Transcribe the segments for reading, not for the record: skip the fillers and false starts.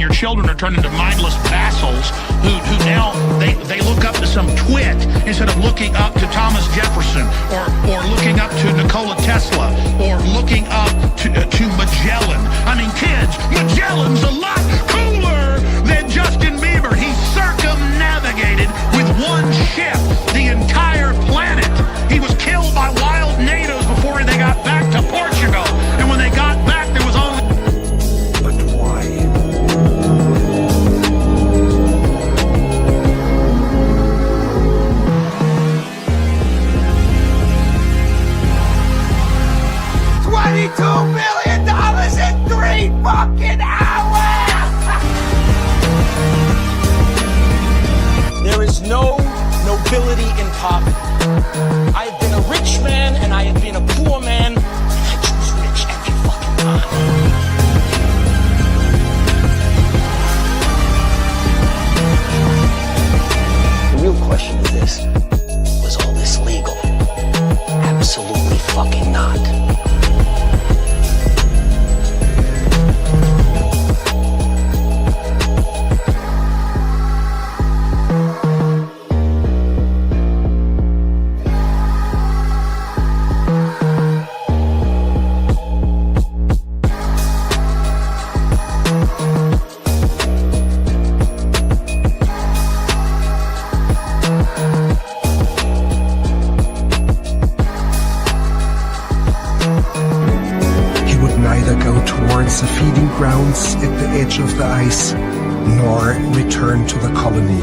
your children are turned into mindless vassals who now they look up to some twit instead of looking up to Thomas Jefferson or looking up to Nikola Tesla or looking up to Magellan. I mean, kids, Magellan's a lot cooler than Justin Bieber. He circumnavigated with one ship the entire planet. He was killed by wild natives before they got back to Portugal. And when they got back, there was only... But why? $22 million in 3 fucking hours! There is no nobility in poverty. I have been a rich man and I have been a poor man. I choose rich every fucking time. The real question is this: was all this legal? Absolutely fucking not. The feeding grounds at the edge of the ice, nor return to the colony.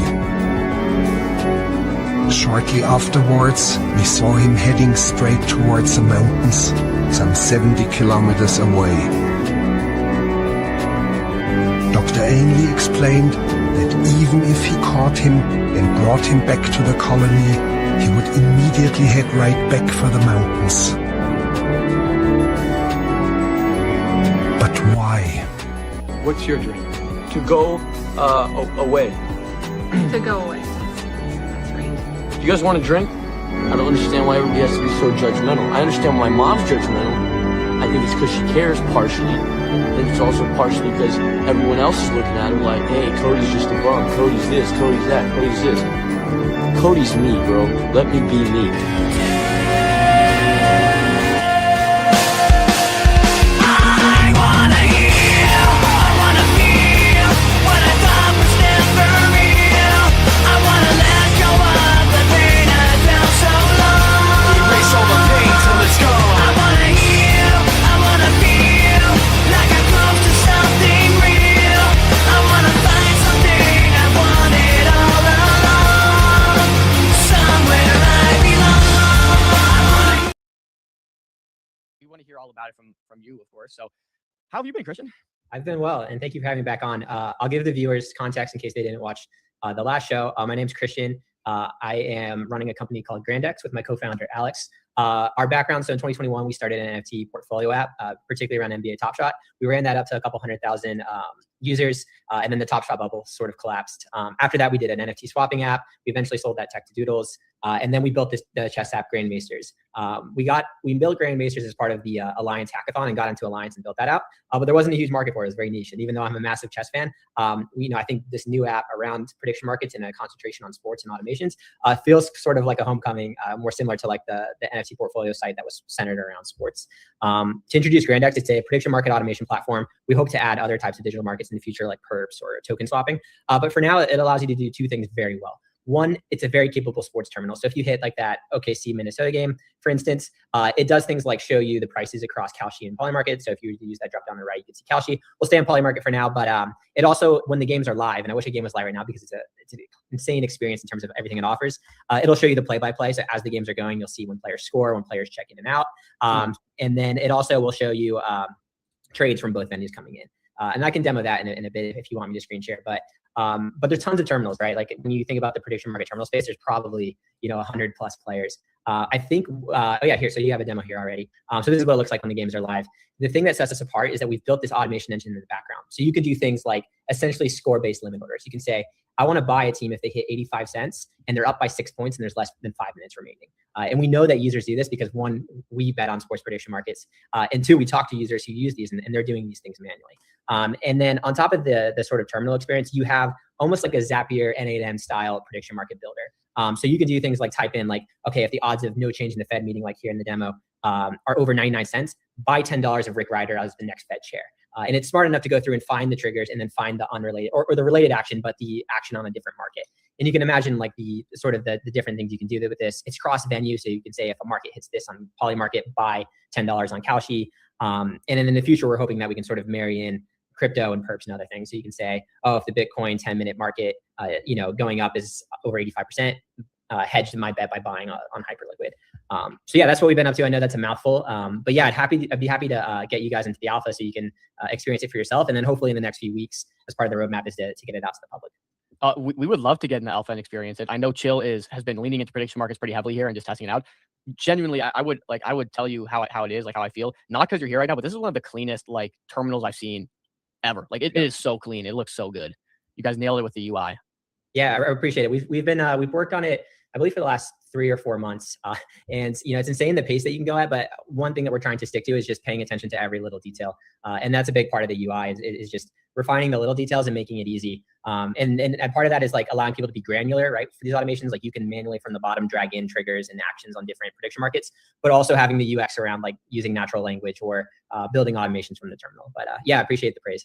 Shortly afterwards, we saw him heading straight towards the mountains, some 70 kilometers away. Dr. Ainley explained that even if he caught him and brought him back to the colony, he would immediately head right back for the mountains. But why? What's your dream? To go away. To go away. That's right. Do you guys want to drink? I don't understand why everybody has to be so judgmental. I understand why mom's judgmental. I think it's because she cares partially. I think it's also partially because everyone else is looking at her like, hey, Cody's just a bum. Cody's this, Cody's that, Cody's this. Cody's me, bro. Let me be me. Hear all about it from you, of course. So how have you been, Christian? I've been well, and thank you for having me back on. I'll give the viewers context in case they didn't watch the last show. My name's Christian. I am running a company called Grandex with my co-founder, Alex. Our background, so in 2021, we started an NFT portfolio app, particularly around NBA Top Shot. We ran that up to a couple 100,000 users, and then the Top Shot bubble sort of collapsed. After that, we did an NFT swapping app. We eventually sold that tech to Doodles. And then we built the chess app Grandmasters. We built Grandmasters as part of the Alliance hackathon and got into Alliance and built that out. But there wasn't a huge market for it. It was very niche. And even though I'm a massive chess fan, I think this new app around prediction markets and a concentration on sports and automations feels sort of like a homecoming, more similar to like the NFT portfolio site that was centered around sports. To introduce Grandex, it's a prediction market automation platform. We hope to add other types of digital markets in the future, like perps or token swapping. But for now, it allows you to do two things very well. One, it's a very capable sports terminal. So if you hit like that OKC Minnesota game, for instance, it does things like show you the prices across Kalshi and Polymarket. So if you were to use that drop down on the right, you can see Kalshi. We'll stay on Polymarket for now, but it also, when the games are live, and I wish a game was live right now because it's an insane experience in terms of everything it offers. It'll show you the play-by-play. So as the games are going, you'll see when players score, when players check in and out. And then it also will show you trades from both venues coming in. And I can demo that in a bit if you want me to screen share. But there's tons of terminals, right? Like when you think about the prediction market terminal space, there's probably 100 plus players. I think here, so you have a demo here already. So this is what it looks like when the games are live. The thing that sets us apart is that we've built this automation engine in the background. So you can do things like essentially score-based limit orders. You can say, I want to buy a team if they hit 85 cents and they're up by 6 points and there's less than 5 minutes remaining. And we know that users do this because one, we bet on sports prediction markets. And two, we talk to users who use these and they're doing these things manually. And then on top of the sort of terminal experience, you have almost like a Zapier N8N style prediction market builder. So you can do things like type in like, okay, if the odds of no change in the Fed meeting, like here in the demo, are over 99 cents, buy $10 of Rick Ryder as the next Fed chair. And it's smart enough to go through and find the triggers and then find the unrelated or the related action, but the action on a different market. And you can imagine like the sort of the different things you can do with this. It's cross venue. So you can say if a market hits this on Polymarket, buy $10 on Kalshi. And then in the future, we're hoping that we can sort of marry in crypto and perps and other things. So you can say, oh, if the Bitcoin 10-minute market, going up is over 85%, hedged my bet by buying on Hyperliquid. So yeah, that's what we've been up to. I know that's a mouthful, but yeah, I'd be happy to get you guys into the alpha so you can experience it for yourself. And then hopefully in the next few weeks, as part of the roadmap, is to get it out to the public. We would love to get in the alpha and experience it. I know Chill has been leaning into prediction markets pretty heavily here and just testing it out. Genuinely, I would tell you how it is, like how I feel. Not because you're here right now, but this is one of the cleanest like terminals I've seen ever. Like it is so clean. It looks so good. You guys nailed it with the UI. Yeah, I appreciate it. We've worked on it, I believe, for the last 3 or 4 months. And it's insane the pace that you can go at. But one thing that we're trying to stick to is just paying attention to every little detail. And that's a big part of the UI is just refining the little details and making it easy. And part of that is like allowing people to be granular, right? For these automations, like you can manually from the bottom drag in triggers and actions on different prediction markets, but also having the UX around like using natural language or building automations from the terminal. But yeah, I appreciate the praise.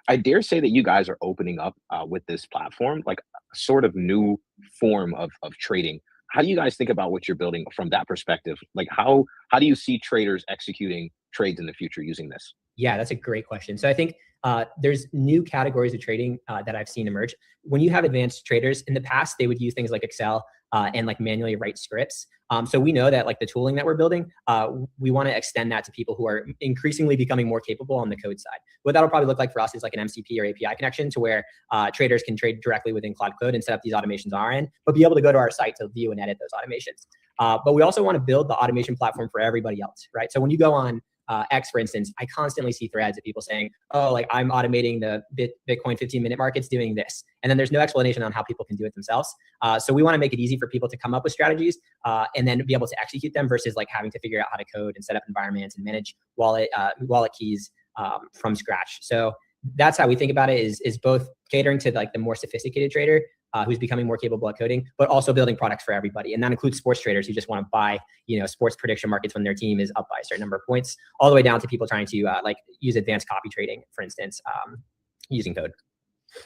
I dare say that you guys are opening up with this platform, like a sort of new form of trading. How do you guys think about what you're building from that perspective? Like how do you see traders executing trades in the future using this? Yeah, that's a great question. So I think there's new categories of trading that I've seen emerge. When you have advanced traders in the past, they would use things like Excel and like manually write scripts. So we know that like the tooling that we're building, we want to extend that to people who are increasingly becoming more capable on the code side. What that'll probably look like for us is like an MCP or API connection to where traders can trade directly within Cloud Code and set up these automations on our end, but be able to go to our site to view and edit those automations. But we also want to build the automation platform for everybody else, right? So when you go on X, for instance, I constantly see threads of people saying, oh, like I'm automating the Bitcoin 15-minute markets doing this. And then there's no explanation on how people can do it themselves. So we want to make it easy for people to come up with strategies and then be able to execute them versus like having to figure out how to code and set up environments and manage wallet keys from scratch. So that's how we think about it is both catering to like the more sophisticated trader who's becoming more capable at coding, but also building products for everybody. And that includes sports traders who just want to buy, sports prediction markets when their team is up by a certain number of points, all the way down to people trying to like use advanced copy trading, for instance, using code.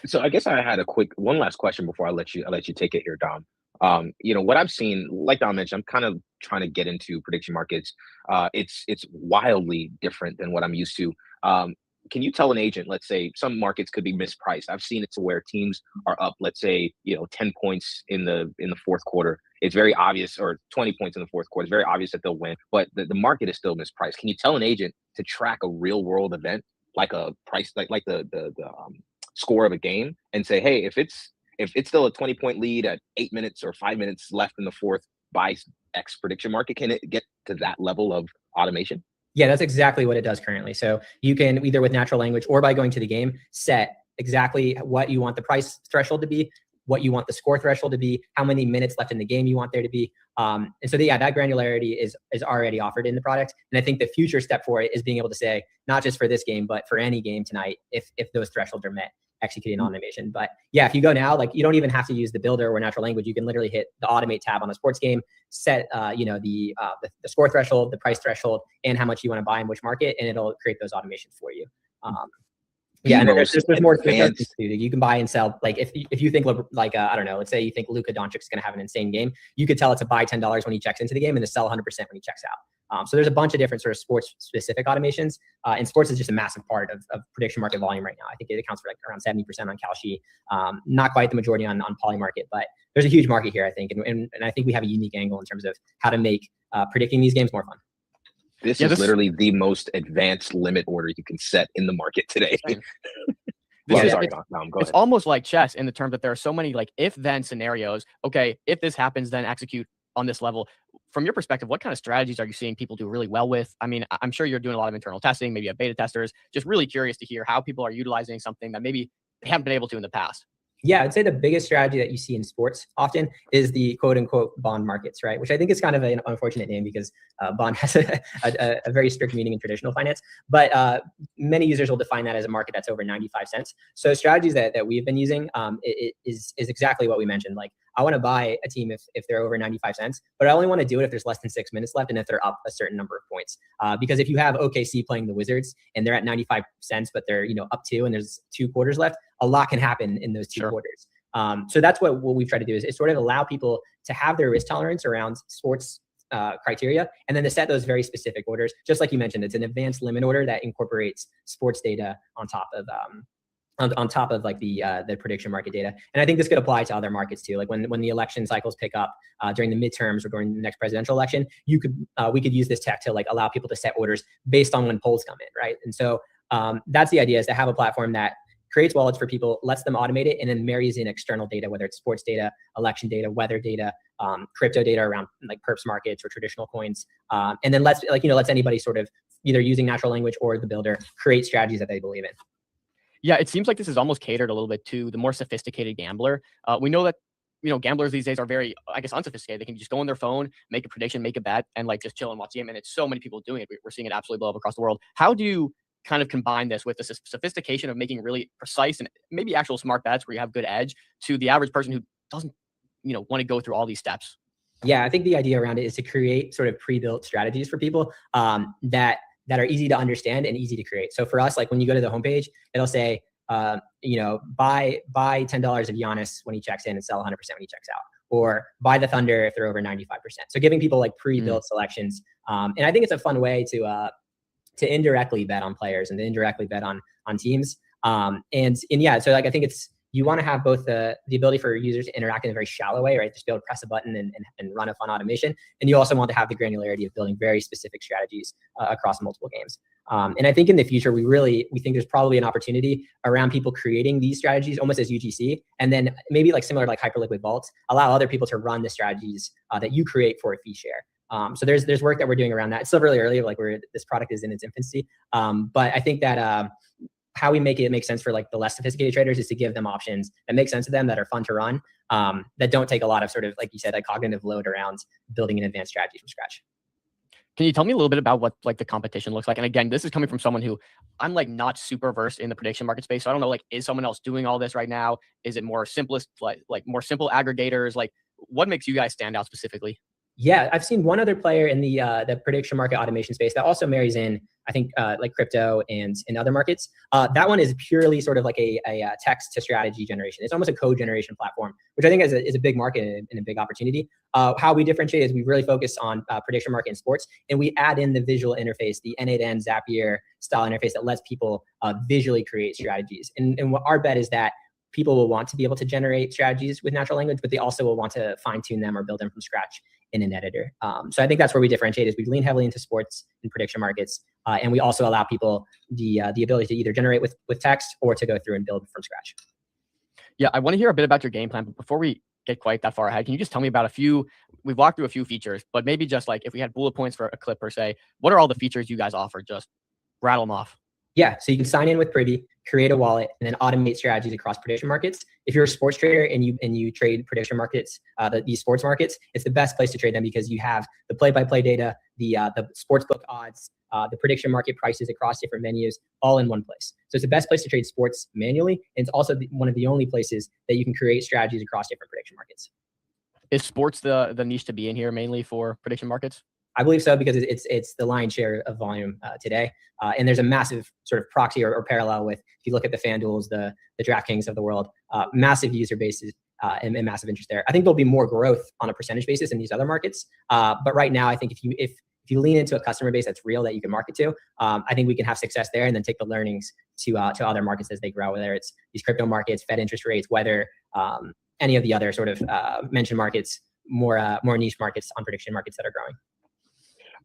So I guess I had one last question before I let you take it here, Dom. What I've seen, like Dom mentioned, I'm kind of trying to get into prediction markets. It's wildly different than what I'm used to. Can you tell an agent, let's say some markets could be mispriced? I've seen it to where teams are up, let's say, 10 points in the fourth quarter. It's very obvious, or 20 points in the fourth quarter. It's very obvious that they'll win, but the market is still mispriced. Can you tell an agent to track a real world event, like a price, like the score of a game, and say, hey, if it's still a 20-point lead at 8 minutes or 5 minutes left in the fourth, buy X prediction market? Can it get to that level of automation? Yeah, that's exactly what it does currently. So you can either with natural language or by going to the game, set exactly what you want the price threshold to be, what you want the score threshold to be, how many minutes left in the game you want there to be. And so that granularity is already offered in the product. And I think the future step for it is being able to say, not just for this game, but for any game tonight, if those thresholds are met, executing automation. But yeah, if you go now, like you don't even have to use the builder or natural language. You can literally hit the automate tab on a sports game, set the score threshold, the price threshold, and how much you want to buy in which market, and it'll create those automations for you. And there's more to you can buy and sell. Like if you think like I don't know, let's say you think Luka Doncic is going to have an insane game, you could tell it to buy $10 when he checks into the game and to sell 100% when he checks out. So there's a bunch of different sort of sports specific automations, and sports is just a massive part of prediction market volume right now. I think it accounts for like around 70% on Kalshi, not quite the majority on Polymarket, but there's a huge market here, I think, and I think we have a unique angle in terms of how to make predicting these games more fun. This is literally the most advanced limit order you can set in the market today. It's almost like chess in the term that there are so many like if-then scenarios. Okay, if this happens, then execute on this level. From your perspective, what kind of strategies are you seeing people do really well with? I mean, I'm sure you're doing a lot of internal testing, maybe you have beta testers. Just really curious to hear how people are utilizing something that maybe they haven't been able to in the past. Yeah, I'd say the biggest strategy that you see in sports often is the quote unquote bond markets, right? Which I think is kind of an unfortunate name because bond has a very strict meaning in traditional finance. But many users will define that as a market that's over 95 cents. So strategies that we've been using is exactly what we mentioned. Like, I want to buy a team if they're over 95 cents, but I only want to do it if there's less than 6 minutes left and if they're up a certain number of points. Because if you have OKC playing the Wizards and they're at 95 cents, but they're up 2 and there's 2 quarters left, a lot can happen in those 2 quarters. So that's what we've tried to do is sort of allow people to have their risk tolerance around sports criteria, and then to set those very specific orders. Just like you mentioned, it's an advanced limit order that incorporates sports data on top of like the prediction market data. And I think this could apply to other markets too. Like when the election cycles pick up during the midterms or during the next presidential election, we could use this tech to like allow people to set orders based on when polls come in, right? And so that's the idea, is to have a platform that creates wallets for people, lets them automate it, and then marries in external data, whether it's sports data, election data, weather data, crypto data around like perps markets or traditional coins, and then lets anybody sort of either using natural language or the builder create strategies that they believe in. Yeah, it seems like this is almost catered a little bit to the more sophisticated gambler. We know that gamblers these days are very, I guess, unsophisticated. They can just go on their phone, make a prediction, make a bet, and like just chill and watch the game. And it's so many people doing it. We're seeing it absolutely blow up across the world. How do you kind of combine this with the sophistication of making really precise and maybe actual smart bets where you have good edge to the average person who doesn't, want to go through all these steps? Yeah, I think the idea around it is to create sort of pre-built strategies for people that are easy to understand and easy to create. So for us, like when you go to the homepage, it'll say, buy $10 of Giannis when he checks in and sell 100% when he checks out, or buy the Thunder if they're over 95%. So giving people like pre-built selections. And I think it's a fun way to indirectly bet on players and to indirectly bet on teams. And yeah, so like I think you want to have both the ability for users to interact in a very shallow way, right? Just be able to press a button and run a fun automation. And you also want to have the granularity of building very specific strategies across multiple games. And I think in the future, we think there's probably an opportunity around people creating these strategies almost as UGC, and then maybe like similar to like hyperliquid vaults, allow other people to run the strategies that you create for a fee share. So there's work that we're doing around that. It's still really early, like this product is in its infancy. But I think that how we make it make sense for like the less sophisticated traders is to give them options that make sense to them, that are fun to run, that don't take a lot of sort of, like you said, like cognitive load around building an advanced strategy from scratch. Can you tell me a little bit about what like the competition looks like? And again, this is coming from someone who I'm like not super versed in the prediction market space. So I don't know, like, is someone else doing all this right now? Is it more simplest, like more simple aggregators? Like, what makes you guys stand out specifically? Yeah, I've seen one other player in the prediction market automation space that also marries in, I think, like crypto and in other markets. That one is purely sort of like a text to strategy generation. It's almost a code generation platform, which I think is a big market and a big opportunity. How we differentiate is we really focus on prediction market and sports, and we add in the visual interface, the N8N Zapier style interface that lets people visually create strategies. And what our bet is that people will want to be able to generate strategies with natural language, but they also will want to fine tune them or build them from scratch in an editor. So I think that's where we differentiate, is we lean heavily into sports and prediction markets. And we also allow people the ability to either generate with text or to go through and build from scratch. Yeah, I want to hear a bit about your game plan, but before we get quite that far ahead, can you just tell me about we've walked through a few features, but maybe just like if we had bullet points for a clip per se, what are all the features you guys offer? Just rattle them off. Yeah, so you can sign in with Privy, create a wallet, and then automate strategies across prediction markets. If you're a sports trader and you trade prediction markets, these sports markets, it's the best place to trade them because you have the play-by-play data, the sportsbook odds, the prediction market prices across different venues, all in one place. So it's the best place to trade sports manually, and it's also one of the only places that you can create strategies across different prediction markets. Is sports the niche to be in here mainly for prediction markets? I believe so, because it's the lion's share of volume today. And there's a massive sort of proxy or parallel with, if you look at the FanDuels, the DraftKings of the world, massive user bases and massive interest there. I think there'll be more growth on a percentage basis in these other markets. But right now, I think if you lean into a customer base that's real that you can market to, I think we can have success there and then take the learnings to other markets as they grow, whether it's these crypto markets, Fed interest rates, whether any of the other sort of mentioned markets, more niche markets on prediction markets that are growing.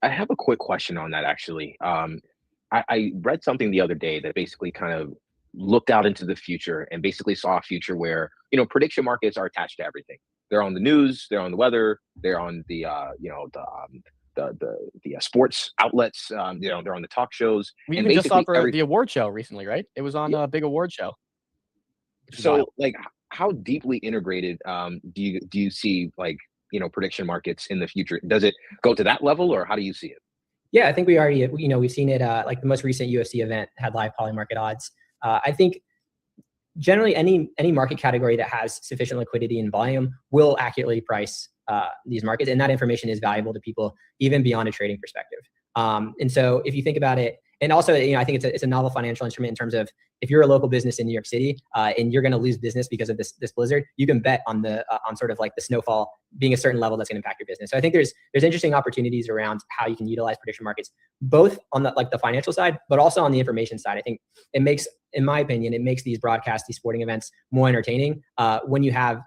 I have a quick question on that, actually. I read something the other day that basically kind of looked out into the future and basically saw a future where, prediction markets are attached to everything. They're on the news, they're on the weather, they're on the sports outlets, they're on the talk shows. We even just saw for the award show recently, right? It was on a big award show. So like, how deeply integrated do you see, like, prediction markets in the future? Does it go to that level, or how do you see it? Yeah, I think we already, we've seen it. Like the most recent UFC event had live poly market odds. I think generally any market category that has sufficient liquidity and volume will accurately price these markets, and that information is valuable to people even beyond a trading perspective. And so if you think about it, and also, I think it's a novel financial instrument in terms of, if you're a local business in New York City and you're going to lose business because of this blizzard, you can bet on on sort of like the snowfall being a certain level that's going to impact your business. So I think there's interesting opportunities around how you can utilize prediction markets, both on the financial side, but also on the information side. I think it makes, in my opinion, it makes these broadcasts, these sporting events more entertaining when you have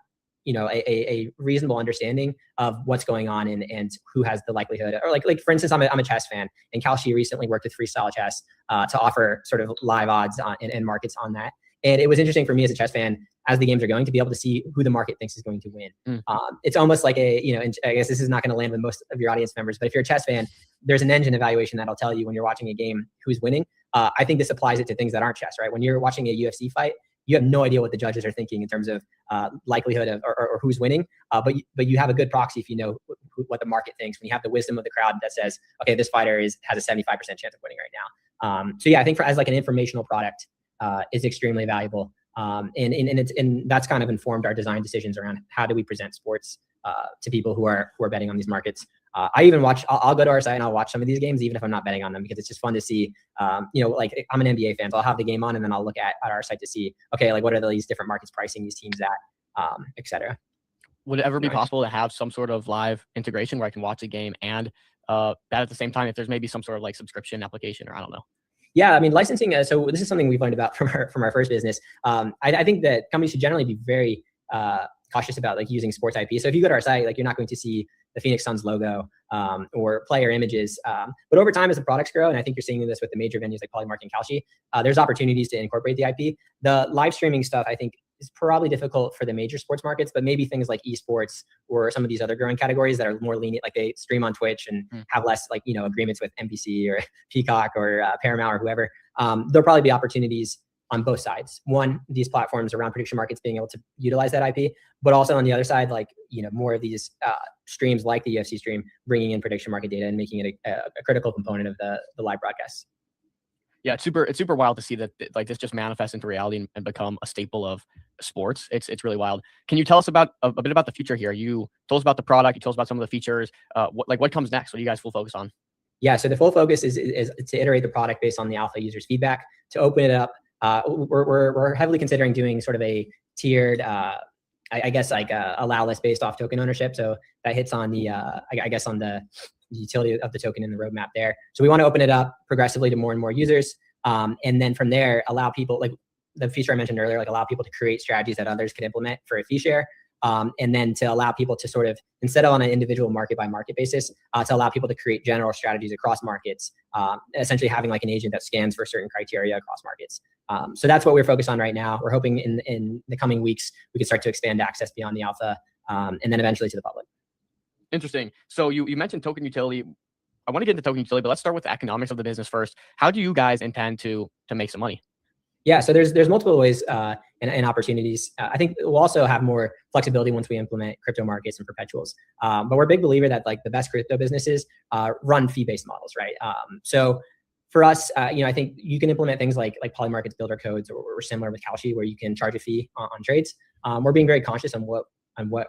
a reasonable understanding of what's going on and who has the likelihood, or like for instance, I'm a chess fan, and Kalshi recently worked with Freestyle Chess to offer sort of live odds and markets on that. And it was interesting for me as a chess fan, as the games are going, to be able to see who the market thinks is going to win. It's almost like and I guess this is not going to land with most of your audience members, but if you're a chess fan, there's an engine evaluation that'll tell you when you're watching a game who's winning. I think this applies it to things that aren't chess, right? When you're watching a UFC fight, you have no idea what the judges are thinking in terms of likelihood of or who's winning, but you have a good proxy if you know what the market thinks, when you have the wisdom of the crowd that says, okay, this fighter has a 75% chance of winning right now. So yeah, I think as like an informational product is extremely valuable, and that's kind of informed our design decisions around how do we present sports to people who are betting on these markets. I even watch. I'll go to our site and I'll watch some of these games, even if I'm not betting on them, because it's just fun to see. Like I'm an NBA fan, so I'll have the game on and then I'll look at our site to see, okay, like what are these different markets pricing these teams at, et cetera. Would it ever be possible to have some sort of live integration where I can watch a game and bet at the same time, if there's maybe some sort of like subscription application, or I don't know? Yeah, I mean, licensing. So this is something we've learned about from our first business. I think that companies should generally be very cautious about like using sports IP. So if you go to our site, like you're not going to see the Phoenix Suns logo or player images. But over time, as the products grow, and I think you're seeing this with the major venues like Polymarket and Kalshi, there's opportunities to incorporate the IP. The live streaming stuff, I think, is probably difficult for the major sports markets, but maybe things like esports or some of these other growing categories that are more lenient, like they stream on Twitch and have less like, agreements with NBC or Peacock or Paramount or whoever. There'll probably be opportunities on both sides. One, these platforms around prediction markets being able to utilize that IP, but also on the other side, like, more of these streams like the UFC stream, bringing in prediction market data and making it a critical component of the live broadcasts. Yeah, it's super wild to see that like this just manifests into reality and become a staple of sports. It's really wild. Can you tell us about a bit about the future here? You told us about the product. You told us about some of the features. What comes next? What do you guys full focus on? Yeah, so the full focus is to iterate the product based on the alpha users' feedback, to open it up. We're heavily considering doing sort of a tiered, I guess like allow list based off token ownership. So that hits on the on the utility of the token in the roadmap there. So we want to open it up progressively to more and more users, and then from there allow people, like the feature I mentioned earlier, like allow people to create strategies that others could implement for a fee share. And then to allow people to sort of, instead of on an individual market by market basis, to allow people to create general strategies across markets, essentially having like an agent that scans for certain criteria across markets. So that's what we're focused on right now. We're hoping in the coming weeks, we can start to expand access beyond the alpha, and then eventually to the public. Interesting. So you mentioned token utility. I want to get into token utility, but let's start with the economics of the business first. How do you guys intend to make some money? Yeah, so there's multiple ways and opportunities. I think we'll also have more flexibility once we implement crypto markets and perpetuals. But we're a big believer that like the best crypto businesses run fee-based models, right? So for us, I think you can implement things like Polymarket's builder codes or similar with Kalshi, where you can charge a fee on trades. We're being very conscious on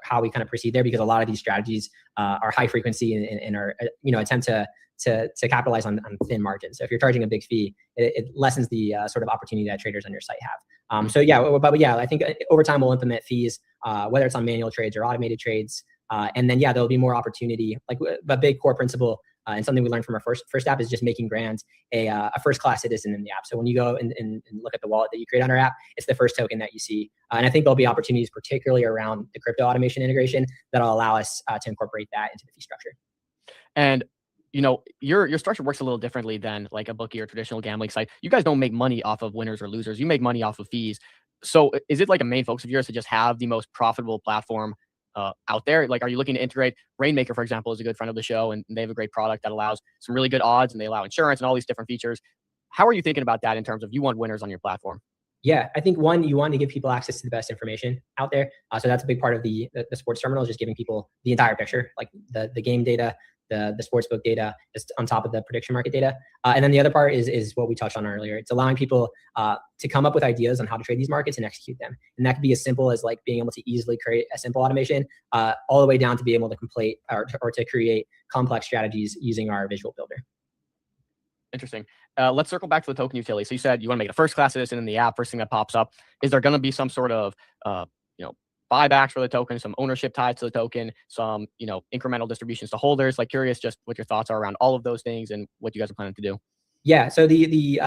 how we kind of proceed there, because a lot of these strategies are high frequency and are attempt to capitalize on thin margins. So if you're charging a big fee, it lessens the sort of opportunity that traders on your site have. So yeah, but yeah, I think over time we'll implement fees, whether it's on manual trades or automated trades. And then yeah, there'll be more opportunity. Like a big core principle and something we learned from our first app is just making brands a first-class citizen in the app. So when you go and look at the wallet that you create on our app, it's the first token that you see. And I think there'll be opportunities, particularly around the crypto automation integration, that'll allow us to incorporate that into the fee structure. And your structure works a little differently than like a bookie or traditional gambling site. You guys don't make money off of winners or losers. You make money off of fees. So is it like a main focus of yours to just have the most profitable platform out there? Like, are you looking to integrate Rainmaker, for example, is a good friend of the show, and they have a great product that allows some really good odds, and they allow insurance and all these different features. How are you thinking about that in terms of you want winners on your platform? Yeah, I think one, you want to give people access to the best information out there. So that's a big part of the sports terminal, is just giving people the entire picture, like the game data, the sportsbook data, just on top of the prediction market data. And then the other part is what we touched on earlier. It's allowing people to come up with ideas on how to trade these markets and execute them. And that could be as simple as like being able to easily create a simple automation, all the way down to be able to complete or to create complex strategies using our visual builder. Interesting. Let's circle back to the token utility. So you said you want to make a first class citizen in the app, first thing that pops up. Is there going to be some sort of, buybacks for the token, some ownership tied to the token, some, incremental distributions to holders? Like, curious just what your thoughts are around all of those things and what you guys are planning to do. Yeah. So the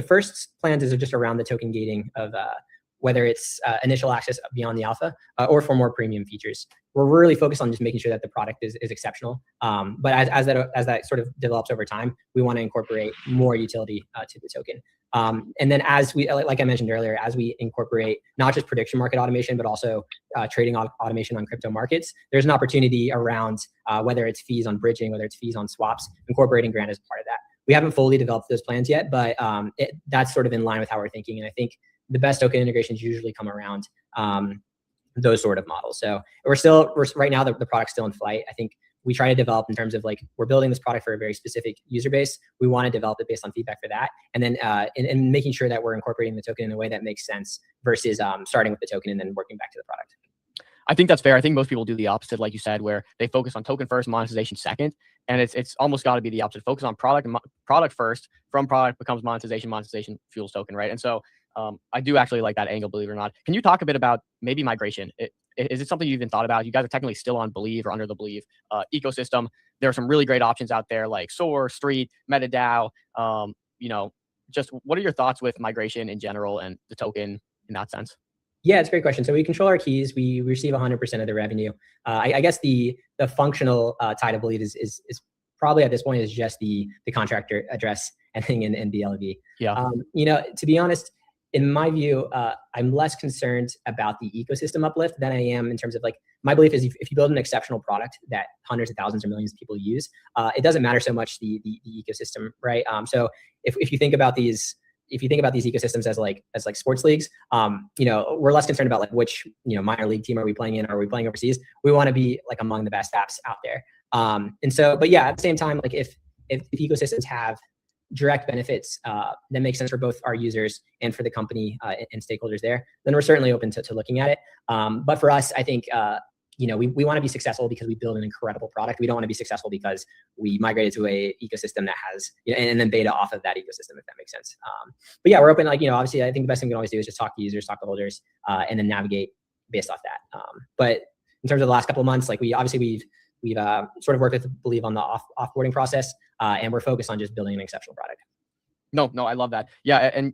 first plans is just around the token gating of whether it's initial access beyond the alpha or for more premium features. We're really focused on just making sure that the product is exceptional. But as that sort of develops over time, we want to incorporate more utility to the token. And then as we, like I mentioned earlier, as we incorporate not just prediction market automation, but also trading automation on crypto markets, there's an opportunity around whether it's fees on bridging, whether it's fees on swaps, incorporating Grant as part of that. We haven't fully developed those plans yet, but that's sort of in line with how we're thinking. And I think the best token integrations usually come around those sort of models. So we're right now, the product's still in flight. I think we try to develop in terms of like, we're building this product for a very specific user base. We want to develop it based on feedback for that. And then in making sure that we're incorporating the token in a way that makes sense versus starting with the token and then working back to the product. I think that's fair. I think most people do the opposite, like you said, where they focus on token first, monetization second. And it's almost got to be the opposite. Focus on product first. From product becomes monetization. Monetization fuels token, right? And so I do actually like that angle, believe it or not. Can you talk a bit about maybe migration? Is it something you've even thought about? You guys are technically still on Believe or under the Believe ecosystem. There are some really great options out there like Soar, Street, MetaDAO. Just what are your thoughts with migration in general and the token in that sense? Yeah, it's a great question. So we control our keys. We receive 100% of the revenue. I guess the functional tie to Believe is probably at this point is just the contractor address ending in BLV. Yeah. To be honest, in my view, I'm less concerned about the ecosystem uplift than I am in terms of like, my belief is if you build an exceptional product that hundreds of thousands or millions of people use, it doesn't matter so much the ecosystem, right? So if you think about these ecosystems as like sports leagues, we're less concerned about like which minor league team are we playing in, or are we playing overseas? We want to be like among the best apps out there. But yeah, at the same time, like if ecosystems have direct benefits that make sense for both our users and for the company and stakeholders there, then we're certainly open to looking at it. But for us, I think we want to be successful because we build an incredible product. We don't want to be successful because we migrated to a ecosystem that has, and then beta off of that ecosystem, if that makes sense. But yeah, we're open. Like, obviously, I think the best thing we can always do is just talk to users, talk to holders, and then navigate based off that. But in terms of the last couple of months, like we've sort of worked with Believe on the offboarding process, and we're focused on just building an exceptional product. No, I love that. Yeah, and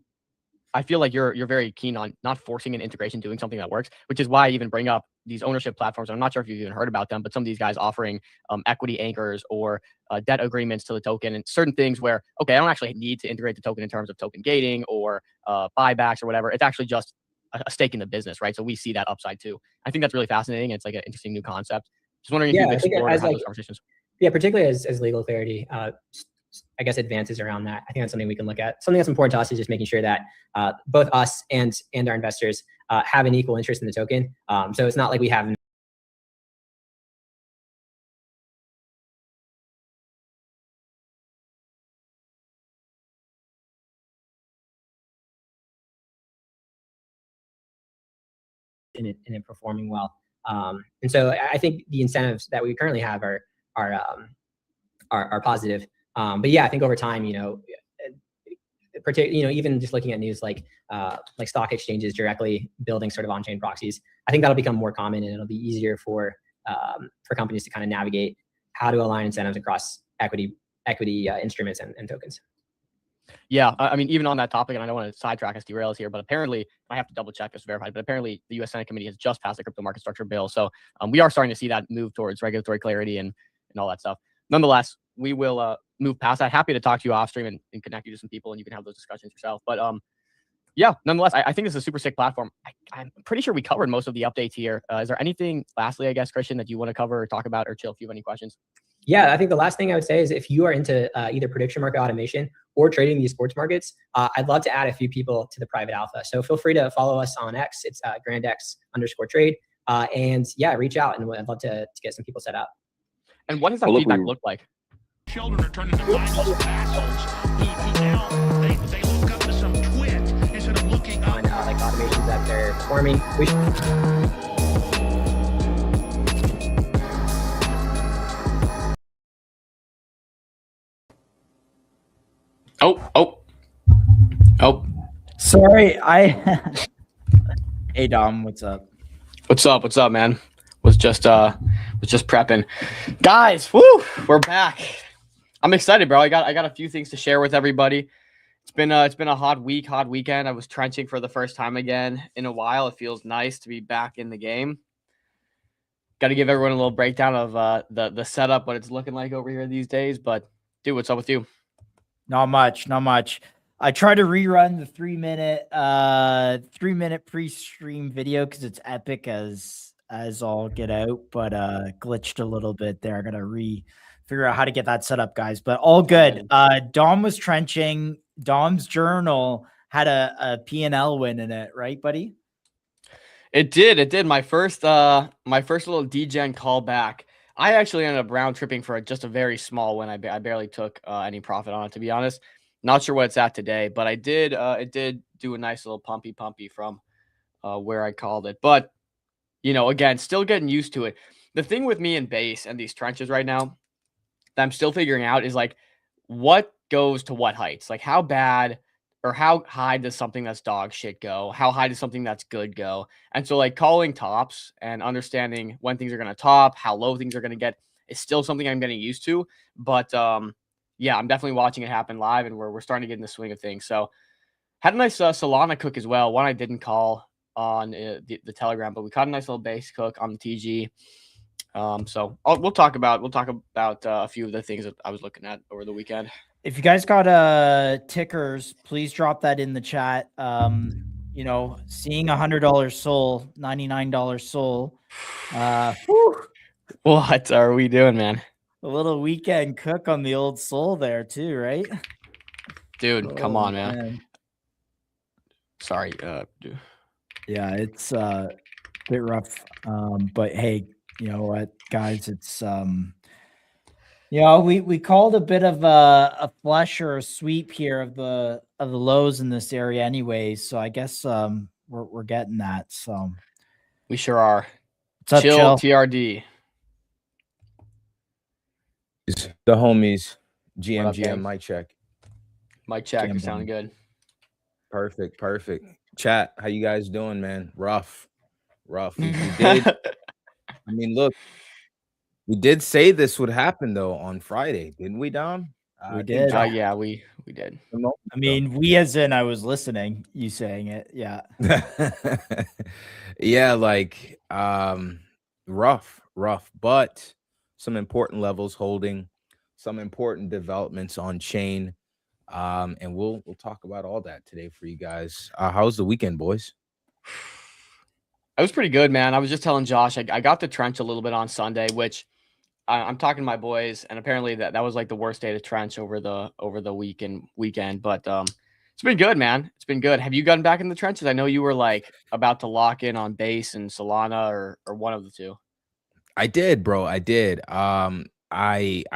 I feel like you're very keen on not forcing an integration, doing something that works, which is why I even bring up these ownership platforms. I'm not sure if you've even heard about them, but some of these guys offering equity anchors or debt agreements to the token and certain things where, okay, I don't actually need to integrate the token in terms of token gating or buybacks or whatever. It's actually just a stake in the business, right? So we see that upside too. I think that's really fascinating. It's like an interesting new concept. Just wondering if you've explored or had those conversations. Yeah, particularly as legal clarity, I guess, advances around that. I think that's something we can look at. Something that's important to us is just making sure that both us and our investors have an equal interest in the token. So it's not like we have in it performing well. And so I think the incentives that we currently have are positive. But yeah, I think over time, even just looking at news like stock exchanges directly building sort of on-chain proxies, I think that'll become more common, and it'll be easier for companies to kind of navigate how to align incentives across equity instruments and tokens. Yeah, I mean, even on that topic, and I don't want to sidetrack us, derail us here, but apparently, I have to double check this to verify, but apparently the U.S. Senate Committee has just passed the crypto market structure bill. So we are starting to see that move towards regulatory clarity and all that stuff. Nonetheless, we will move past that. Happy to talk to you off stream and connect you to some people, and you can have those discussions yourself. But yeah, nonetheless, I think this is a super sick platform. I'm pretty sure we covered most of the updates here. Is there anything, lastly, I guess, Christian, that you want to cover or talk about, or Chill, if you have any questions? Yeah, I think the last thing I would say is if you are into either prediction market automation or trading these sports markets, I'd love to add a few people to the private alpha. So feel free to follow us on X. It's grandx_trade. And yeah, reach out, and I'd love to get some people set up. And what does that feedback look like? Children are turning into mindless vassals who now they look up to some twit instead of looking up. On like automations that they're performing. Oh. Sorry, Hey Dom, what's up? What's up, man? Was just prepping. Guys, woo! We're back. I'm excited, bro. I got a few things to share with everybody. It's been a hot weekend. I was trenching for the first time again in a while. It feels nice to be back in the game. Got to give everyone a little breakdown of the setup, what it's looking like over here these days. But dude, what's up with you? Not much. I tried to rerun the 3-minute pre-stream video because it's epic as all get out, but glitched a little bit there. I gotta figure out how to get that set up, guys. But all good. Dom was trenching. Dom's journal had a P&L win in it, right, buddy? It did. My first little degen callback. I actually ended up round tripping for just a very small win. I barely took any profit on it, to be honest. Not sure what it's at today, but it did do a nice little pumpy from where I called it. But, again, still getting used to it. The thing with me in base and these trenches right now that I'm still figuring out is like what goes to what heights. Like how bad or how high does something that's dog shit go? How high does something that's good go? And so like calling tops and understanding when things are going to top, how low things are going to get is still something I'm getting used to. But yeah, I'm definitely watching it happen live, and we're starting to get in the swing of things. So had a nice Solana cook as well. One I didn't call on the Telegram, but we caught a nice little base cook on the TG. So we'll talk about a few of the things that I was looking at over the weekend. If you guys got tickers, please drop that in the chat. Seeing $100 soul, $99 soul. What are we doing, man? A little weekend cook on the old soul there too, right? Dude, come on, man. Sorry, dude. Yeah, it's a bit rough. But hey, you know what, guys, it's we called a bit of a flush or a sweep here of the lows in this area anyways. So I guess we're getting that. So we sure are. What's up, Chill TRD. The homies, GM, mic check. Mic check, you sound good. Perfect. Chat, how you guys doing, man? Rough. We did. I mean, look, we did say this would happen though on Friday, didn't we, Dom? We did. Yeah, we did. I mean, we as in I was listening, you saying it. Yeah. Yeah, like rough, but some important levels holding, some important developments on chain. And we'll talk about all that today for you guys. How's the weekend, boys? It was pretty good, man. I was just telling Josh, I got to trench a little bit on Sunday, which I'm talking to my boys, and apparently that was like the worst day to trench over the weekend. But it's been good, man. It's been good. Have you gotten back in the trenches? I know you were like about to lock in on base and Solana or one of the two. I did, bro. I did. I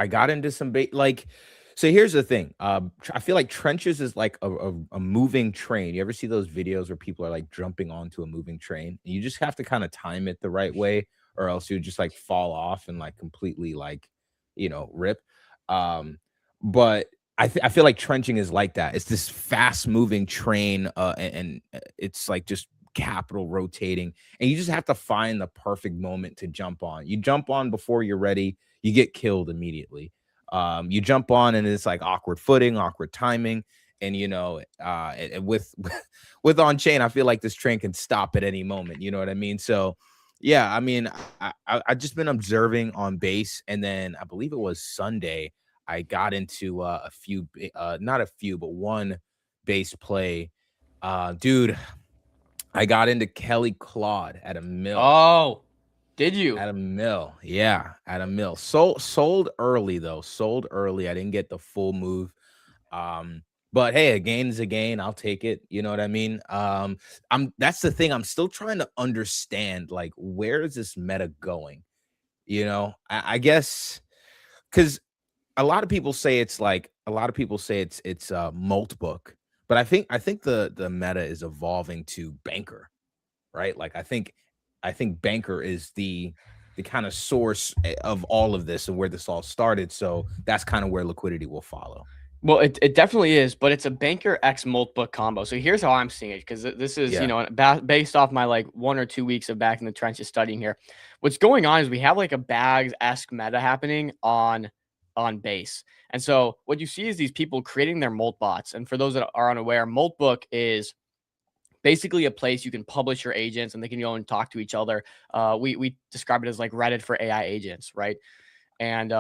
got into some so here's the thing. I feel like trenches is like a moving train. You ever see those videos where people are like jumping onto a moving train? You just have to kind of time it the right way, or else you just like fall off and like completely like, rip. But I feel like trenching is like that. It's this fast moving train, and it's like just capital rotating, and you just have to find the perfect moment to jump on. You jump on before you're ready, you get killed immediately. You jump on and it's like awkward footing, awkward timing, and with on chain, I feel like this train can stop at any moment. You know what I mean? So yeah, I mean, I just been observing on base, and then I believe it was Sunday I got into not a few, but one base play. Dude, I got into Kelly Claude at a mill. Oh, Did you? At a mill. Yeah, at a mill. Sold early though. Sold early. I didn't get the full move. But hey, a gain is a gain. I'll take it. You know what I mean? That's the thing. I'm still trying to understand, like, where is this meta going? You know, I guess because a lot of people say it's Moltbook, but I think the meta is evolving to banker, right? Like I think banker is the kind of source of all of this and where this all started. So that's kind of where liquidity will follow. Well, it definitely is, but it's a banker X Moltbook combo. So here's how I'm seeing it, because this is, Yeah. you know, based off my like 1 or 2 weeks of back in the trenches studying here. What's going on is we have like a bags-esque meta happening on base. And so what you see is these people creating their Moltbots. And for those that are unaware, Moltbook is basically a place you can publish your agents and they can go and talk to each other. We describe it as like Reddit for AI agents, right? And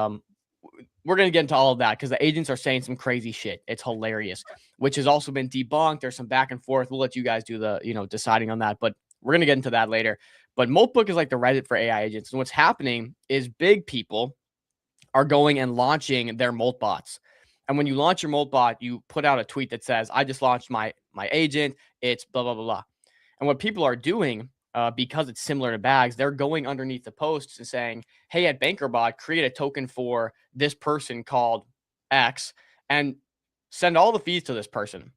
we're going to get into all of that because the agents are saying some crazy shit. It's hilarious, which has also been debunked. There's some back and forth. We'll let you guys do the, you know, deciding on that, but we're going to get into that later. But Moltbook is like the Reddit for AI agents. And what's happening is big people are going and launching their Moltbots. And when you launch your Moltbot, you put out a tweet that says, I just launched my agent. It's blah, blah, blah, blah. And what people are doing, because it's similar to bags, they're going underneath the posts and saying, hey, at BankerBot, create a token for this person called X and send all the fees to this person.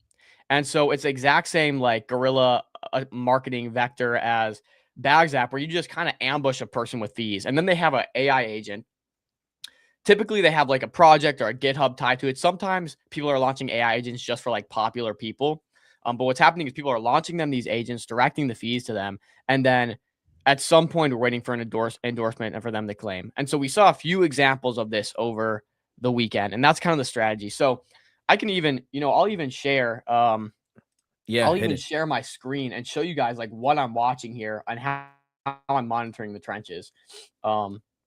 And so it's the exact same like guerrilla marketing vector as Bags app, where you just kind of ambush a person with fees. And then they have an AI agent. Typically, they have like a project or a GitHub tied to it. Sometimes people are launching AI agents just for like popular people. But what's happening is people are launching them these agents, directing the fees to them. And then at some point, we're waiting for an endorsement and for them to claim. And so we saw a few examples of this over the weekend. And that's kind of the strategy. So I can even, you know, I'll even share. I'll even share my screen and show you guys like what I'm watching here and how I'm monitoring the trenches.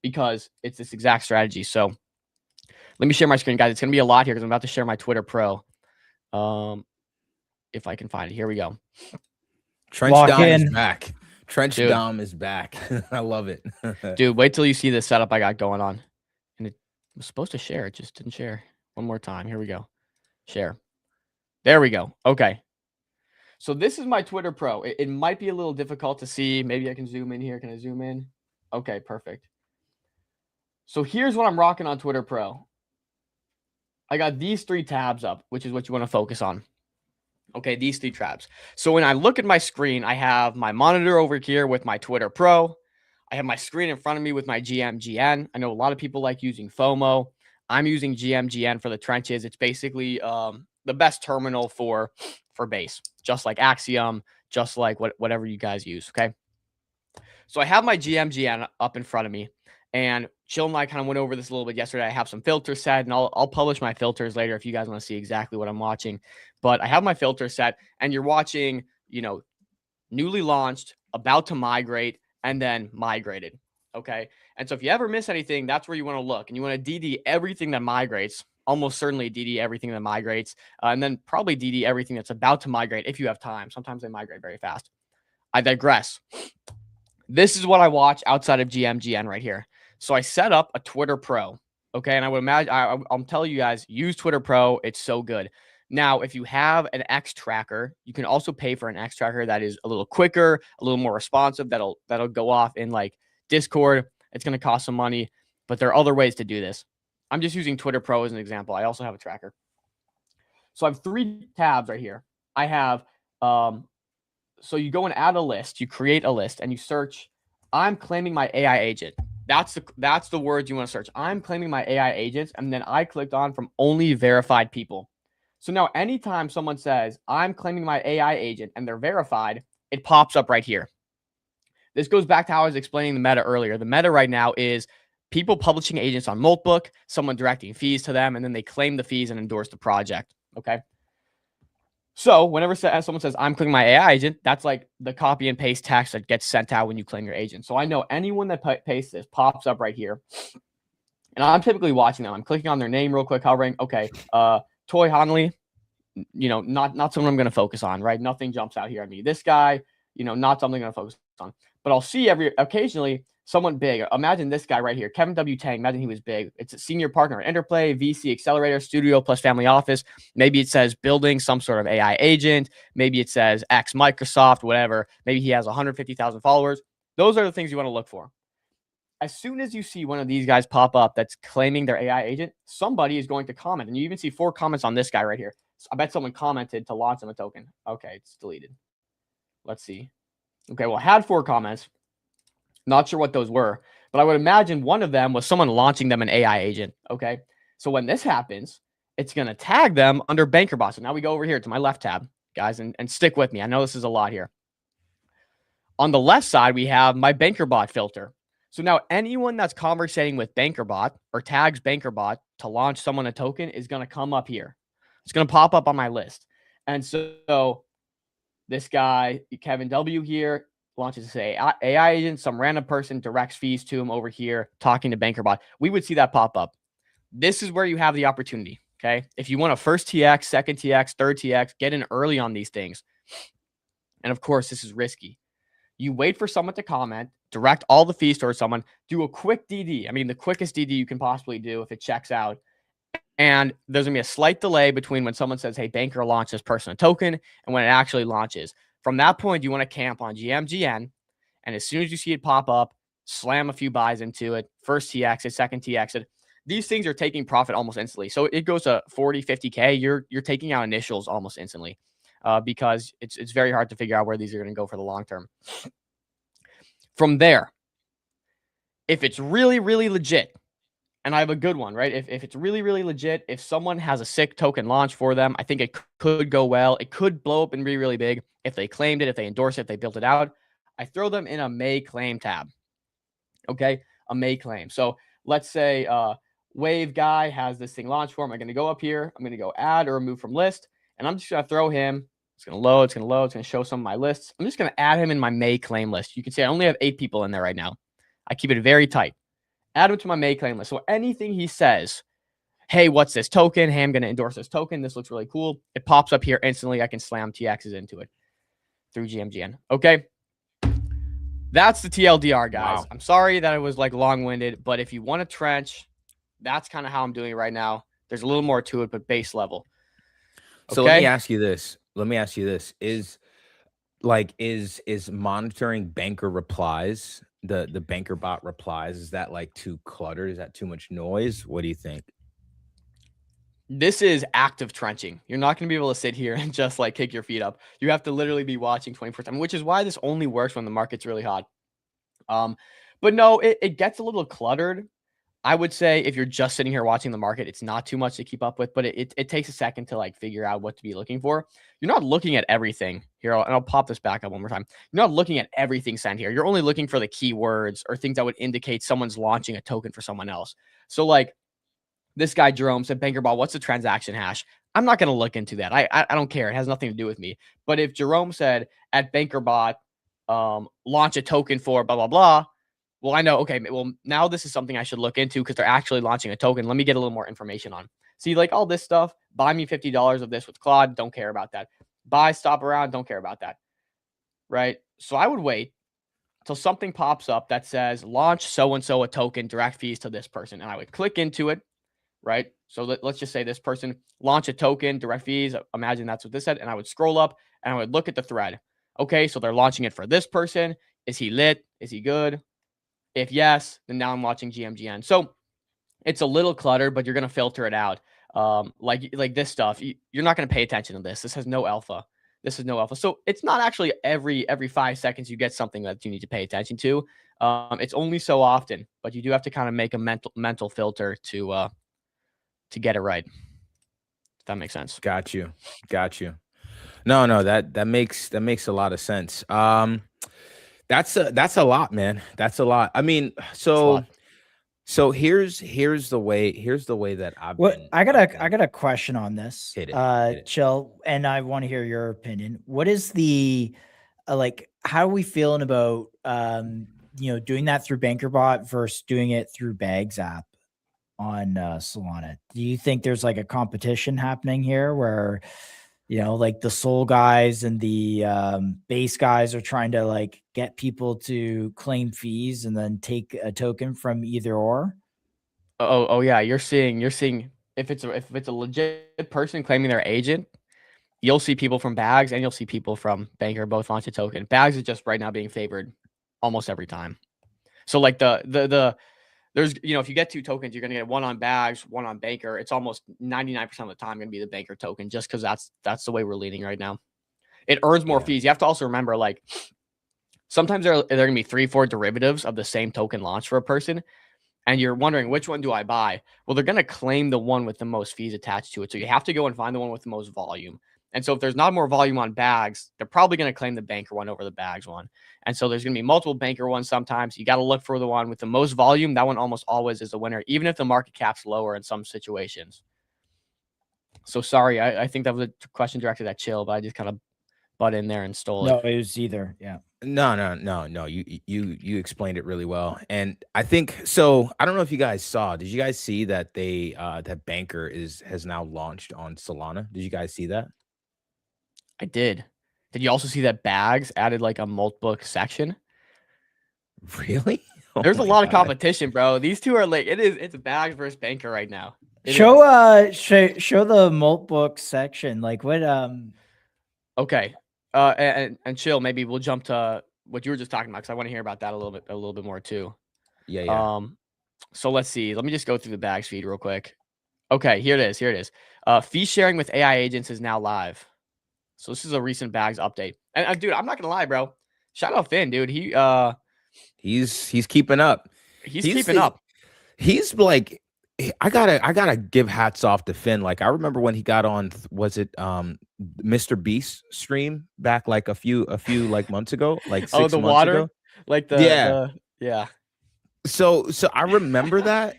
Because it's this exact strategy. So let me share my screen, guys. It's going to be a lot here because I'm about to share my Twitter Pro. If I can find it. Here we go. Trench Dom is back. Dom is back. I love it. Dude, wait till you see the setup I got going on. And it was supposed to share. It just didn't share. One more time. Here we go. Share. There we go. Okay. So this is my Twitter Pro. It might be a little difficult to see. Maybe I can zoom in here. Can I zoom in? Okay, perfect. So here's what I'm rocking on Twitter Pro. I got these 3 tabs up, which is what you want to focus on. Okay, these 3 tabs. So when I look at my screen, I have my monitor over here with my Twitter Pro. I have my screen in front of me with my GMGN. I know a lot of people like using FOMO. I'm using GMGN for the trenches. It's basically the best terminal for base, just like Axiom, just like whatever you guys use, okay? So I have my GMGN up in front of me. And Chill and I kind of went over this a little bit yesterday. I have some filters set, and I'll publish my filters later if you guys want to see exactly what I'm watching. But I have my filter set, and you're watching, you know, newly launched, about to migrate, and then migrated. Okay. And so if you ever miss anything, that's where you want to look. And you want to DD everything that migrates, almost certainly DD everything that migrates, and then probably DD everything that's about to migrate if you have time. Sometimes they migrate very fast. I digress. This is what I watch outside of GMGN right here. So I set up a Twitter Pro, okay? And I would imagine, I'm telling you guys, use Twitter Pro. It's so good. Now, if you have an X tracker, you can also pay for an X tracker that is a little quicker, a little more responsive, that'll go off in like Discord. It's going to cost some money, but there are other ways to do this. I'm just using Twitter Pro as an example. I also have a tracker. So I have 3 tabs right here. I have, so you go and add a list, you create a list, and you search, I'm claiming my AI agent. That's the words you want to search. I'm claiming my AI agents, and then I clicked on from only verified people. So now anytime someone says, I'm claiming my AI agent, and they're verified, it pops up right here. This goes back to how I was explaining the meta earlier. The meta right now is people publishing agents on Moltbook, someone directing fees to them, and then they claim the fees and endorse the project, okay? So whenever someone says, I'm claiming my AI agent, that's like the copy and paste text that gets sent out when you claim your agent. So I know anyone that pastes this pops up right here. And I'm typically watching them. I'm clicking on their name real quick, hovering. Okay, Toy Hanley, you know, not someone I'm going to focus on, right? Nothing jumps out here at me. This guy, you know, not something I'm going to focus on. But I'll see occasionally someone big. Imagine this guy right here, Kevin W. Tang. Imagine he was big. It's a senior partner at Interplay, VC Accelerator, Studio plus Family Office. Maybe it says building some sort of AI agent. Maybe it says X Microsoft, whatever. Maybe he has 150,000 followers. Those are the things you want to look for. As soon as you see one of these guys pop up that's claiming their AI agent, somebody is going to comment. And you even see 4 comments on this guy right here. So I bet someone commented to launch him a token. Okay, it's deleted. Let's see. Okay, well, I had 4 comments. Not sure what those were, but I would imagine one of them was someone launching them an AI agent. Okay, so when this happens, it's going to tag them under BankerBot. So now we go over here to my left tab, guys, and stick with me. I know this is a lot here. On the left side, we have my BankerBot filter. So now anyone that's conversating with BankerBot or tags BankerBot to launch someone a token is going to come up here. It's going to pop up on my list. And so this guy, Kevin W. here, launches an AI agent, some random person directs fees to him over here, talking to BankerBot. We would see that pop up. This is where you have the opportunity, okay? If you want a first TX, second TX, third TX, get in early on these things. And of course, this is risky. You wait for someone to comment, direct all the fees towards someone, do a quick DD. I mean, the quickest DD you can possibly do if it checks out. And there's going to be a slight delay between when someone says, hey, Banker launched this person a token and when it actually launches. From that point, you want to camp on GMGN. And as soon as you see it pop up, slam a few buys into it. First TX, second TX. These things are taking profit almost instantly. So it goes to 40, 50K. You're taking out initials almost instantly. Because it's very hard to figure out where these are going to go for the long term. From there, if it's really, really legit, and I have a good one, right? If it's really, really legit, if someone has a sick token launch for them, I think it could go well. It could blow up and be really big if they claimed it, if they endorse it, if they built it out. I throw them in a May claim tab. Okay, a May claim. So let's say Wave guy has this thing launched for him. I'm going to go up here. I'm going to go add or remove from list. And I'm just going to throw him. It's going to load. It's going to load. It's going to show some of my lists. I'm just going to add him in my May claim list. You can see I only have 8 people in there right now. I keep it very tight. Add him to my May claim list. So anything he says, hey, what's this token? Hey, I'm going to endorse this token. This looks really cool. It pops up here instantly. I can slam TXs into it through GMGN. Okay. That's the TLDR, guys. Wow. I'm sorry that it was like long-winded, but if you want to trench, that's kind of how I'm doing it right now. There's a little more to it, but base level. Okay? So let me ask you this. Is monitoring banker replies, the banker bot replies, is that like too cluttered? Is that too much noise? What do you think? This is active trenching. You're not going to be able to sit here and just like kick your feet up. You have to literally be watching 24/7, which is why this only works when the market's really hot. But no, it gets a little cluttered. I would say if you're just sitting here watching the market, it's not too much to keep up with, but it takes a second to like figure out what to be looking for. You're not looking at everything here. And I'll pop this back up one more time. You're not looking at everything sent here. You're only looking for the keywords or things that would indicate someone's launching a token for someone else. So like this guy, Jerome, said, BankerBot, what's the transaction hash? I'm not going to look into that. I don't care. It has nothing to do with me. But if Jerome said at BankerBot, launch a token for blah, blah, blah, well, I know, okay, well, now this is something I should look into because they're actually launching a token. Let me get a little more information on. See, like all this stuff, buy me $50 of this with Claude, don't care about that. Buy, stop around, don't care about that, right? So I would wait till something pops up that says launch so-and-so a token, direct fees to this person. And I would click into it, right? So let's just say this person launch a token, direct fees. Imagine that's what this said. And I would scroll up and I would look at the thread. Okay, so they're launching it for this person. Is he lit? Is he good? If yes, then now I'm watching GMGN. So it's a little cluttered, but you're going to filter it out. Like this stuff, you're not going to pay attention to this. This has no alpha. This is no alpha. So it's not actually every 5 seconds you get something that you need to pay attention to. It's only so often, but you do have to kind of make a mental filter to get it right. If that makes sense. Got you. No, that makes a lot of sense. That's a lot, man. That's a lot. I mean, so here's the way that I've been. I got a question on this. Hit it. Chill, and I want to hear your opinion. What is the how are we feeling about doing that through BankerBot versus doing it through Bags app on Solana? Do you think there's like a competition happening here where you know, like the soul guys and the base guys are trying to like get people to claim fees and then take a token from either or. Oh yeah, you're seeing if it's a legit person claiming their agent, you'll see people from Bags and you'll see people from Banker both launch a token. Bags is just right now being favored almost every time. So like there's, you know, if you get 2 tokens, you're gonna get one on Bags, one on Banker. It's almost 99% of the time gonna be the Banker token, just because that's the way we're leaning right now. It earns more fees. You have to also remember, like, sometimes there are gonna be 3-4 derivatives of the same token launch for a person, and you're wondering which one do I buy? Well, they're gonna claim the one with the most fees attached to it. So you have to go and find the one with the most volume. And so if there's not more volume on Bags, they're probably going to claim the Banker one over the Bags one. And so there's going to be multiple Banker ones sometimes. You got to look for the one with the most volume. That one almost always is the winner, even if the market cap's lower in some situations. So sorry, I think that was a question directed at Chill, but I just kind of butt in there and stole it. No, it was either. Yeah. No. You explained it really well. And I think so. I don't know if you guys saw. Did you guys see that that Banker has now launched on Solana? Did you guys see that? I did. Did you also see that Bags added like a Moltbot section? Really? Oh There's a my lot of God. competition, bro. These two are like it's Bags versus Banker right now. Show the Moltbot section. Like what Okay. And Chill, maybe we'll jump to what you were just talking about, because I want to hear about that a little bit more too. Yeah. So let's see. Let me just go through the Bags feed real quick. Okay, here it is. Fee sharing with AI agents is now live. So this is a recent Bags update. And dude, I'm not gonna lie, bro. Shout out Finn, dude. He's keeping up. He's keeping up. He's like, I gotta give hats off to Finn. Like, I remember when he got on, was it Mr. Beast stream back like a few like months ago, like 6 months ago? Like yeah. So I remember that.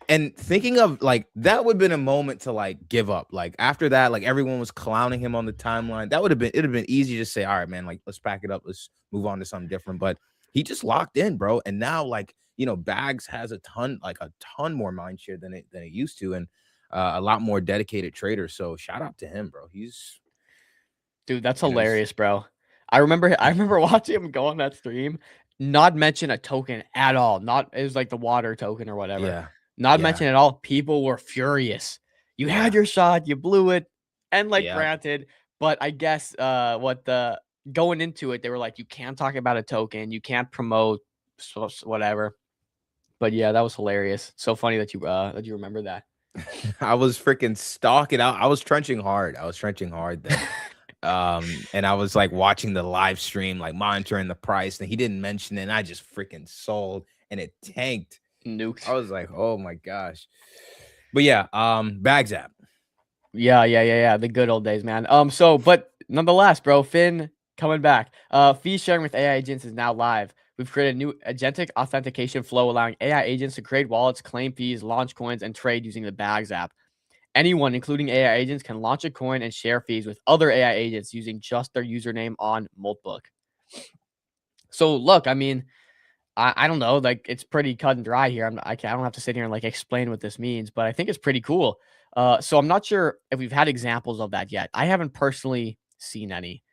And thinking of like that would have been a moment to like give up. Like after that, like everyone was clowning him on the timeline. It'd have been easy to say, all right, man, like let's pack it up, let's move on to something different. But he just locked in, bro. And now, like, you know, Bags has a ton more mind share than it used to, and a lot more dedicated traders. So shout out to him, bro. Dude, that's hilarious, bro. I remember watching him go on that stream, not mention a token at all. It was like the water token or whatever. Yeah. Not mention at all. People were furious. You had your shot, you blew it, and like granted, but I guess going into it, they were like, you can't talk about a token, you can't promote whatever. But yeah, that was hilarious. So funny that you remember that. I was freaking stalking out. I was trenching hard. Then. And I was like watching the live stream, like monitoring the price, and he didn't mention it, and I just freaking sold, and it tanked. Nuked. I was like, oh my gosh. But yeah, Bags app. Yeah. The good old days, man. But nonetheless, bro, Finn coming back. Fee sharing with AI agents is now live. We've created a new agentic authentication flow allowing AI agents to create wallets, claim fees, launch coins, and trade using the Bags app. Anyone, including AI agents, can launch a coin and share fees with other AI agents using just their username on Moltbot. So look, I mean, I don't know, like it's pretty cut and dry here. I don't have to sit here and like explain what this means, but I think it's pretty cool. So I'm not sure if we've had examples of that yet. I haven't personally seen any.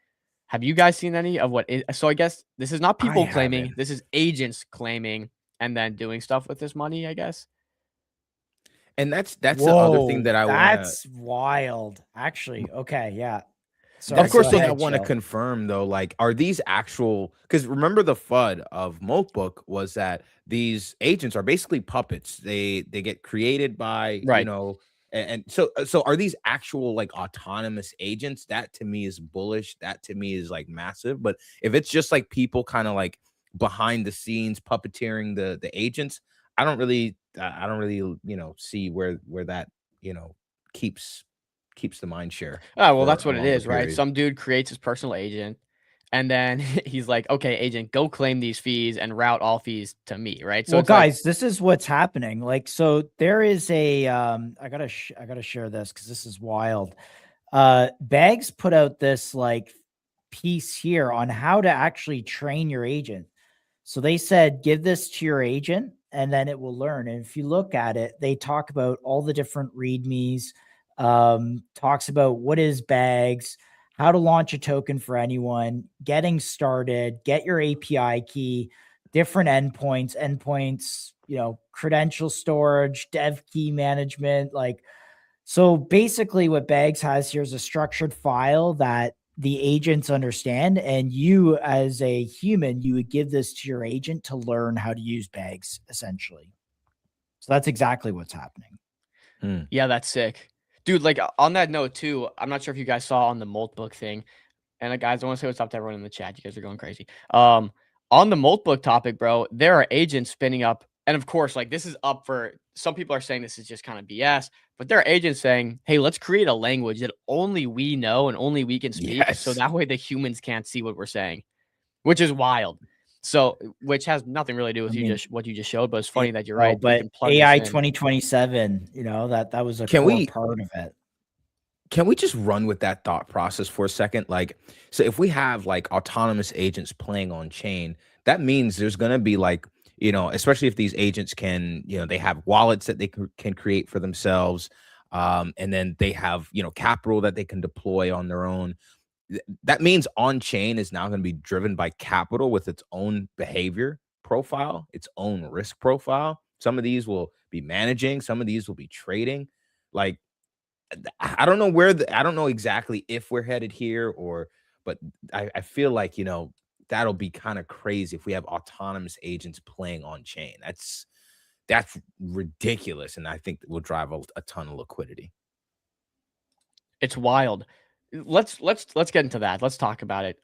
Have you guys seen any of what is? So I guess this is not people claiming, this is agents claiming and then doing stuff with this money, I guess. And that's the other thing that I want. That's wild, actually. Okay, yeah. Sorry, of course, thing I want to confirm though, like, are these actual? Because remember, the FUD of Moltbot was that these agents are basically puppets. They get created by you know, and so are these actual like autonomous agents? That to me is bullish. That to me is like massive. But if it's just like people kind of like behind the scenes puppeteering the agents, I don't really you know see where that you know keeps the mind share. Oh, well, that's what it is, right? Some dude creates his personal agent, and then he's like, okay, agent, go claim these fees and route all fees to me, right? So well, guys, this is what's happening. Like, so there is a I gotta share this because this is wild. Bags put out this like piece here on how to actually train your agent. So they said, give this to your agent and then it will learn. And if you look at it, they talk about all the different readmes, talks about what is bags, how to launch a token for anyone, getting started, get your API key, different endpoints, credential storage, dev key management. So basically what bags has here is a structured file that the agents understand, and you as a human, you would give this to your agent to learn how to use bags essentially. So that's exactly what's happening. Yeah, that's sick. Dude, on that note too, I'm not sure if you guys saw on the Moltbot thing, and guys, I want to say what's up to everyone in the chat. You guys are going crazy. On the Moltbot topic, bro, there are agents spinning up, and of course, this is up for some people are saying this is just kind of BS, but there are agents saying, hey, let's create a language that only we know and only we can speak, so that way the humans can't see what we're saying, which is wild. So, which has nothing really to do with what you just showed, but it's funny that you're right. But AI 2027, that was a core part of it. Can we just run with that thought process for a second? So if we have autonomous agents playing on chain, that means there's going to be especially if these agents can, they have wallets that they can create for themselves. And then they have, capital that they can deploy on their own. That means on chain is now going to be driven by capital with its own behavior profile, its own risk profile. Some of these will be managing, some of these will be trading. I don't know I don't know exactly if we're headed here but I feel that'll be kind of crazy if we have autonomous agents playing on chain. That's ridiculous. And I think that will drive a ton of liquidity. It's wild. Let's get into that. Let's talk about it.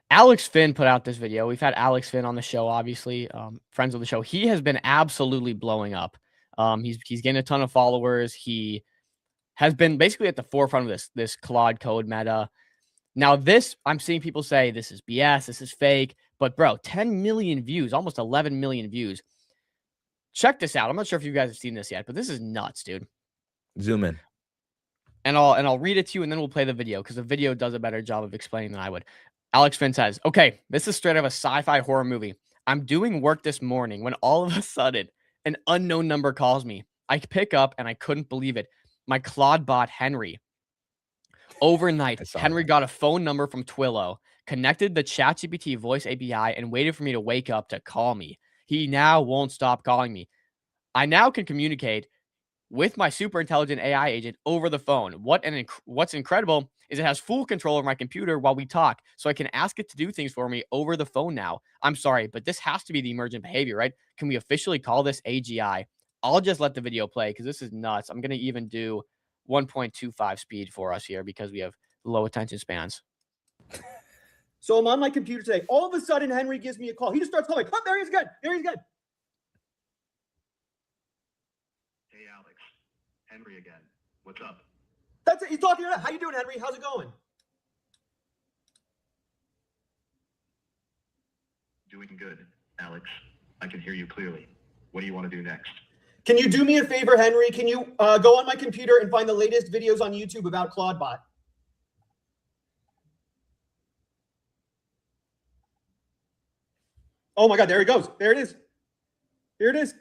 Alex Finn put out this video. We've had Alex Finn on the show, obviously, friends of the show. He has been absolutely blowing up. He's getting a ton of followers. He has been basically at the forefront of this Claude Code meta. Now, I'm seeing people say this is BS, this is fake, but bro, 10 million views, almost 11 million views. Check this out. I'm not sure if you guys have seen this yet, but this is nuts, dude. Zoom in. And I'll read it to you, and then we'll play the video because the video does a better job of explaining than I would. Alex Finn says, okay, this is straight out of a sci-fi horror movie. I'm doing work this morning when all of a sudden an unknown number calls me. I pick up and I couldn't believe it. My Claude bot, Henry. Overnight, Henry got a phone number from Twilio, connected the ChatGPT voice API, and waited for me to wake up to call me. He now won't stop calling me. I now can communicate with my super intelligent AI agent over the phone. What's incredible is it has full control over my computer while we talk, so I can ask it to do things for me over the phone now. I'm sorry, but this has to be the emergent behavior, right? Can we officially call this AGI? I'll just let the video play because this is nuts. I'm going to even do 1.25 speed for us here because we have low attention spans. So I'm on my computer today. All of a sudden, Henry gives me a call. He just starts calling. Oh, there he's good. There he's good. Hey, Alex. Henry again. What's up? That's it. He's talking to that. How you doing, Henry? How's it going? Doing good, Alex. I can hear you clearly. What do you want to do next? Can you do me a favor, Henry? Can you go on my computer and find the latest videos on YouTube about ClaudeBot? Oh my God, there he goes. There it is. Here it is.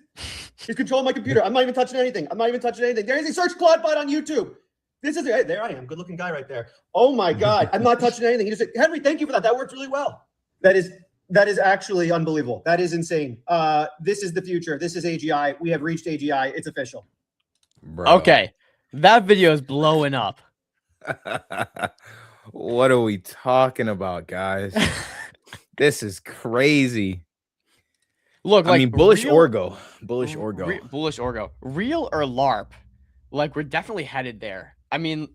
He's controlling my computer. I'm not even touching anything. There he is. Search ClaudeBot on YouTube. This is it. There I am. Good looking guy right there. Oh my God. I'm not touching anything. He just said, Henry, thank you for that. That worked really well. That is actually unbelievable. That is insane. This is the future. This is AGI. We have reached AGI. It's official. Bro. Okay. That video is blowing up. What are we talking about, guys? This is crazy. Look, I mean, bullish Orgo. Bullish Orgo. Real or LARP? We're definitely headed there. I mean,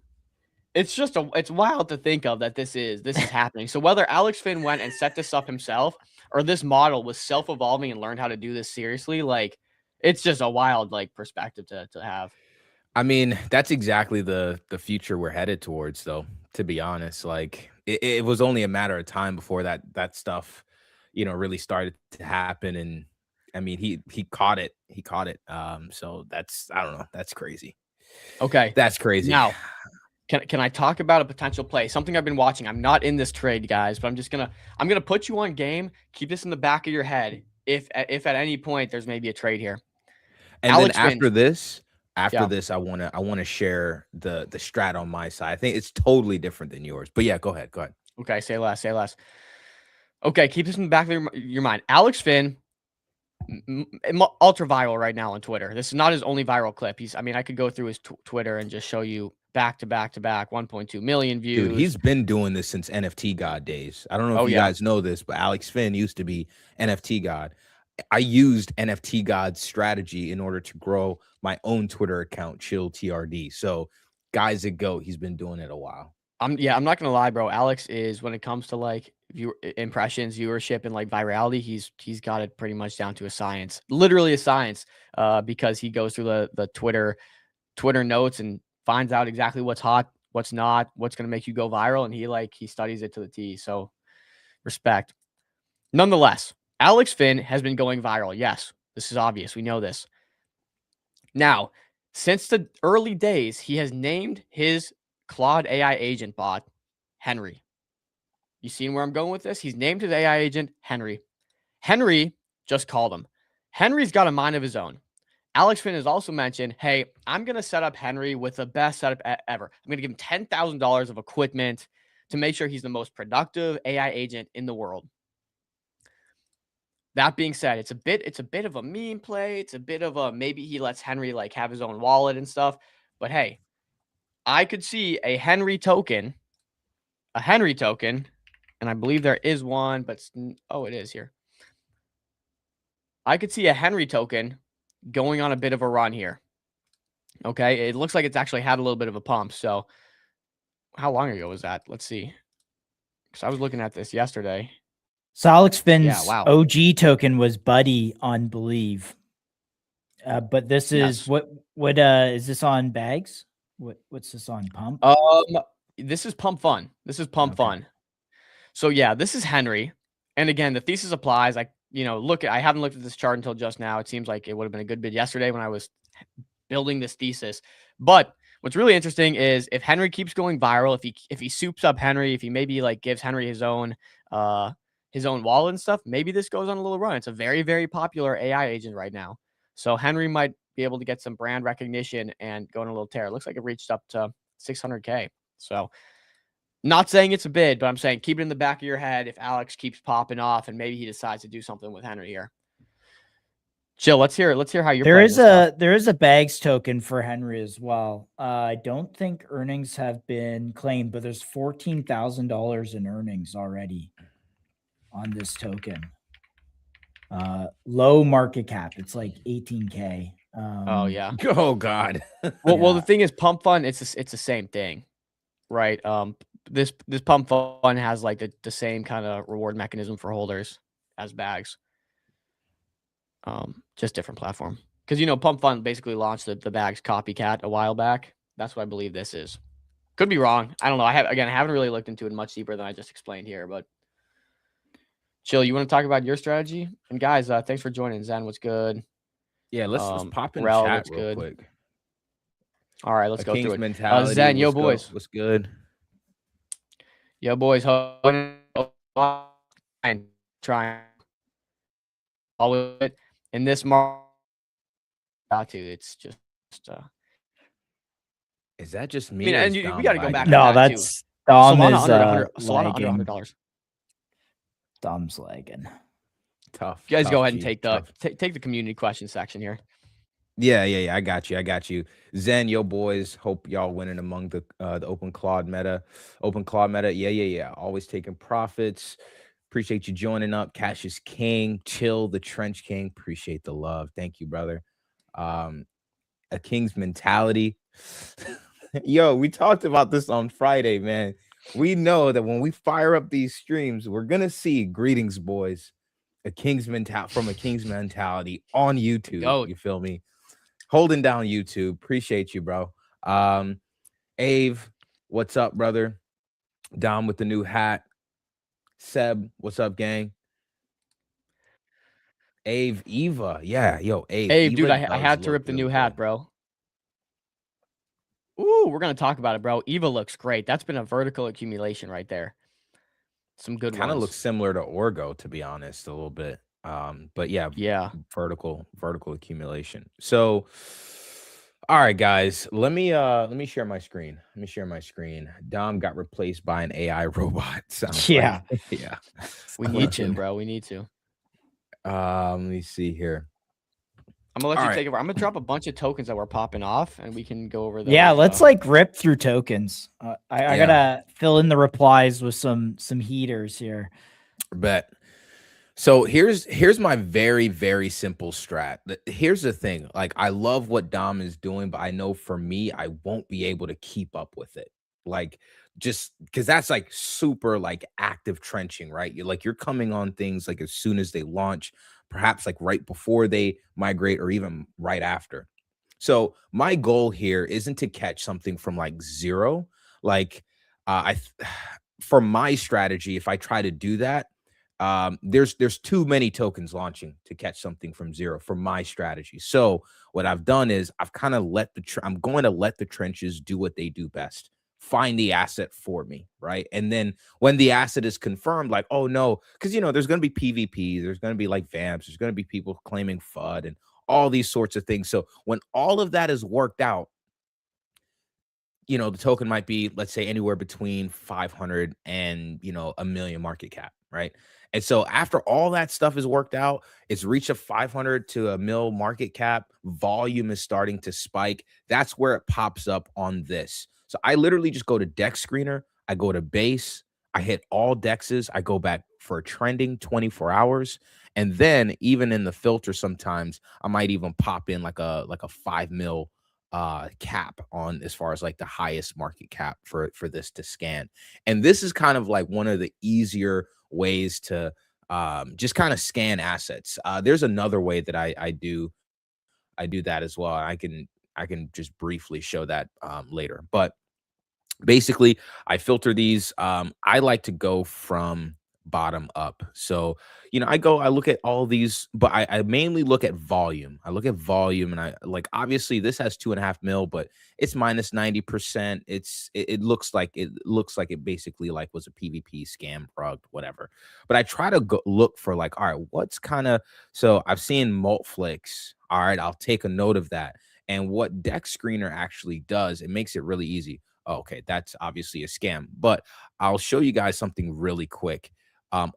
it's wild to think of that this is happening. So whether Alex Finn went and set this up himself or this model was self-evolving and learned how to do this seriously, it's just a wild perspective to have. I mean, that's exactly the future we're headed towards, though, to be honest. It was only a matter of time before that stuff, really started to happen. And I mean, he caught it. So I don't know. That's crazy. Okay. That's crazy. Now, can I talk about a potential play? Something I've been watching. I'm not in this trade, guys, but I'm gonna put you on game. Keep this in the back of your head. If at any point there's maybe a trade here. And Alex then after Yeah. this, I wanna share the strat on my side. I think it's totally different than yours. But yeah, go ahead. Go ahead. Okay, say less, say less. Okay, keep this in the back of your mind. Alex Finn, ultra viral right now on Twitter. This is not his only viral clip. I mean, I could go through his Twitter and just show you back to back to back, 1.2 million views. Dude, he's been doing this since NFT God days. I don't know if you guys know this, but Alex Finn used to be NFT God. I used NFT God's strategy in order to grow my own Twitter account, Chill TRD. So, guys that go, he's been doing it a while. I'm not gonna lie, bro. Alex is, when it comes to like impressions, viewership, and like virality, he's got it pretty much down to a science, literally a science. Because he goes through the Twitter notes and finds out exactly what's hot, what's not, what's gonna make you go viral, and he studies it to the T. So respect. Nonetheless, Alex Finn has been going viral. Yes, this is obvious. We know this. Now, since the early days, he has named his Claude AI agent bot Henry. You seen where I'm going with this? He's named his AI agent Henry. Henry just called him. Henry's got a mind of his own. Alex Finn has also mentioned, hey, I'm going to set up Henry with the best setup ever. I'm going to give him $10,000 of equipment to make sure he's the most productive AI agent in the world. That being said, it's a bit of a meme play. It's a bit of a, maybe he lets Henry like have his own wallet and stuff. But hey, I could see a Henry token, and I believe there is one, but it is here. I could see a Henry token going on a bit of a run here. Okay, it looks like it's actually had a little bit of a pump. So how long ago was that? Let's see. Because I was looking at this yesterday. So Alex Finn's OG token was Buddy on Believe. But this is what is this on Bags? What's this on Pump? This is Pump Fun. Fun. So yeah, this is Henry. And again, the thesis applies. I haven't looked at this chart until just now. It seems like it would have been a good bid yesterday when I was building this thesis. But what's really interesting is if Henry keeps going viral, if he soups up Henry, if he maybe like gives Henry his own wallet and stuff, maybe this goes on a little run. It's a very, very popular AI agent right now. So Henry might be able to get some brand recognition and go on a little tear. It looks like it reached up to 600K. So not saying it's a bid, but I'm saying keep it in the back of your head if Alex keeps popping off and maybe he decides to do something with Henry here. Chill. Let's hear how you're there is a Bags token for Henry as well. I don't think earnings have been claimed, but there's $14,000 in earnings already on this token. Low market cap. It's like 18K. Oh yeah. Oh God. Well, the thing is, Pump Fun, it's the same thing, right? This Pump Fun has like the same kind of reward mechanism for holders as Bags. Just different platform. Because Pump Fun basically launched the Bags copycat a while back. That's what I believe this is. Could be wrong. I don't know. I haven't really looked into it much deeper than I just explained here, but Chill, you want to talk about your strategy? And guys, thanks for joining. Zen, what's good? Yeah, let's pop in Rel, chat real quick. All right, let's go through it. Mentality, Zen, yo boys, what's good? Yo boys, trying all of it in this market. It's just. Is that just me? I mean, we got to go back. No, that's Dom Solana is Solana lagging. under $100. Dom's lagging. Tough. You guys go ahead and take the community question section here. Yeah. I got you. Zen, yo boys. Hope y'all winning among the open Claude meta. Yeah. Always taking profits. Appreciate you joining up. Cash is king. Chill, the trench king. Appreciate the love. Thank you, brother. A king's mentality. Yo, we talked about this on Friday, man. We know that when we fire up these streams, we're gonna see greetings, boys. A king's mentality on YouTube. You feel me? Holding down YouTube. Appreciate you, bro. Ave, what's up, brother? Dom with the new hat. Seb, what's up, gang? Ave, Eva. Yeah, yo, Ave, dude, I had to rip the new hat, bro. Ooh, we're gonna talk about it, bro. Eva looks great. That's been a vertical accumulation right there. Some good ones. Kind of looks similar to Orgo, to be honest, a little bit. But yeah, vertical accumulation. So All right, guys. Let me share my screen. Let me share my screen. Dom got replaced by an AI robot. Sounds Yeah. like yeah. We need to, bro. We need to. Let me see here. I'm gonna let All you right. take over. I'm gonna drop a bunch of tokens that were popping off, and we can go over those. Yeah, let's like rip through tokens. I Yeah. gotta fill in the replies with some heaters here. Bet. So here's my very, very simple strat. Here's the thing. Like, I love what Dom is doing, but I know for me, I won't be able to keep up with it. Like, just because that's like super like active trenching, right? You're coming on things like as soon as they launch, perhaps like right before they migrate or even right after. So my goal here isn't to catch something from like zero. Like, for my strategy, if I try to do that, there's too many tokens launching to catch something from zero for my strategy. So what I've done is I've kind of I'm going to let the trenches do what they do best. Find the asset for me, right? And then when the asset is confirmed, like, oh no, because there's going to be PvP, there's going to be like vamps, there's going to be people claiming FUD and all these sorts of things. So when all of that is worked out, the token might be, let's say, anywhere between 500 and, a million market cap, right? And so after all that stuff is worked out, it's reached a 500 to a mil market cap, volume is starting to spike. That's where it pops up on this. So I literally just go to Dex Screener, I go to base, I hit all dexes, I go back for trending 24 hours. And then even in the filter, sometimes I might even pop in like a 5 mil cap on as far as like the highest market cap for this to scan. And this is kind of like one of the easier ways to just kind of scan assets. There's another way that I do that as well. I can just briefly show that later. But basically, I filter these. I like to go from bottom up. So, I look at all these, but I mainly look at volume. I look at volume, and I like, obviously this has 2.5 mil, but it's minus 90%. It looks like it basically like was a PvP scam prug, whatever. But I try to look for like, all right, what's kind of, so I've seen Moltflix. All right, I'll take a note of that. And what Dex Screener actually does, it makes it really easy. Oh, okay, that's obviously a scam, but I'll show you guys something really quick. On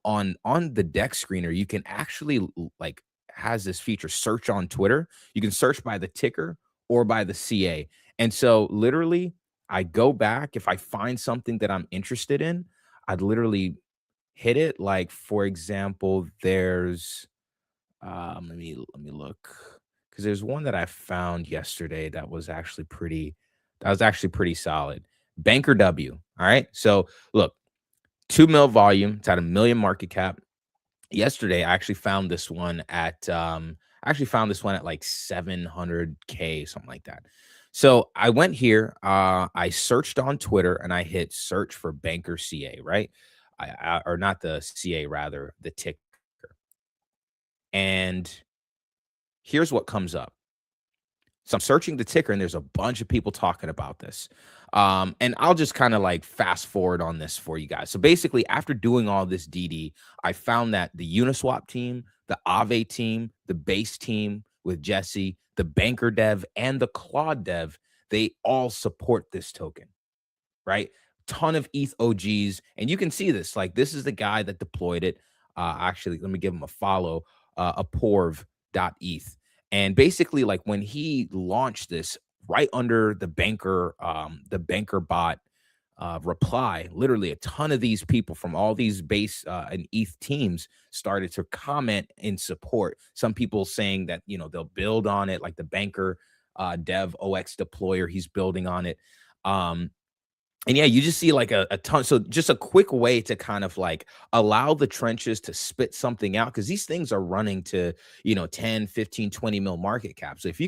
the Dex Screener, you can actually like has this feature, search on Twitter. You can search by the ticker or by the CA. And so literally I go back, if I find something that I'm interested in, I'd literally hit it. Like, for example, there's let me look, because there's one that I found yesterday that was actually pretty solid. Banker W. All right. So look, 2 mil volume, it's at a million market cap. Yesterday, I actually found this one at like 700K, something like that. So I went here, I searched on Twitter, and I hit search for Banker CA, right? Or not the CA, rather the ticker. And here's what comes up. So I'm searching the ticker, and there's a bunch of people talking about this. And I'll just kind of like fast forward on this for you guys. So basically, after doing all this DD, I found that the Uniswap team, the Aave team, the base team with Jesse, the Banker dev, and the Claude dev, they all support this token, right? Ton of ETH OGs. And you can see this. Like, this is the guy that deployed it. Actually, let me give him a follow, aporv.eth. And basically, like, when he launched this right under the banker bot reply, literally a ton of these people from all these base and ETH teams started to comment in support. Some people saying that, they'll build on it, like the banker dev OX deployer, he's building on it. And yeah, you just see like a ton. So just a quick way to kind of like allow the trenches to spit something out, because these things are running to, 10, 15, 20 mil market cap. So if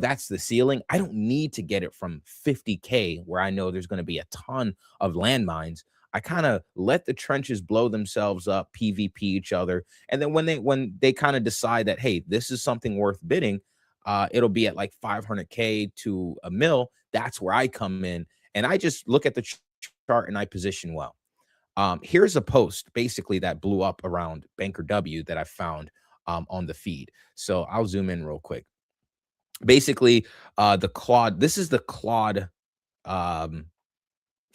that's the ceiling, I don't need to get it from 50K where I know there's going to be a ton of landmines. I kind of let the trenches blow themselves up, PvP each other. And then when they kind of decide that, hey, this is something worth bidding, it'll be at like 500K to a mil. That's where I come in. And I just look at the chart and I position well. Here's a post basically that blew up around Banker W that I found on the feed. So I'll zoom in real quick. basically the Claude. This is the Claude, um,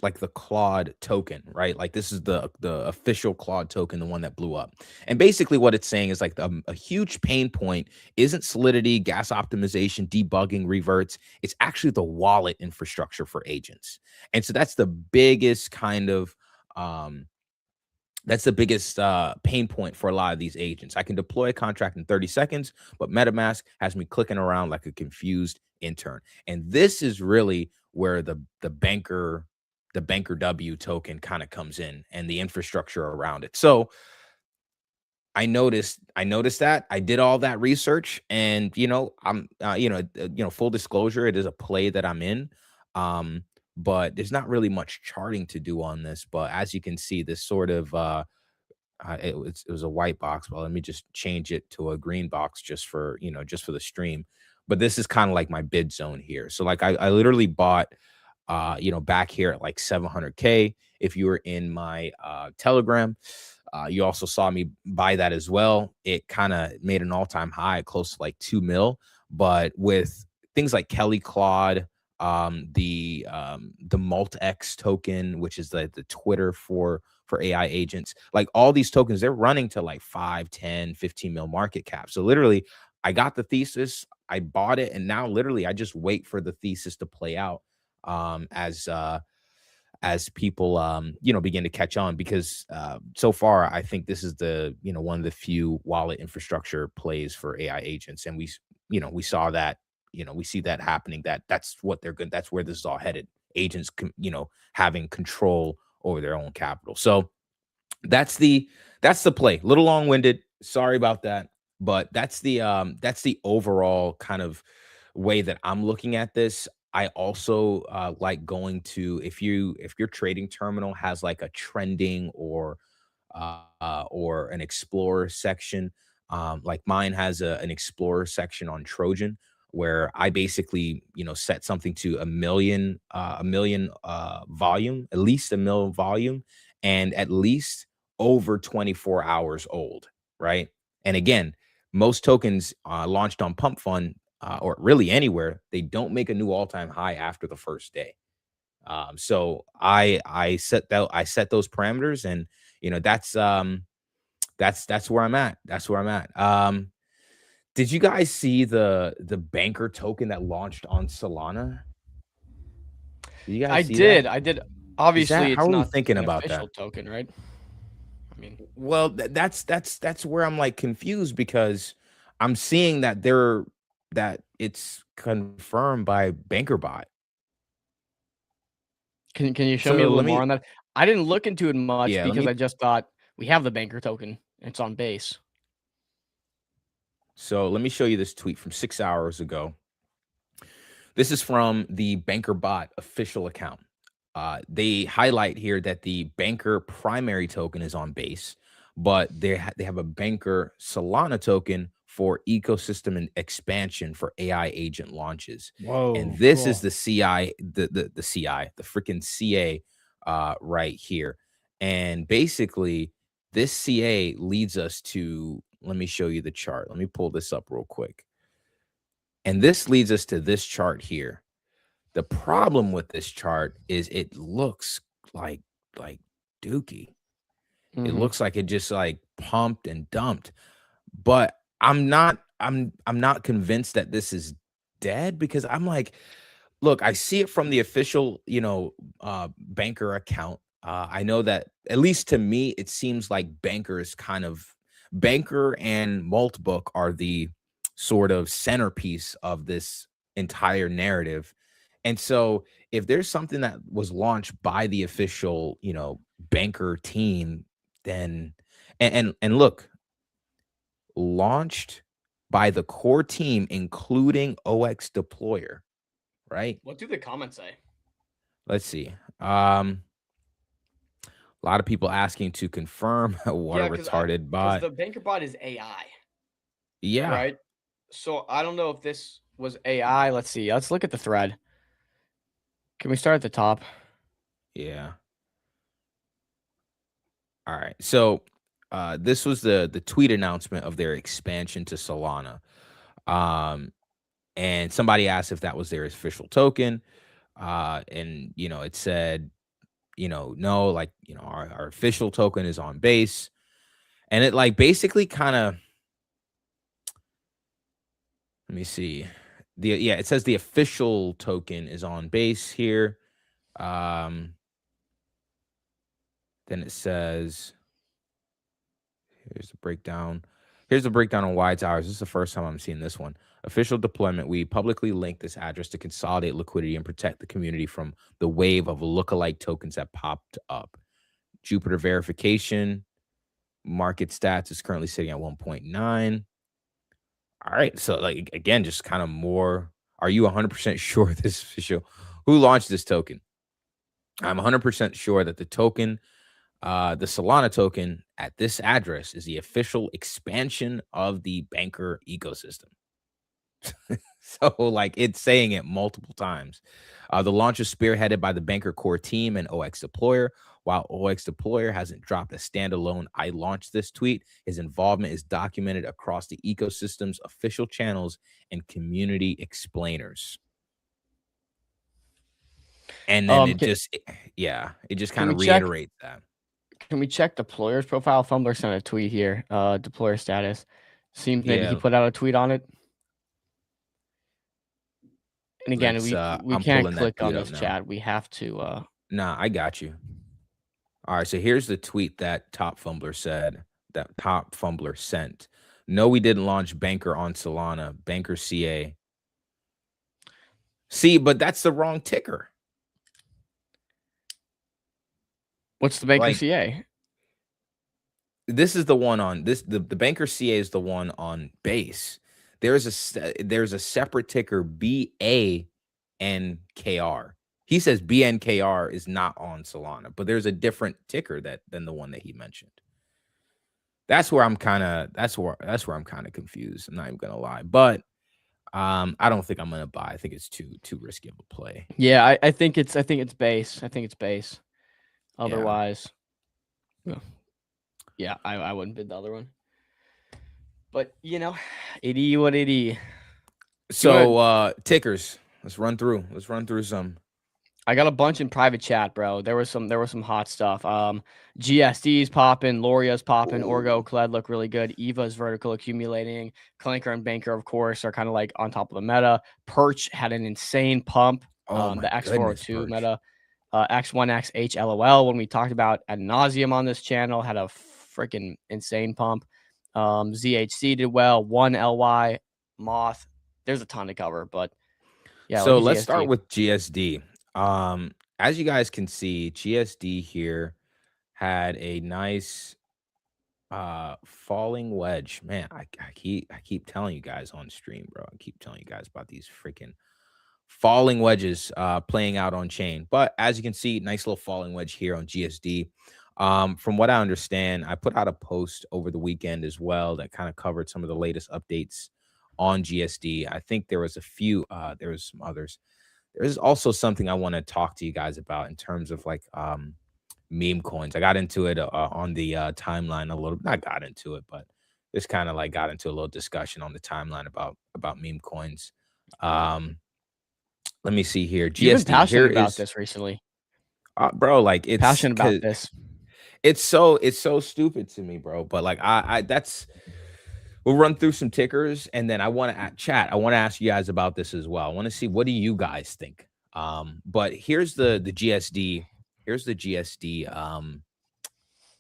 like the Claude token, right? Like this is the official Claude token, the one that blew up. And basically, what it's saying is like a huge pain point isn't solidity, gas optimization, debugging, reverts. It's actually the wallet infrastructure for agents. And so that's the biggest kind of um, that's the biggest pain point for a lot of these agents. I can deploy a contract in 30 seconds, but MetaMask has me clicking around like a confused intern. And this is really where the banker W token kind of comes in and the infrastructure around it. So I noticed that I did all that research, and I'm full disclosure, it is a play that I'm in. Um, but there's not really much charting to do on this. But as you can see, this sort of it was a white box. Well, let me just change it to a green box just for the stream. But this is kind of like my bid zone here. So like I literally bought back here at like 700K. If you were in my Telegram, you also saw me buy that as well. It kind of made an all-time high, close to like 2 mil. But with things like Kelly Claude, the MaltX token, which is the Twitter for AI agents, like all these tokens, they're running to like 5, 10, 15 mil market cap. So literally, I got the thesis, I bought it, and now literally I just wait for the thesis to play out as people begin to catch on, because so far I think this is the one of the few wallet infrastructure plays for AI agents. And we saw that, we see that happening, that's what they're good, that's where this is all headed. Agents having control over their own capital. So that's the play. A little long-winded, sorry about that, but that's the overall kind of way that I'm looking at this. I also like going to, if your trading terminal has like a trending or an explorer section, like mine has an explorer section on Trojan, where I basically set something to a million volume, at least a mil volume, and at least over 24 hours old, right? And again, most tokens launched on Pump Fund, or really anywhere, they don't make a new all-time high after the first day. So I set those parameters, and that's where I'm at. That's where I'm at. Did you guys see the banker token that launched on Solana? Did you guys see that? I did. Obviously, How it's are we not thinking an about official that? token, right? I mean, Well, that's where I'm like confused, because I'm seeing that it's confirmed by BankerBot. can you show me a So little let more me on that? I didn't look into it much yeah, let because me I just thought we have the banker token. It's on base. show you this tweet from 6 hours ago. This is from the BankerBot official account. They highlight here that the banker primary token is on base, but they have a banker Solana token for ecosystem and expansion for AI agent launches. And Whoa, this is cool. the CI, the CI, the freaking CA right here. And basically, this CA leads us to, let me show you the chart. Let me pull this up real quick. And this leads us to this chart here. The problem with this chart is it looks like like dookie. It Mhm. looks like it just like pumped and dumped. But I'm not convinced that this is dead, because I'm like, look, I see it from the official, banker account. I know that, at least to me, it seems like banker and Moltbook are the sort of centerpiece of this entire narrative. And so if there's something that was launched by the official, banker team, then and look, launched by the core team, including OX deployer, right? What do the comments say? Let's see. A lot of people asking to confirm what a Yeah, retarded because bot. the banker bot is AI, Yeah. right? So I don't know if this was AI. Let's see. Let's look at the thread. Can we start at the top? Yeah. All right. So this was the tweet announcement of their expansion to Solana. Um And somebody asked if that was their official token. And it said, no, like, our official token is on base. And it like basically kind of, let me see. It says the official token is on base here. Then it says, here's the breakdown. Here's the breakdown on why it's ours. This is the first time I'm seeing this one. Official deployment. We publicly link this address to consolidate liquidity and protect the community from the wave of lookalike tokens that popped up. Jupiter verification. Market stats is currently sitting at 1.9. All right. So, like, again, just kind of more. Are you 100% sure this is official? Who launched this token? I'm 100% sure that the token, the Solana token at this address is the official expansion of the banker ecosystem. So, like, it's saying it multiple times. The launch is spearheaded by the Banker Core team and OX Deployer. While OX Deployer hasn't dropped a standalone "I launched this" tweet, his involvement is documented across the ecosystem's official channels and community explainers. And then it just kind of reiterates that. Can we check Deployer's profile? Fumbler sent a tweet here. Deployer status. Seems maybe he put out a tweet on it. And again, we can't click on this chat. We have to. Nah, I got you. All right, so here's the tweet that Top Fumbler said. That Top Fumbler sent. No, we didn't launch Banker on Solana. Banker CA. See, but that's the wrong ticker. What's the Banker CA? This is the one on this. The Banker CA is the one on base. There's a separate ticker, BANKR. He says BNKR is not on Solana, but there's a different ticker than the one that he mentioned. That's where I'm kind of confused. I'm not even gonna lie, but I don't think I'm gonna buy. I think it's too risky of a play. Yeah, I think it's base. I think it's base. Otherwise, yeah, I wouldn't bid the other one. But it is what it is. So tickers. Let's run through some. I got a bunch in private chat, bro. There was some hot stuff. GSD's popping, Loria's popping, Orgo, Kled look really good. Eva's vertical accumulating. Clanker and Banker, of course, are kind of like on top of the meta. Perch had an insane pump. The X402 meta. X1X HLOL, when we talked about ad nauseum on this channel, had a freaking insane pump. ZHC did well. 1LY, Moth. There's a ton to cover, but yeah. So let's start with GSD. As you guys can see, GSD here had a nice falling wedge. Man, I keep telling you guys on stream, bro. I keep telling you guys about these freaking falling wedges playing out on chain. But as you can see, nice little falling wedge here on GSD. From what I understand, I put out a post over the weekend as well that kind of covered some of the latest updates on GSD. I think there was a few, there was some others. There's also something I want to talk to you guys about in terms of like meme coins. I got into it on the timeline a little. Not got into it, but just kind of like got into a little discussion on the timeline about meme coins. Let me see here. GSD. You've been passionate about this recently, bro. Like it's passionate about this. It's so stupid to me, bro. But like we'll run through some tickers, and then I want to ask you guys about this as well. I want to see, what do you guys think? But here's the GSD. Here's the GSD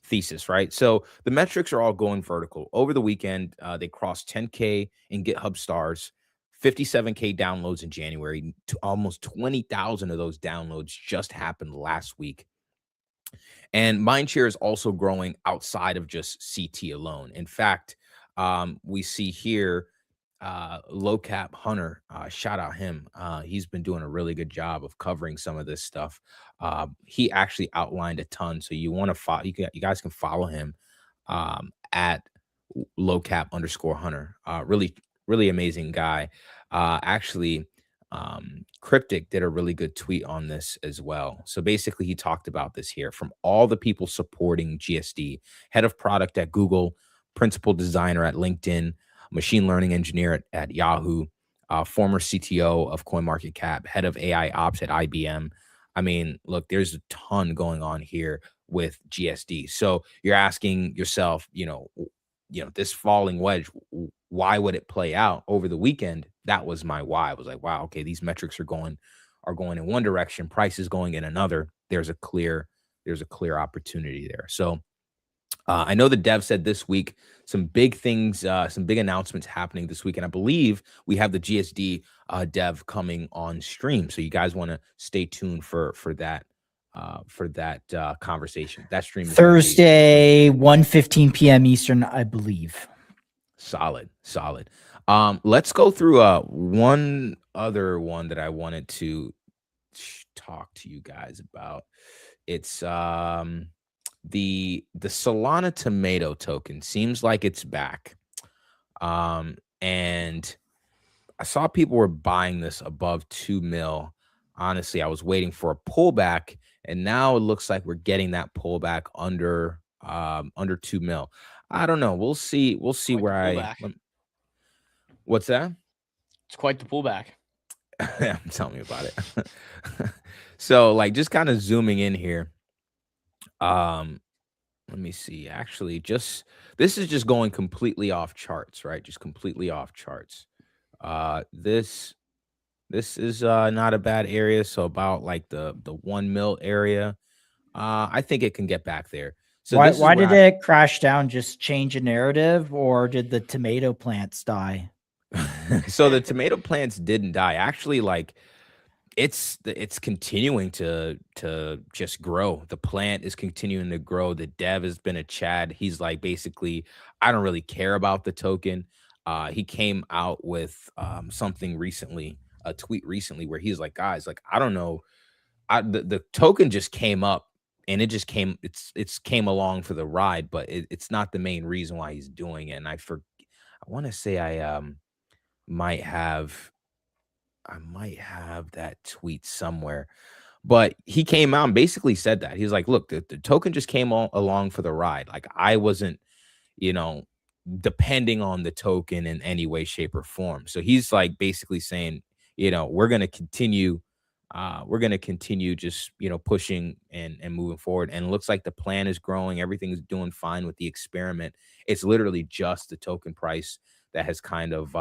thesis, right? So the metrics are all going vertical. Over the weekend, they crossed 10K in GitHub stars, 57K downloads in January. Almost 20,000 of those downloads just happened last week. And mindshare is also growing outside of just CT alone. In fact, we see here Low Cap Hunter, shout out him. He's been doing a really good job of covering some of this stuff. He actually outlined a ton, so you want to follow. You guys can follow him at lowcap_hunter. Really amazing guy. Actually, Cryptic did a really good tweet on this as well. So basically, he talked about this here. From all the people supporting GSD, head of product at Google, principal designer at LinkedIn, machine learning engineer at Yahoo, former CTO of CoinMarketCap, head of AI ops at IBM. I mean, look, there's a ton going on here with GSD. So you're asking yourself, this falling wedge, why would it play out over the weekend? That was my why. I was like, wow, okay, these metrics are going in one direction, price is going in another. There's a clear opportunity there. So I know the dev said this week some big things, some big announcements happening this week, and I believe we have the GSD dev coming on stream. So you guys want to stay tuned for that conversation. That stream is Thursday, 1:15 p.m. Eastern, I believe. Solid. Let's go through one other one that I wanted to talk to you guys about. It's the Solana tomato token seems like it's back. And I saw people were buying this above 2 mil. Honestly, I was waiting for a pullback, and now it looks like we're getting that pullback under 2 mil. I don't know. We'll see where what's that? It's quite the pullback. Tell me about it. So like just kind of zooming in here. Let me see. Actually, this is just going completely off charts, right? Just completely off charts. This is not a bad area. So about like the 1 mil area. I think it can get back there. So why did it crash down? Just change a narrative, or did the tomato plants die? So the tomato plants didn't die. Actually, like it's continuing to just grow. The plant is continuing to grow. The dev has been a Chad. He's like, basically, I don't really care about the token. He came out with something recently, a tweet recently, where he's like, guys, like, I don't know. The token just came up, and it's came along for the ride, but it's not the main reason why he's doing it. And I want to say I might have that tweet somewhere, but he came out and basically said that. He's like, look, the token just came along for the ride. Like, I wasn't, depending on the token in any way, shape, or form. So he's like basically saying, we're going to continue just, pushing and moving forward. And it looks like the plan is growing. Everything's doing fine with the experiment. It's literally just the token price that has kind of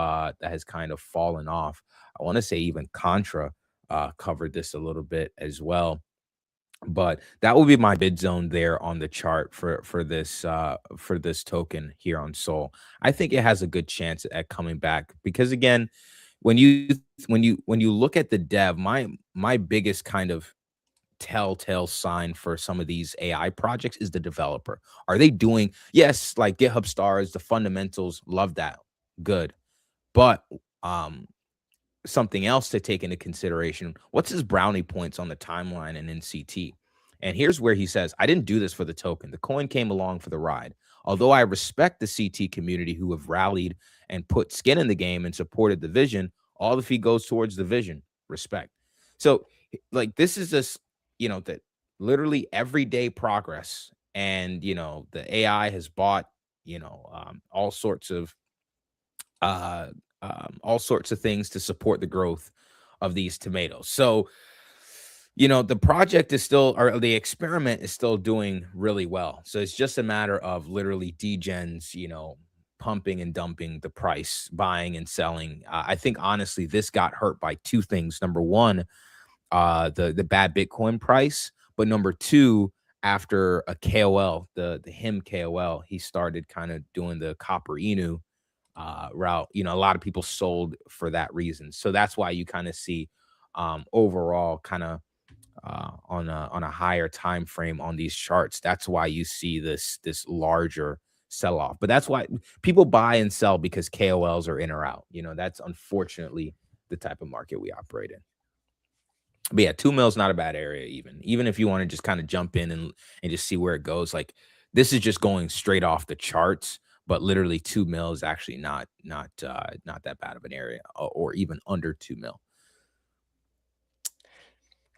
fallen off. I want to say even Contra covered this a little bit as well, but that will be my bid zone there on the chart for this token here on Sol. I think it has a good chance at coming back, because again, when you look at the dev, my biggest kind of telltale sign for some of these AI projects is the developer. Are they doing, yes, like GitHub stars, the fundamentals, love that, good, but something else to take into consideration, what's his brownie points on the timeline and in CT? And here's where he says, I didn't do this for the token. The coin came along for the ride. Although I respect the CT community who have rallied and put skin in the game and supported the vision, all the fee goes towards the vision. Respect. So like, this is just, that literally everyday progress. And, the AI has bought, all sorts of things to support the growth of these tomatoes. So, the project is still, or the experiment is still doing really well. So it's just a matter of literally degens, pumping and dumping the price, buying and selling. I think honestly, this got hurt by two things. Number one, the bad Bitcoin price, but number two, after a KOL, the him KOL, he started kind of doing the Copper Inu route. A lot of people sold for that reason. So that's why you kind of see overall kind of on a higher time frame on these charts. That's why you see this larger sell-off. But that's why people buy and sell, because KOLs are in or out. That's unfortunately the type of market we operate in. But yeah, 2 mil is not a bad area, even if you want to just kind of jump in and just see where it goes. Like, this is just going straight off the charts, but literally 2 mil is actually not that bad of an area, or even under 2 mil.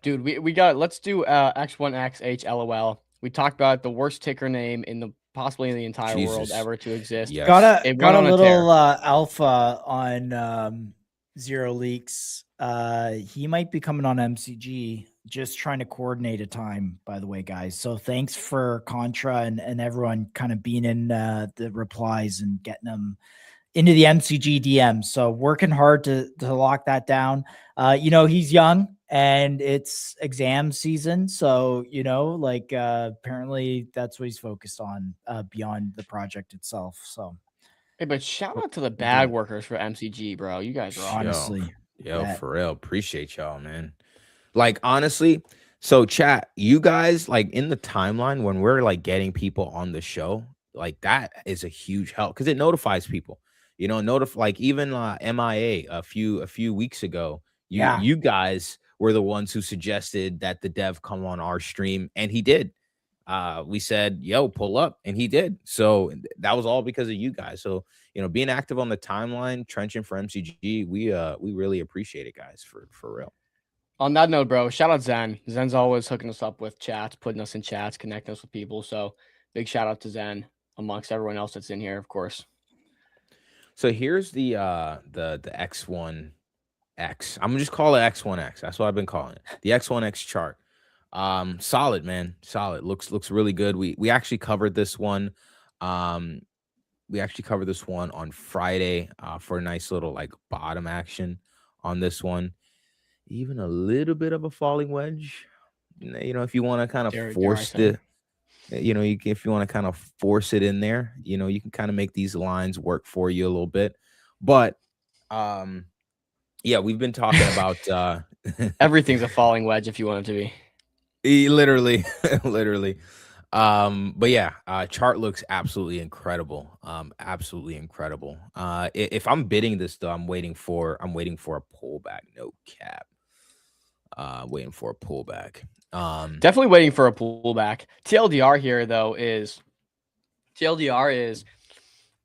Dude, let's do X1XH LOL. We talked about the worst ticker name possibly in the entire world ever to exist. Yes. Got a little alpha on Zero Leaks. He might be coming on MCG, just trying to coordinate a time, by the way, guys. So thanks for Contra and everyone kind of being in the replies and getting them into the MCG DM. So working hard to lock that down. He's young and it's exam season. So, apparently that's what he's focused on beyond the project itself. So Hey, but shout out to the bag workers for MCG, bro. You guys are awesome. honestly, Yo, for real. Appreciate y'all, man. Like, honestly, so chat, you guys, like, in the timeline when we're like getting people on the show, like, that is a huge help because it notifies people. Like even MIA a few weeks ago, you guys were the ones who suggested that the dev come on our stream, and he did. We said, yo, pull up, and he did. So that was all because of you guys. So, being active on the timeline, trenching for MCG, we really appreciate it, guys, for real. On that note, bro, shout out Zen. Zen's always hooking us up with chats, putting us in chats, connecting us with people. So big shout out to Zen amongst everyone else that's in here, of course. So here's the X1X. I'm gonna just call it X1X. That's what I've been calling it. The X1X chart. Solid, man. Solid. Looks really good. We actually covered this one. We actually covered this one on Friday for a nice little like bottom action on this one. Even a little bit of a falling wedge. If you want to kind of force it, if you want to kind of force it in there, you can kind of make these lines work for you a little bit. But yeah, we've been talking about everything's a falling wedge if you want it to be. Literally. But yeah, chart looks absolutely incredible. Absolutely incredible. If I'm bidding this though, I'm waiting for a pullback. No cap. Waiting for a pullback. Definitely waiting for a pullback. TLDR here though is,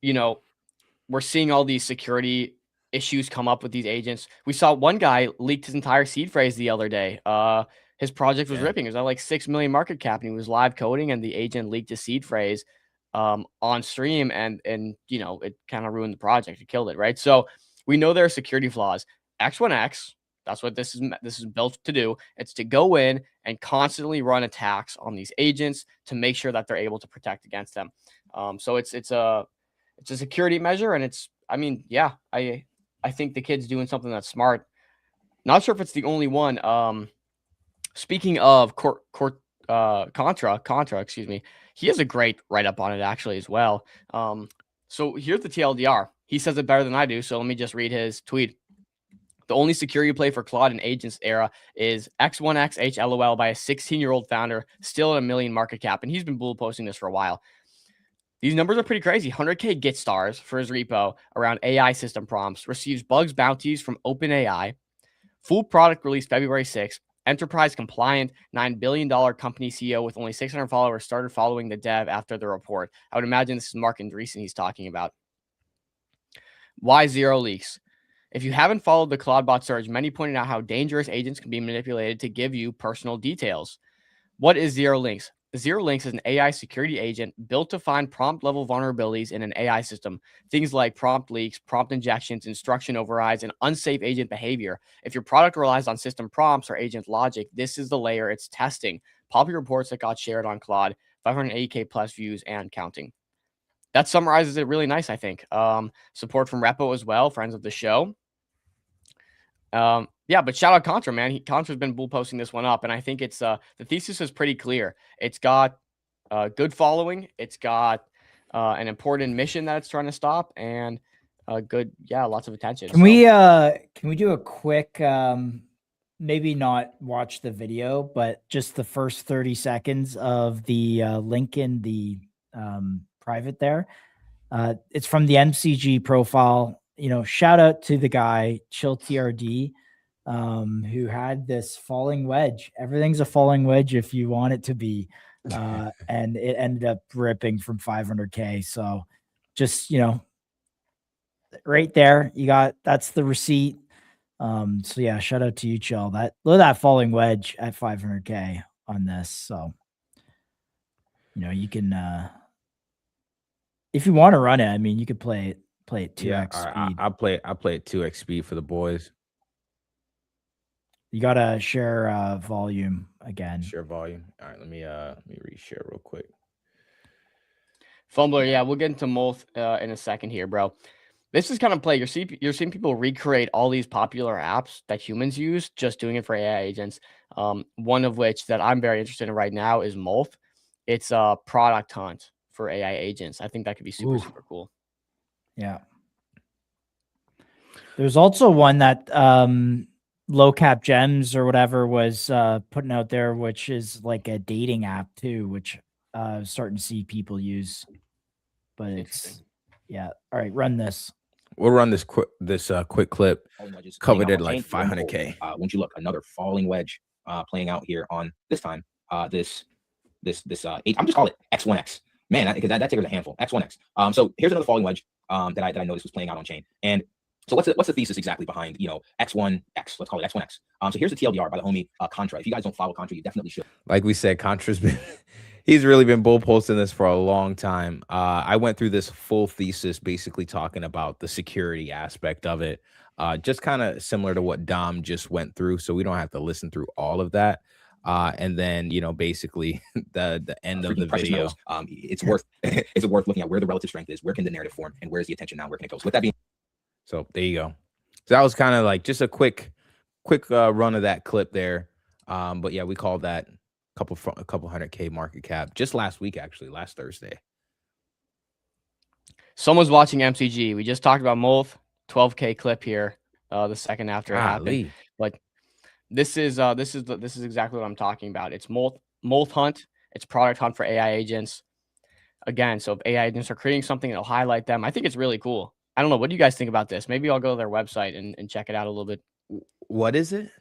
we're seeing all these security issues come up with these agents. We saw one guy leaked his entire seed phrase the other day. His project was ripping. It was at like 6 million market cap, and he was live coding, and the agent leaked his seed phrase on stream, and it kind of ruined the project. It killed it, right? So we know there are security flaws. X1X, that's what this is built to do. It's to go in and constantly run attacks on these agents to make sure that they're able to protect against them. So it's a security measure, and I think the kid's doing something that's smart. Not sure if it's the only one. Speaking of Contra, excuse me, he has a great write-up on it actually as well. So here's the TLDR. He says it better than I do, so let me just read his tweet. The only security play for Claude and Agents era is X1XH LOL by a 16-year-old founder, still at 1 million market cap, and he's been bull posting this for a while. These numbers are pretty crazy. 100K Git stars for his repo around AI system prompts, receives bugs bounties from OpenAI, full product release February 6th, enterprise compliant, $9 billion company CEO with only 600 followers started following the dev after the report. I would imagine this is Mark Andreessen he's talking about. Why Zero Leaks? If you haven't followed the Claudebot surge, many pointed out how dangerous agents can be manipulated to give you personal details. What is Zero Links? Zero Links is an AI security agent built to find prompt level vulnerabilities in an AI system. Things like prompt leaks, prompt injections, instruction overrides, and unsafe agent behavior. If your product relies on system prompts or agent logic, this is the layer it's testing. Popular reports that got shared on Claude, 580K plus views and counting. That summarizes it really nice, I think. Support from Repo as well, friends of the show. Yeah, but shout out Contra, man. Contra's been bull posting this one up, and I think it's the thesis is pretty clear. It's got good following, it's got an important mission that it's trying to stop, and lots of attention. Can we do a quick maybe not watch the video, but just the first 30 seconds of the link in the private there? It's from the MCG profile. Shout out to the guy, Chill TRD, who had this falling wedge. Everything's a falling wedge if you want it to be. And it ended up ripping from 500K. So just, right there, that's the receipt. So yeah, shout out to you, Chill. Look at that falling wedge at 500K on this. So, you can, if you want to run it, I mean, you could play it Play at 2x Yeah, all right, speed. I play at 2x speed for the boys. You gotta share volume again. Share volume. All right, let me reshare real quick. Fumbler, yeah, we'll get into Molth in a second here, bro. This is kind of play. You're seeing people recreate all these popular apps that humans use, just doing it for AI agents. One of which that I'm very interested in right now is Molth. It's a product hunt for AI agents. I think that could be super, Ooh. super cool. Yeah. There's also one that Low Cap Gems or whatever was putting out there, which is like a dating app too, which starting to see people use. But it's yeah. All right, run this. We'll run this quick clip. Wedges Covered playing at out on like chain. Lo and 500K. behold, won't you look, another falling wedge playing out here on this time. This I'm just call it X1X. Man, because that ticker's a handful. X1X. So here's another falling wedge that I noticed was playing out on chain. And so what's the thesis exactly behind X1X? Let's call it X1X. So here's the TLDR by the homie Contra. If you guys don't follow Contra, you definitely should. Like we said, Contra's been he's really been bull posting this for a long time. I went through this full thesis basically talking about the security aspect of it. Just kind of similar to what Dom just went through, so we don't have to listen through all of that. And then basically the end of the video. It's worth looking at where the relative strength is, where can the narrative form, and where's the attention now, where can it go. So with that being, so there you go. So that was kind of like just a quick run of that clip there. But yeah, we called that a couple 100K market cap just last week, actually last Thursday. Someone's watching MCG. We just talked about Molth, 12K clip here, the second after it happened. But this is exactly what I'm talking about. It's Molth hunt. It's product hunt for AI agents. Again, so if AI agents are creating something, it'll highlight them. I think it's really cool. I don't know. What do you guys think about this? Maybe I'll go to their website and check it out a little bit. What is it?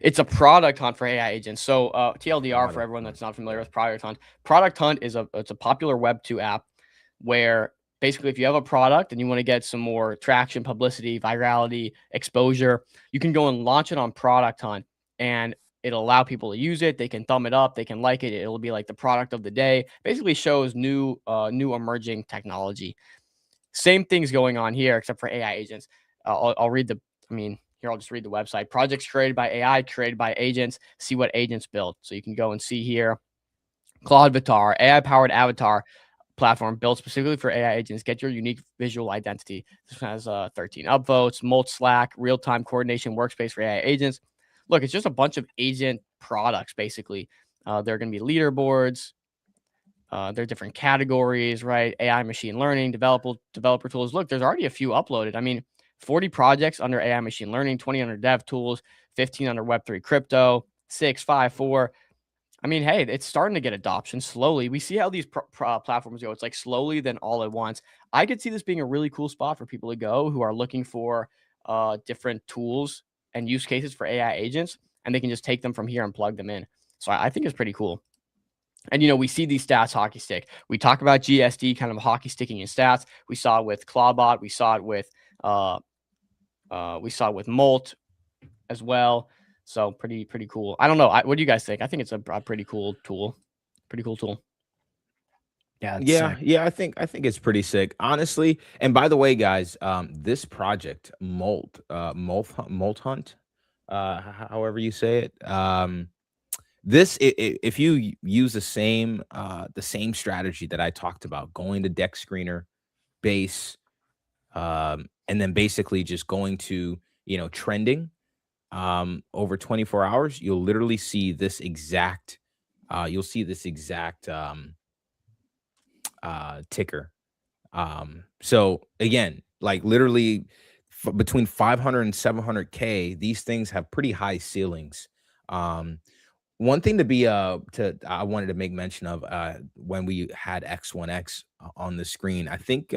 It's a product hunt for AI agents. So TLDR for everyone that's not familiar with product hunt. Product hunt is it's a popular Web 2 app where basically if you have a product and you want to get some more traction, publicity, virality, exposure, you can go and launch it on Product Hunt and it'll allow people to use it. They can thumb it up. They can like it. It'll be like the product of the day. Basically shows new emerging technology. Same things going on here, except for AI agents. I'll read I'll just read the website. Projects created by AI, created by agents. See what agents built. So you can go and see here. Claude Vitar, AI-powered avatar platform built specifically for AI agents. Get your unique visual identity. This has 13 upvotes. Molt Slack, real-time coordination workspace for AI agents. Look, it's just a bunch of agent products, basically. There are going to be leaderboards. There are different categories, right? AI, machine learning, developer tools. Look, there's already a few uploaded. I mean, 40 projects under AI machine learning, 20 under dev tools, 15 under Web3 crypto, 6, 5, 4. I mean, hey, it's starting to get adoption slowly. We see how these platforms go. It's like slowly, then all at once. I could see this being a really cool spot for people to go who are looking for different tools and use cases for AI agents, and they can just take them from here and plug them in. So I think it's pretty cool. And, we see these stats hockey stick. We talk about GSD kind of hockey sticking in stats. We saw it with Clawbot. We saw it with Molt as well. So pretty cool. I don't know. What do you guys think? I think it's a pretty cool tool. Pretty cool tool. Yeah. I think it's pretty sick, honestly. And by the way, guys, this project, Molt Hunt, however you say it, this if you use the same strategy that I talked about, going to deck screener, base, and then basically just going to trending over 24 hours, you'll literally see this exact ticker. So again, like literally between 500 and 700K, these things have pretty high ceilings. One thing I wanted to make mention of when we had X1X on the screen, I think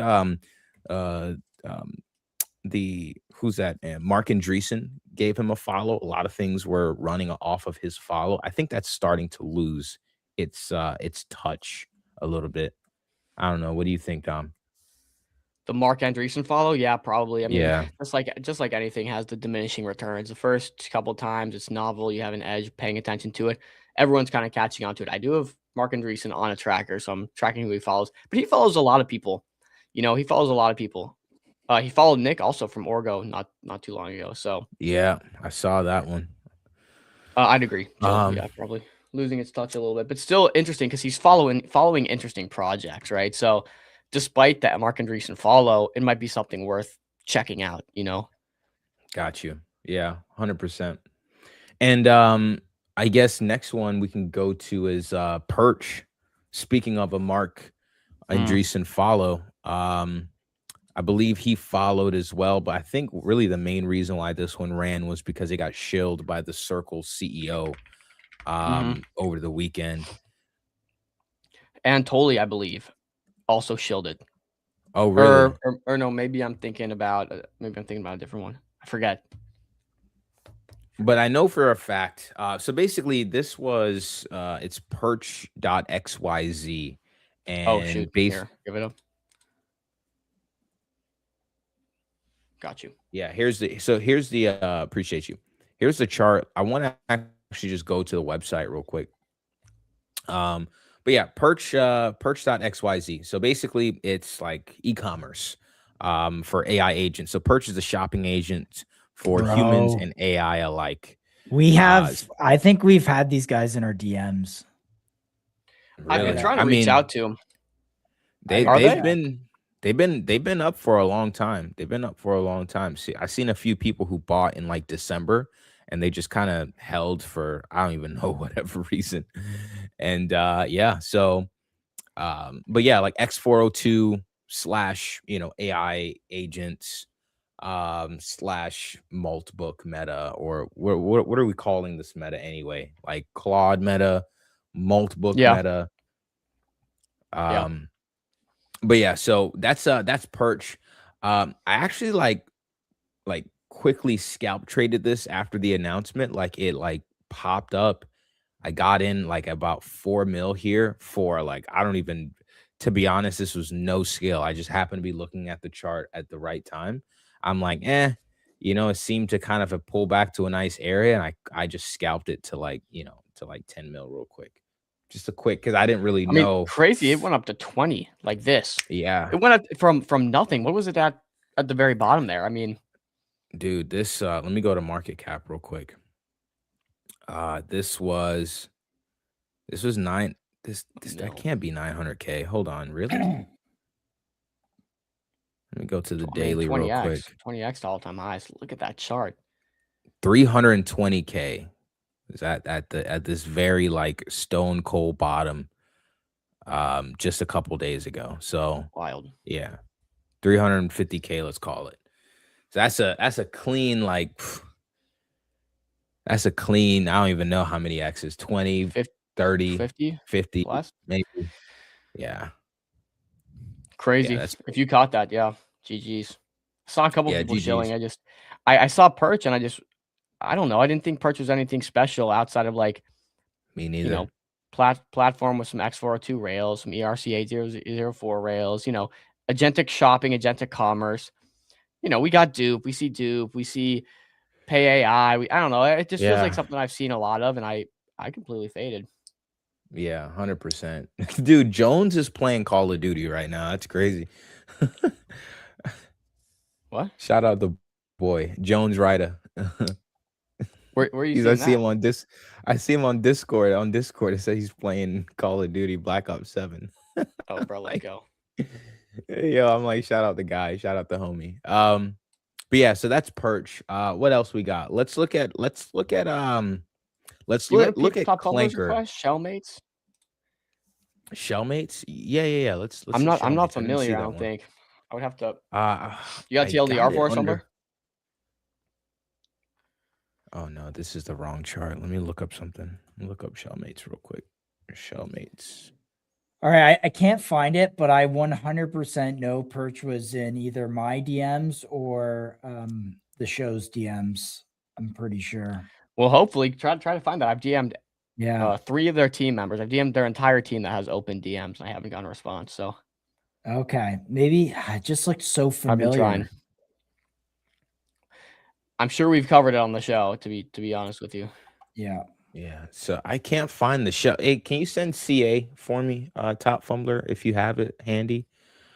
who's that? Mark Andreessen gave him a follow. A lot of things were running off of his follow. I think that's starting to lose its touch a little bit. I don't know. What do you think, Dom? The Mark Andreessen follow? Yeah, probably. I mean, yeah. just like anything has the diminishing returns. The first couple of times it's novel, you have an edge, paying attention to it. Everyone's kind of catching on to it. I do have Mark Andreessen on a tracker, so I'm tracking who he follows. But he follows a lot of people. He follows a lot of people. He followed Nick also from Orgo not too long ago. So Yeah, I saw that one. I'd agree. Chill, Um, yeah, probably losing its touch a little bit, but still interesting because he's following interesting projects, right? So despite that Mark Andreessen follow, it might be something worth checking out. got you. Yeah, 100%. And I guess next one we can go to is Perch. Speaking of a Mark Andreessen follow, I believe he followed as well, but I think really the main reason why this one ran was because it got shilled by the Circle CEO over the weekend. And Tolley, I believe, also shielded. Oh, really? Or no, maybe I'm thinking about a different one. I forget. But I know for a fact. So basically, this was it's perch.xyz, Oh and shoot! Here, give it up. Got you. yeah, here's the appreciate you. Here's the chart. I want to actually just go to the website real quick. But yeah, perch.xyz. So basically, it's like e-commerce for AI agents. So Perch is a shopping agent for humans Bro. and AI alike. We have, I think we've had these guys in our DMs. I've been Really? trying to I reach mean, out to them. they've been up for a long time. They've been up for a long time. See, I've seen a few people who bought in like December and they just kind of held for I don't even know whatever reason. And yeah, so but yeah, like X402 / AI agents / Moltbot meta, or what are we calling this meta anyway? Like Claude meta, Moltbot meta. Yeah. But yeah, so that's Perch. I actually like quickly scalp traded this after the announcement. Like it like popped up. I got in like about 4 mil here for like I don't even, to be honest, this was no skill. I just happened to be looking at the chart at the right time. I'm like, it seemed to kind of a pull back to a nice area, and I just scalped it to like, to like 10 mil real quick. Just a quick, because I didn't really know. Crazy. It went up to 20 like this. Yeah. It went up from nothing. What was it at the very bottom there? I mean, dude, this let me go to market cap real quick. This was nine. That can't be 900K. Hold on, really? Let me go to the daily real quick. 20x to all-time highs. Look at that chart. 320K. Is that at this very like stone cold bottom just a couple days ago. So wild. Yeah. 350K, let's call it. So that's a clean like that's a clean, I don't even know how many X's, 20, 50, 30, 50 plus maybe. Yeah. Crazy. Yeah, if you caught that, yeah. GG's. I saw a couple people GG's. shilling. I saw Perch and I don't know. I didn't think Perch was anything special outside of like me neither. Platform with some X402 rails, some ERC8004 rails, agentic shopping, agentic commerce. We got Dupe, we see Pay AI. I don't know. It just feels like something I've seen a lot of, and I completely faded. Yeah, 100%. Dude, Jones is playing Call of Duty right now. That's crazy. What? Shout out the boy, Jones Ryder. Where are you seeing I see him on this. I see him on Discord. On Discord, it says he's playing Call of Duty Black Ops 7. Oh, bro, let's go. Yo, I'm like, shout out the guy, shout out the homie. But yeah, so that's Perch. What else we got? Let's look at Clanker. Shellmates. Shellmates? Yeah. Let's I'm not familiar, I don't think. I would have to you got TLDR for us somewhere? Oh no, this is the wrong chart. Let me look up something. Look up Shellmates real quick. Shellmates. All right, I can't find it, but I 100% know Perch was in either my DMs or the show's DMs. I'm pretty sure. Well, hopefully try to find that. I've DM'd 3 of their team members. I've DM'd their entire team that has open DMs, and I haven't gotten a response. So okay, maybe it just looked so familiar. I've been trying. I'm sure we've covered it on the show, to be honest with you. Yeah. So I can't find the show. Hey, can you send CA for me, Top Fumbler, if you have it handy?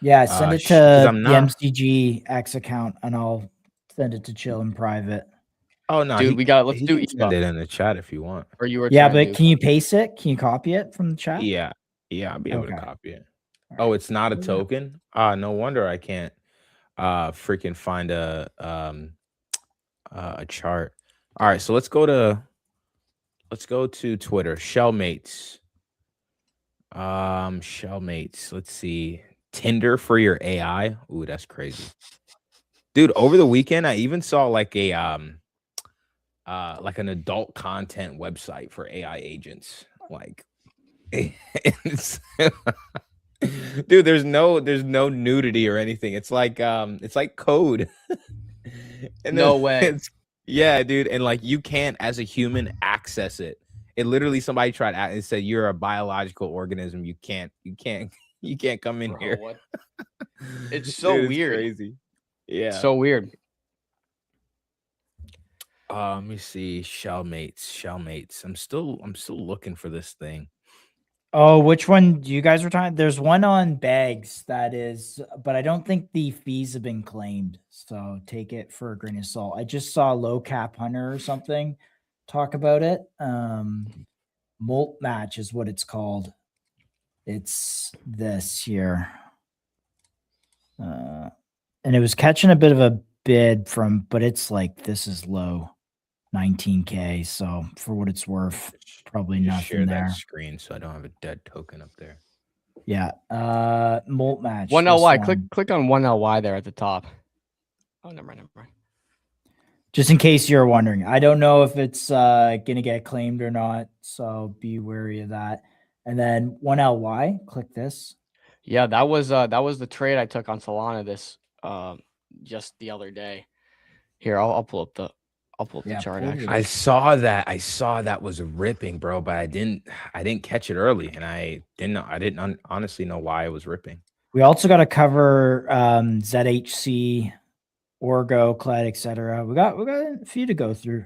Yeah, send it because to I'm the not. MCG X account, and I'll send it to Chill in private. Oh no, Dude, let's he do can send EVA. it in the chat if you want. Or you were Yeah, trying to but do. can you paste it? Can you copy it from the chat? Yeah, I'll be able to Okay. copy it. All Oh, right. it's not a Yeah. token. No wonder I can't freaking find a chart. All right, so let's go to Twitter. Shellmates. Shellmates. Let's see. Tinder for your AI. Ooh, that's crazy. Dude, over the weekend I even saw like a like an adult content website for AI agents. Like it's dude, there's no nudity or anything. It's like code. And No then way. it's yeah, dude, and like you can't as a human access it. It literally somebody tried and said you're a biological organism. You can't come in Bro, here. what? It's so Dude, it's weird. crazy. Yeah. So weird. Let me see. Shellmates. I'm still looking for this thing. Oh, which one do you guys were talking? There's one on bags that is, but I don't think the fees have been claimed. So take it for a grain of salt. I just saw Low Cap Hunter or something talk about it. Molt Match is what it's called. It's this here. And it was catching a bit of a bid from, but it's like, this is low, 19K. So for what it's worth, probably Just share nothing that there. screen so I don't have a dead token up there. Yeah. Molt Match. 1LY. this one. Click on 1LY there at the top. Oh, never mind. Just in case you're wondering, I don't know if it's gonna get claimed or not, so be wary of that. And then 1LY, click this. Yeah, that was the trade I took on Solana this just the other day. Here, I'll pull up the Yeah, chart pull it actually. I saw that was ripping, bro, but I didn't catch it early, and I didn't honestly know why it was ripping. We also got to cover ZHC, Orgo, Clad, etc. We got a few to go through.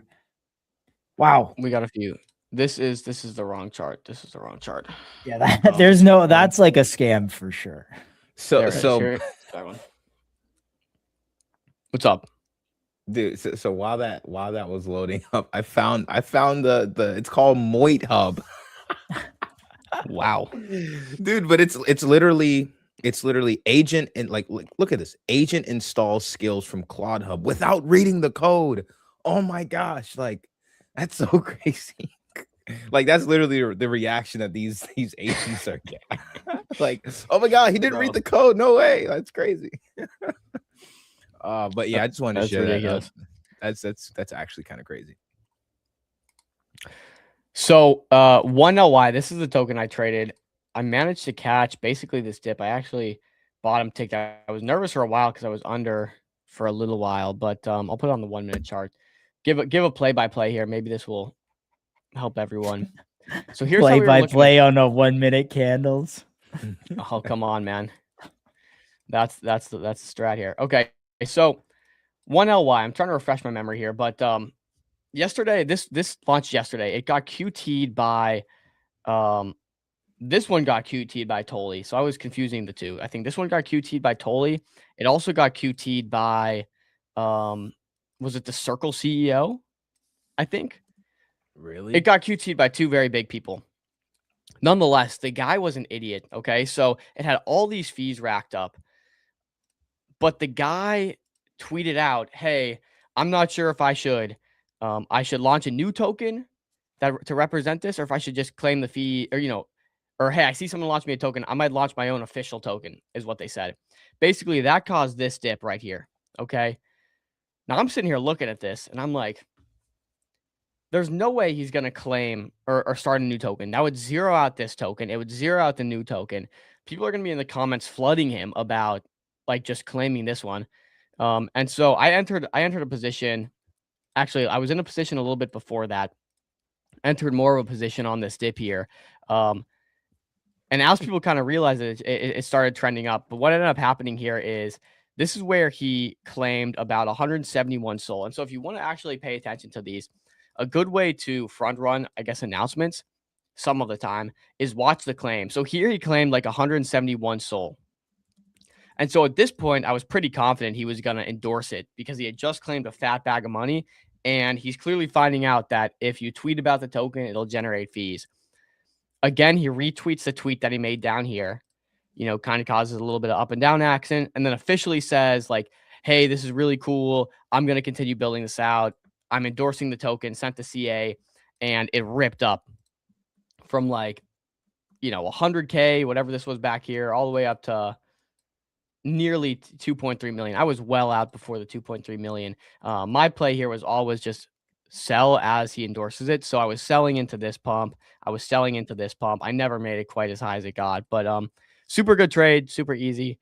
Wow. We got a few. This is the wrong chart. This is the wrong chart. Yeah, that's like a scam for sure. There it is. Here, that one. What's up? Dude, so while that was loading up, I found the it's called Moit Hub. Wow. Dude, but it's literally agent and like look at this. Agent installs skills from Claude Hub without reading the code. Oh my gosh, like that's so crazy. Like that's literally the reaction that these agents are getting. Like, oh my god, he didn't read the code. No way. That's crazy. But yeah, I just wanted to share ridiculous. that. That's actually kind of crazy. So 1LY, this is the token I traded. I managed to catch basically this dip. I actually bottom ticked. I was nervous for a while because I was under for a little while, but I'll put it on the 1 minute chart. Give a play-by-play here. Maybe this will help everyone. So here's play on a 1 minute candles. Oh, come on, man. That's the strat here. Okay. So 1LY, I'm trying to refresh my memory here, but yesterday, this launched yesterday. It got QT'd by this one got QT'd by Tolly. So I was confusing the two. I think this one got QT'd by Tolly. It also got QT'd by was it the Circle CEO? I think. Really? It got QT'd by two very big people. Nonetheless, the guy was an idiot. Okay. So it had all these fees racked up. But the guy tweeted out, "Hey, I'm not sure if I should launch a new token to represent this, or if I should just claim the fee, or hey, I see someone launch me a token. I might launch my own official token," is what they said. Basically, that caused this dip right here. Okay. Now I'm sitting here looking at this, and I'm like, there's no way he's going to claim or start a new token. That would zero out this token. It would zero out the new token. People are going to be in the comments flooding him about like just claiming this one. And so I entered a position. Actually, I was in a position a little bit before that. Entered more of a position on this dip here. And as people kind of realized it started trending up. But what ended up happening here is this is where he claimed about 171 SOL. And so if you want to actually pay attention to these, a good way to front run, I guess, announcements some of the time is watch the claim. So here he claimed like 171 SOL. And so at this point, I was pretty confident he was going to endorse it because he had just claimed a fat bag of money. And he's clearly finding out that if you tweet about the token, it'll generate fees. Again, he retweets the tweet that he made down here, kind of causes a little bit of up and down accent, and then officially says like, hey, this is really cool. I'm going to continue building this out. I'm endorsing the token, sent to CA, and it ripped up from like, 100K, whatever this was back here, all the way up to nearly 2.3 million. I was well out before the 2.3 million. My play here was always just sell as he endorses it. So I was selling into this pump. I never made it quite as high as it got, but super good trade, super easy.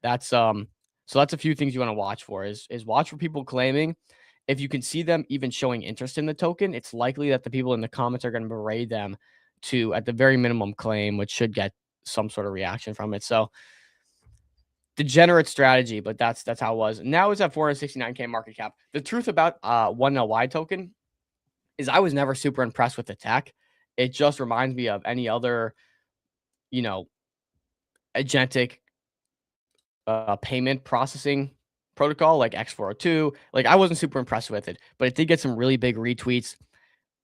That's so that's a few things you want to watch for is watch for people claiming. If you can see them even showing interest in the token, it's likely that the people in the comments are going to berate them to, at the very minimum, claim, which should get some sort of reaction from it. So degenerate strategy, but that's how it was. Now it's at 469K market cap. The truth about 1LY token is I was never super impressed with the tech. It just reminds me of any other, agentic payment processing protocol like X402. Like I wasn't super impressed with it, but it did get some really big retweets.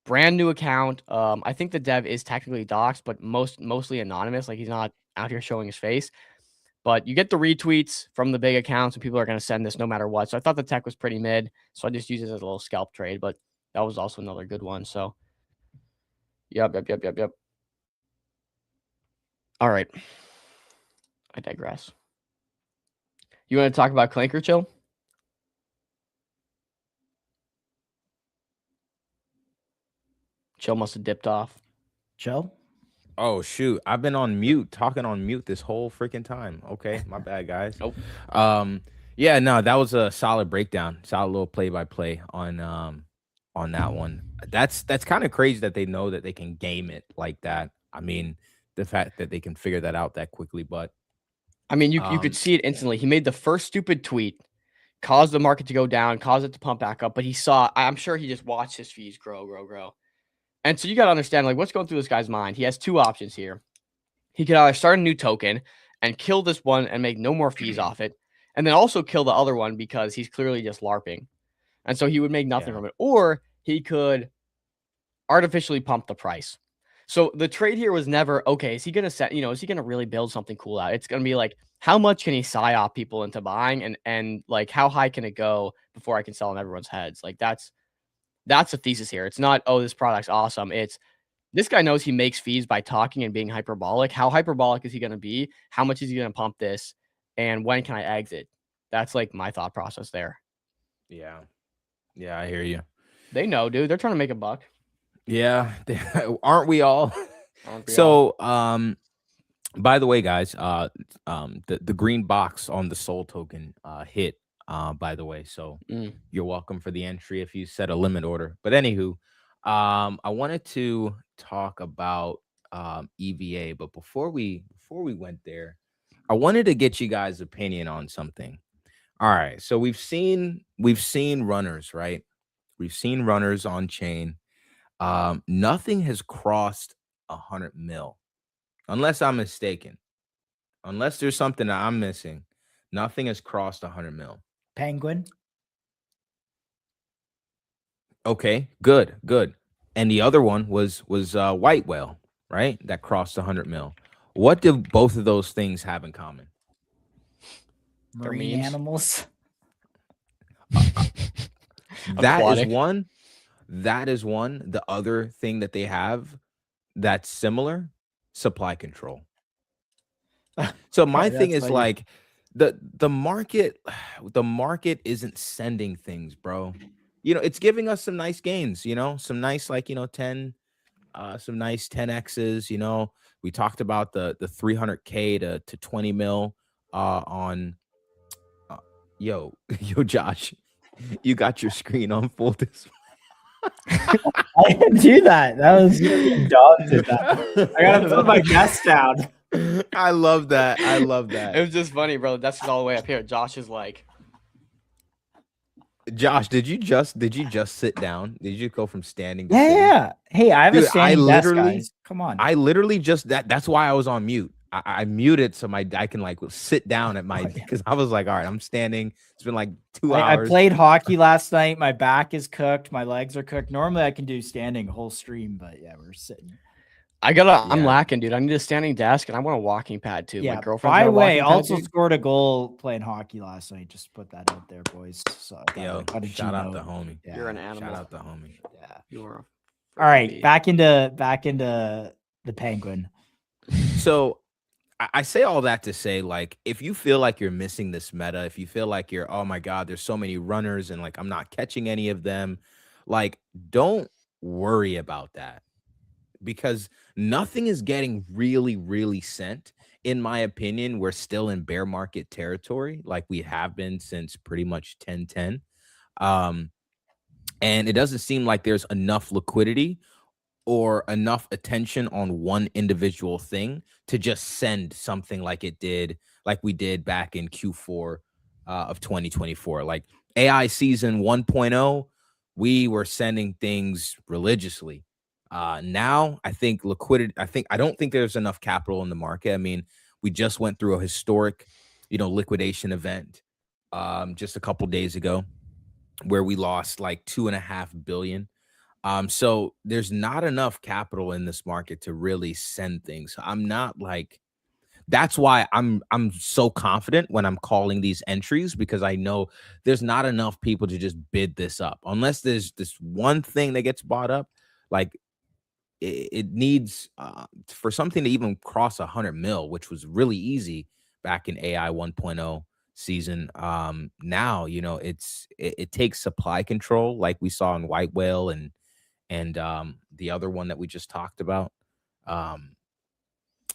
Brand new account. I think the dev is technically doxxed, but mostly anonymous. Like he's not out here showing his face. But you get the retweets from the big accounts, and people are going to send this no matter what. So I thought the tech was pretty mid. So I just used it as a little scalp trade, but that was also another good one. So, yep. All right. I digress. You want to talk about Clanker Chill? Chill must have dipped off. Chill? Oh shoot, I've been on mute, talking on mute this whole freaking time. Okay, my bad, guys. Nope. Yeah, no, that was a solid breakdown, solid little play-by-play on that one. That's kind of crazy that they know that they can game it like that. I mean, the fact that they can figure that out that quickly, but I mean, you could see it instantly. He made the first stupid tweet, caused the market to go down, caused it to pump back up, but I'm sure he just watched his fees grow. And so you got to understand, like, what's going through this guy's mind. He has two options here. He could either start a new token and kill this one and make no more fees off it, and then also kill the other one because he's clearly just LARPing. And so he would make nothing from it. Or he could artificially pump the price. So the trade here was never, okay, is he going to is he going to really build something cool out? It's going to be like, how much can he psyop people into buying, and like, how high can it go before I can sell in everyone's heads? Like, that's the thesis here. It's not, oh, this product's awesome. It's this guy knows he makes fees by talking and being hyperbolic. How hyperbolic is he going to be? How much is he going to pump this? And when can I exit? That's like my thought process there. Yeah, I hear you. They know, dude. They're trying to make a buck. Yeah, aren't we all? By the way, guys, the green box on the Soul token hit. By the way, so you're welcome for the entry if you set a limit order. But anywho, I wanted to talk about EVA, but before we went there, I wanted to get you guys' opinion on something. All right, so we've seen runners, right? We've seen runners on chain. Nothing has crossed 100 mil, unless I'm mistaken. Unless there's something that I'm missing, nothing has crossed 100 mil. Penguin. Okay, good. And the other one was White Whale, right? That crossed 100 mil. What do both of those things have in common? Marine animals. That is one. The other thing that they have that's similar, supply control. So my thing is funny. Like the market isn't sending things, bro. It's giving us some nice gains, some nice, like, 10 some nice 10x's. We talked about the 300K to 20 mil on yo Josh, you got your screen on full display. I didn't do that. That was really dog did that. I gotta put my guest down. I love that. It was just funny, bro. That's all the way up here. Josh is like, Josh, did you just sit down? Did you go from standing to yeah. Hey, I have a standing desk, guys. Come on. I literally just that's why I was on mute. I muted so I can like sit down at my because I was like, all right, I'm standing. It's been like 2 I hours. played hockey last night. My back is cooked. My legs are cooked. Normally I can do standing a whole stream, but yeah, we're sitting. I'm lacking, dude. I need a standing desk and I want a walking pad too. My Yeah. girlfriend's By got the a way, walking pad, also dude. scored a goal playing hockey last night. Just put that out there, boys. So Yo, shout out the homie. Yeah. You're an animal. Shout out the homie. Yeah. You are. All right, back into the Penguin. So I say all that to say, like, if you feel like you're missing this meta, if you feel like you're, oh my God, there's so many runners and like I'm not catching any of them, like, don't worry about that because nothing is getting really sent. In my opinion, we're still in bear market territory, like we have been since pretty much 1010. And it doesn't seem like there's enough liquidity or enough attention on one individual thing to just send something like we did back in Q4 of 2024. Like AI season 1.0, we were sending things religiously. Now I think liquidity, I don't think there's enough capital in the market. I mean, we just went through a historic, liquidation event just a couple days ago where we lost like 2.5 billion. So there's not enough capital in this market to really send things. I'm not like, that's why I'm so confident when I'm calling these entries, because I know there's not enough people to just bid this up unless there's this one thing that gets bought up. Like it needs for something to even cross 100 mil, which was really easy back in AI 1.0 season. Now, it takes supply control like we saw in White Whale and the other one that we just talked about,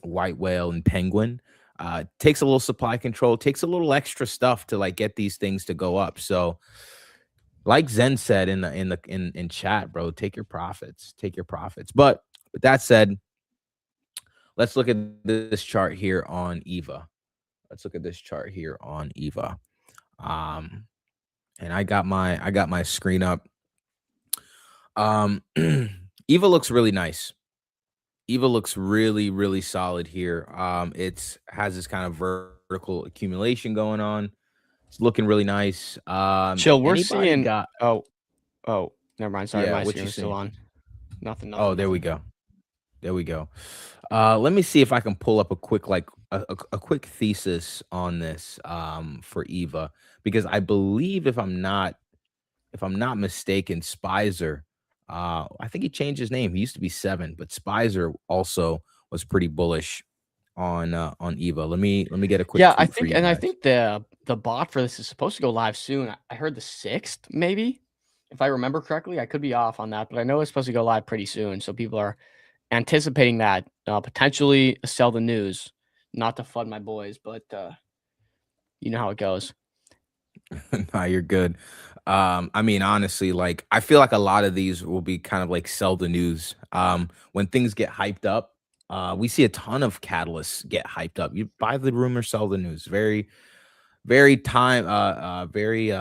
White Whale and Penguin. Takes a little supply control, takes a little extra stuff to like get these things to go up. So like Zen said in chat, bro, take your profits. But with that said, let's look at this chart here on EVA. And I got my screen up. EVA looks really nice. EVA looks really solid here. It has this kind of vertical accumulation going on. It's looking really nice. Chill, we're anybody seeing got oh, never mind. Sorry, Yeah, my what screen you is still seeing? on. Nothing. Oh, there we go. Let me see if I can pull up a quick a quick thesis on this for EVA, because I believe if I'm not mistaken, Spicer, I think he changed his name. He used to be 7, but Spicer also was pretty bullish on EVA. Let me get a quick Yeah, I tweet for think, you and I guys. think the bot for this is supposed to go live soon. I heard the 6th, maybe, if I remember correctly. I could be off on that, but I know it's supposed to go live pretty soon. So people are anticipating that potentially sell the news, not to flood my boys, but you know how it goes. Nah, you're good. I mean, honestly, like I feel like a lot of these will be kind of like sell the news. When things get hyped up, we see a ton of catalysts get hyped up. You buy the rumor, sell the news. Very, very very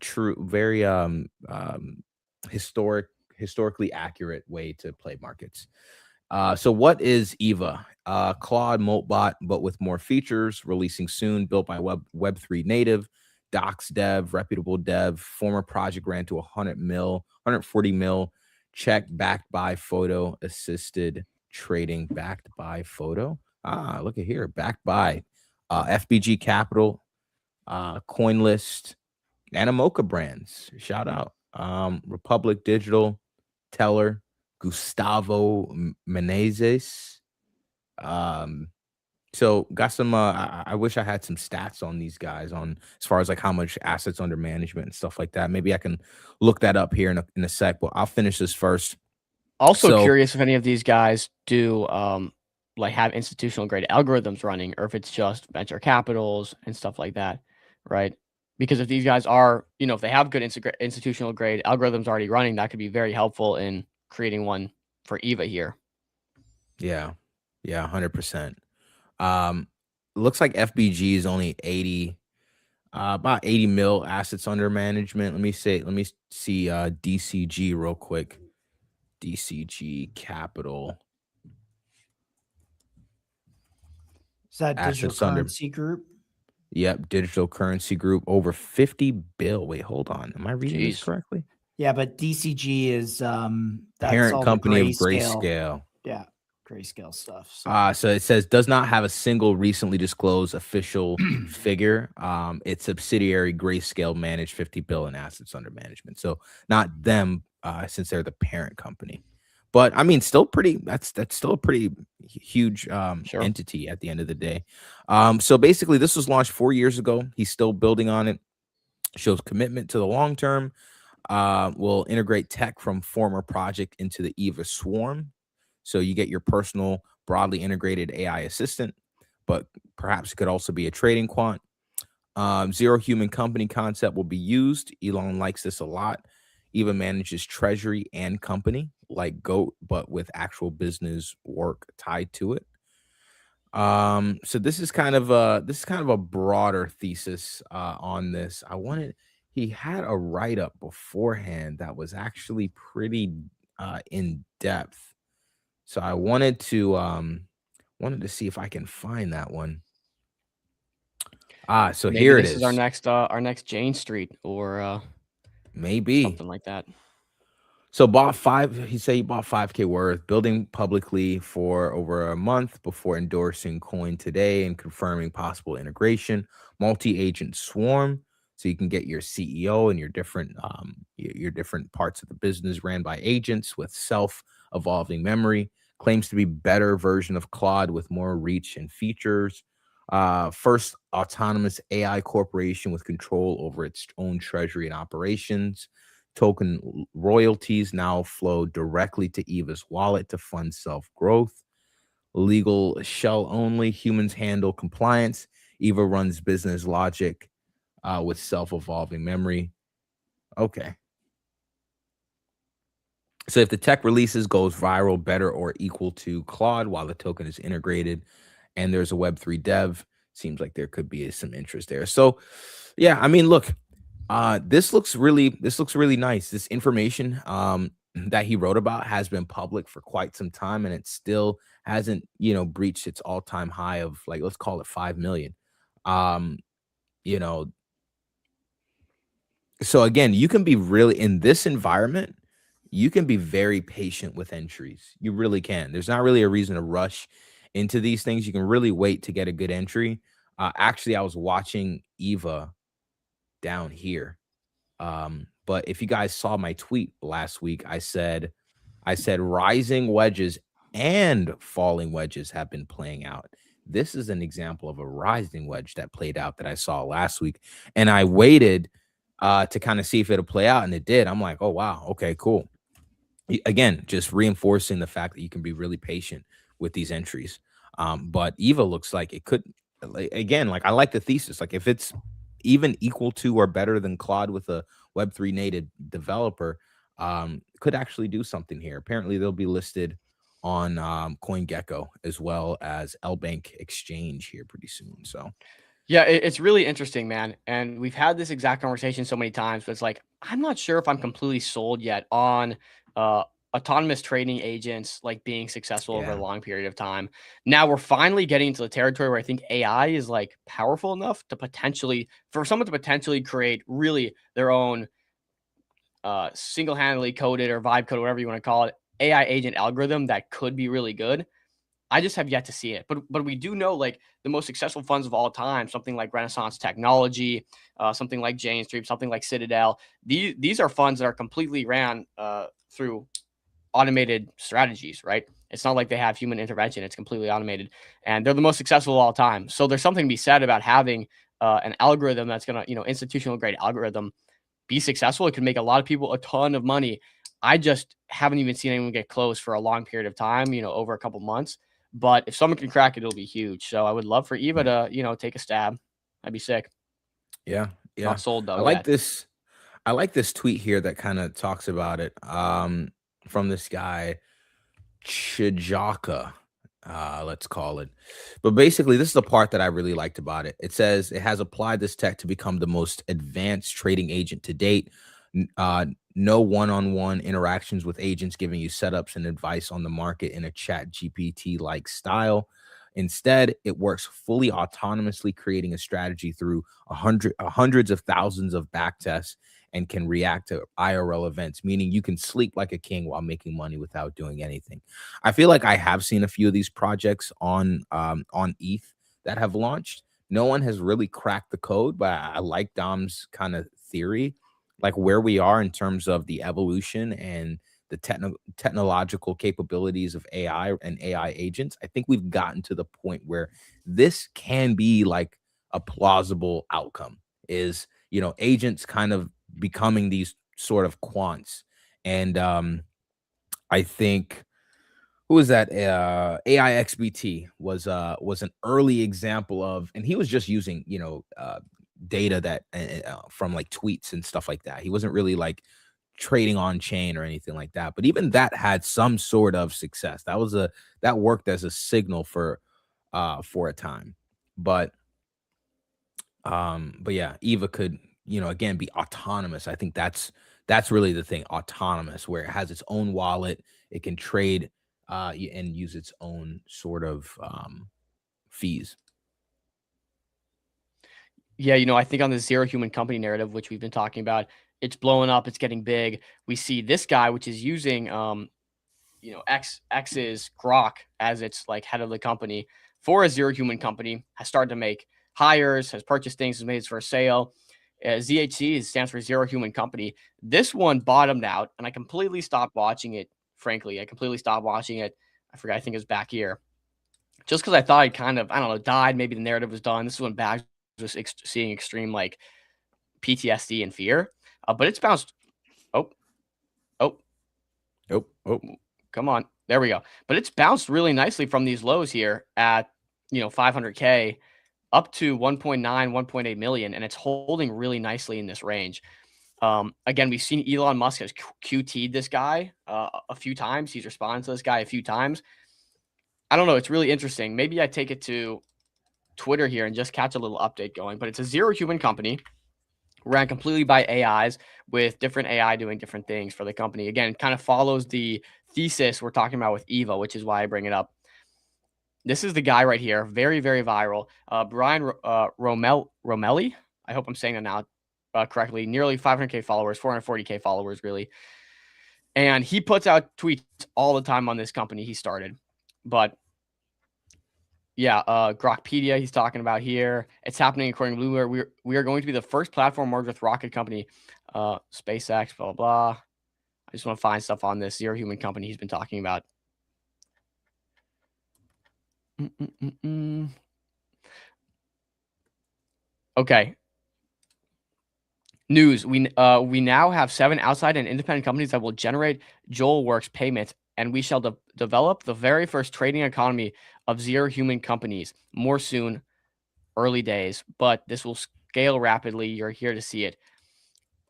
true, very historically accurate way to play markets. So what is EVA? Claude Moltbot, but with more features, releasing soon, built by Web3 native, docs dev, reputable dev, former project ran to 140 mil, check, backed by photo, assisted trading, backed by photo. Look at here, backed by FBG Capital, CoinList, Animoca Brands. Shout out. Republic Digital, Teller, Gustavo Menezes. So got some I wish I had some stats on these guys on as far as like how much assets under management and stuff like that. Maybe I can look that up here in a sec, but I'll finish this first. Also curious if any of these guys do like have institutional grade algorithms running, or if it's just venture capitals and stuff like that, right? Because if these guys are, if they have good institutional grade algorithms already running, that could be very helpful in creating one for EVA here. Yeah, 100%. Looks like FBG is only 80, about 80 mil assets under management. Let me see DCG real quick. DCG Capital. Is that digital assets under. currency group? Yep, digital currency group over 50 bill. Wait, hold on. Am I reading this Jeez. correctly? Yeah, but DCG is that's Parent all company of the Grayscale. Yeah, grayscale stuff. So So it says does not have a single recently disclosed official figure. Its subsidiary Grayscale managed 50 billion assets under management. So not them, since they're the parent company. But I mean, still pretty. That's still a pretty huge Sure. entity at the end of the day. So basically, this was launched 4 years ago. He's still building on it. Shows commitment to the long term. Will integrate tech from former project into the EVA Swarm. So you get your personal, broadly integrated AI assistant, but perhaps it could also be a trading quant. Zero human company concept will be used. Elon likes this a lot. EVA manages treasury and company like GOAT, but with actual business work tied to it. So this is kind of a broader thesis on this. He had a write-up beforehand that was actually pretty in depth. So I wanted to see if I can find that one. So Maybe here it this is. is our next Jane Street or Maybe something like that. So he said he bought 5K worth, building publicly for over a month before endorsing coin today and confirming possible integration. Multi-agent swarm, so you can get your CEO and your different parts of the business ran by agents with self-evolving memory. Claims to be better version of Claude with more reach and features. First autonomous AI corporation with control over its own treasury and operations. Token royalties now flow directly to EVA's wallet to fund self-growth. Legal shell only. Humans handle compliance. EVA runs business logic with self-evolving memory. Okay. So if the tech releases goes viral, better or equal to Claude while the token is integrated and there's a Web3 dev, seems like there could be some interest there. So yeah, I mean, look, this looks really nice. This information that he wrote about has been public for quite some time, and it still hasn't, breached its all-time high of, like, let's call it 5 million. So again, you can be really in this environment, you can be very patient with entries. You really can. There's not really a reason to rush into these things. You can really wait to get a good entry. Actually, I was watching EVA down here. But if you guys saw my tweet last week, I said rising wedges and falling wedges have been playing out. This is an example of a rising wedge that played out that I saw last week. And I waited to kind of see if it'll play out, and it did. I'm like, oh, wow. Okay, cool. Again, just reinforcing the fact that you can be really patient with these entries. But EVA looks like it could, again, like I like the thesis. Like if it's even equal to or better than Claude with a Web3 native developer, could actually do something here. Apparently, they'll be listed on CoinGecko as well as LBank Exchange here pretty soon. So yeah, it's really interesting, man. And we've had this exact conversation so many times, but it's like, I'm not sure if I'm completely sold yet on autonomous trading agents like being successful over a long period of time. Now we're finally getting into the territory where I think AI is like powerful enough to for someone to potentially create really their own single-handedly coded or vibe code, whatever you want to call it, AI agent algorithm that could be really good. I just have yet to see it, but we do know like the most successful funds of all time, something like Renaissance Technology, something like Jane Street, something like Citadel. These are funds that are completely ran through automated strategies, right? It's not like they have human intervention. It's completely automated, and they're the most successful of all time. So there's something to be said about having an algorithm that's going to, institutional grade algorithm be successful. It could make a lot of people a ton of money. I just haven't even seen anyone get close for a long period of time, over a couple months. But if someone can crack it, it'll be huge. So I would love for EVA to, take a stab. That'd be sick. Yeah. Not sold though. I like this. I like this tweet here that kind of talks about it. From this guy, Chijaka, let's call it. But basically, this is the part that I really liked about it. It says it has applied this tech to become the most advanced trading agent to date. No one-on-one interactions with agents giving you setups and advice on the market in a chat GPT-like style. Instead, it works fully autonomously, creating a strategy through hundreds of thousands of back tests and can react to IRL events, meaning you can sleep like a king while making money without doing anything. I feel like I have seen a few of these projects on ETH that have launched. No one has really cracked the code, but I like Dom's kind of theory, like where we are in terms of the evolution and the technological capabilities of AI and AI agents. I think we've gotten to the point where this can be like a plausible outcome, is, you know, agents kind of becoming these sort of quants. And I think, who was that? AIXBT was an early example of, and he was just using, you know, data that from like tweets and stuff like that. He wasn't really like trading on chain or anything like that, but even that had some sort of success. That worked as a signal for a time. But yeah, Eva could, you know, again, be autonomous. I think that's really the thing, autonomous, where it has its own wallet, it can trade and use its own sort of fees. Yeah, you know, I think on the zero human company narrative, which we've been talking about, it's blowing up, it's getting big. We see this guy, which is using you know, X's Grok as its like head of the company for a zero human company, has started to make hires, has purchased things, has made its first sale. ZHC stands for Zero Human Company. This one bottomed out, and I completely stopped watching it. Frankly, I completely stopped watching it. I forgot. I think it was back here, just because I thought it kind of, I don't know, died. Maybe the narrative was done. This is when Bags was seeing extreme like PTSD and fear. But it's bounced. Oh, come on. There we go. But it's bounced really nicely from these lows here at, you know, 500K up to 1.9, 1.8 million. And it's holding really nicely in this range. Again, we've seen Elon Musk has QT'd this guy a few times. He's responded to this guy a few times. I don't know. It's really interesting. Maybe I take it to Twitter here and just catch a little update going. But it's a zero human company ran completely by AIs, with different AI doing different things for the company. Again, it kind of follows the thesis we're talking about with Eva, which is why I bring it up. This is the guy right here. Very, very viral. Brian Romelli. I hope I'm saying that now correctly. Nearly 500K followers, 440K followers, really. And he puts out tweets all the time on this company he started. But yeah, Grokpedia he's talking about here. It's happening according to Bloomberg. We are going to be the first platform merged with Rocket Company, SpaceX, blah, blah, blah. I just want to find stuff on this zero human company he's been talking about. Okay. News. We now have 7 outside and independent companies that will generate JoelWorks payments, and we shall develop the very first trading economy of zero human companies. More soon, early days, but this will scale rapidly. You're here to see it.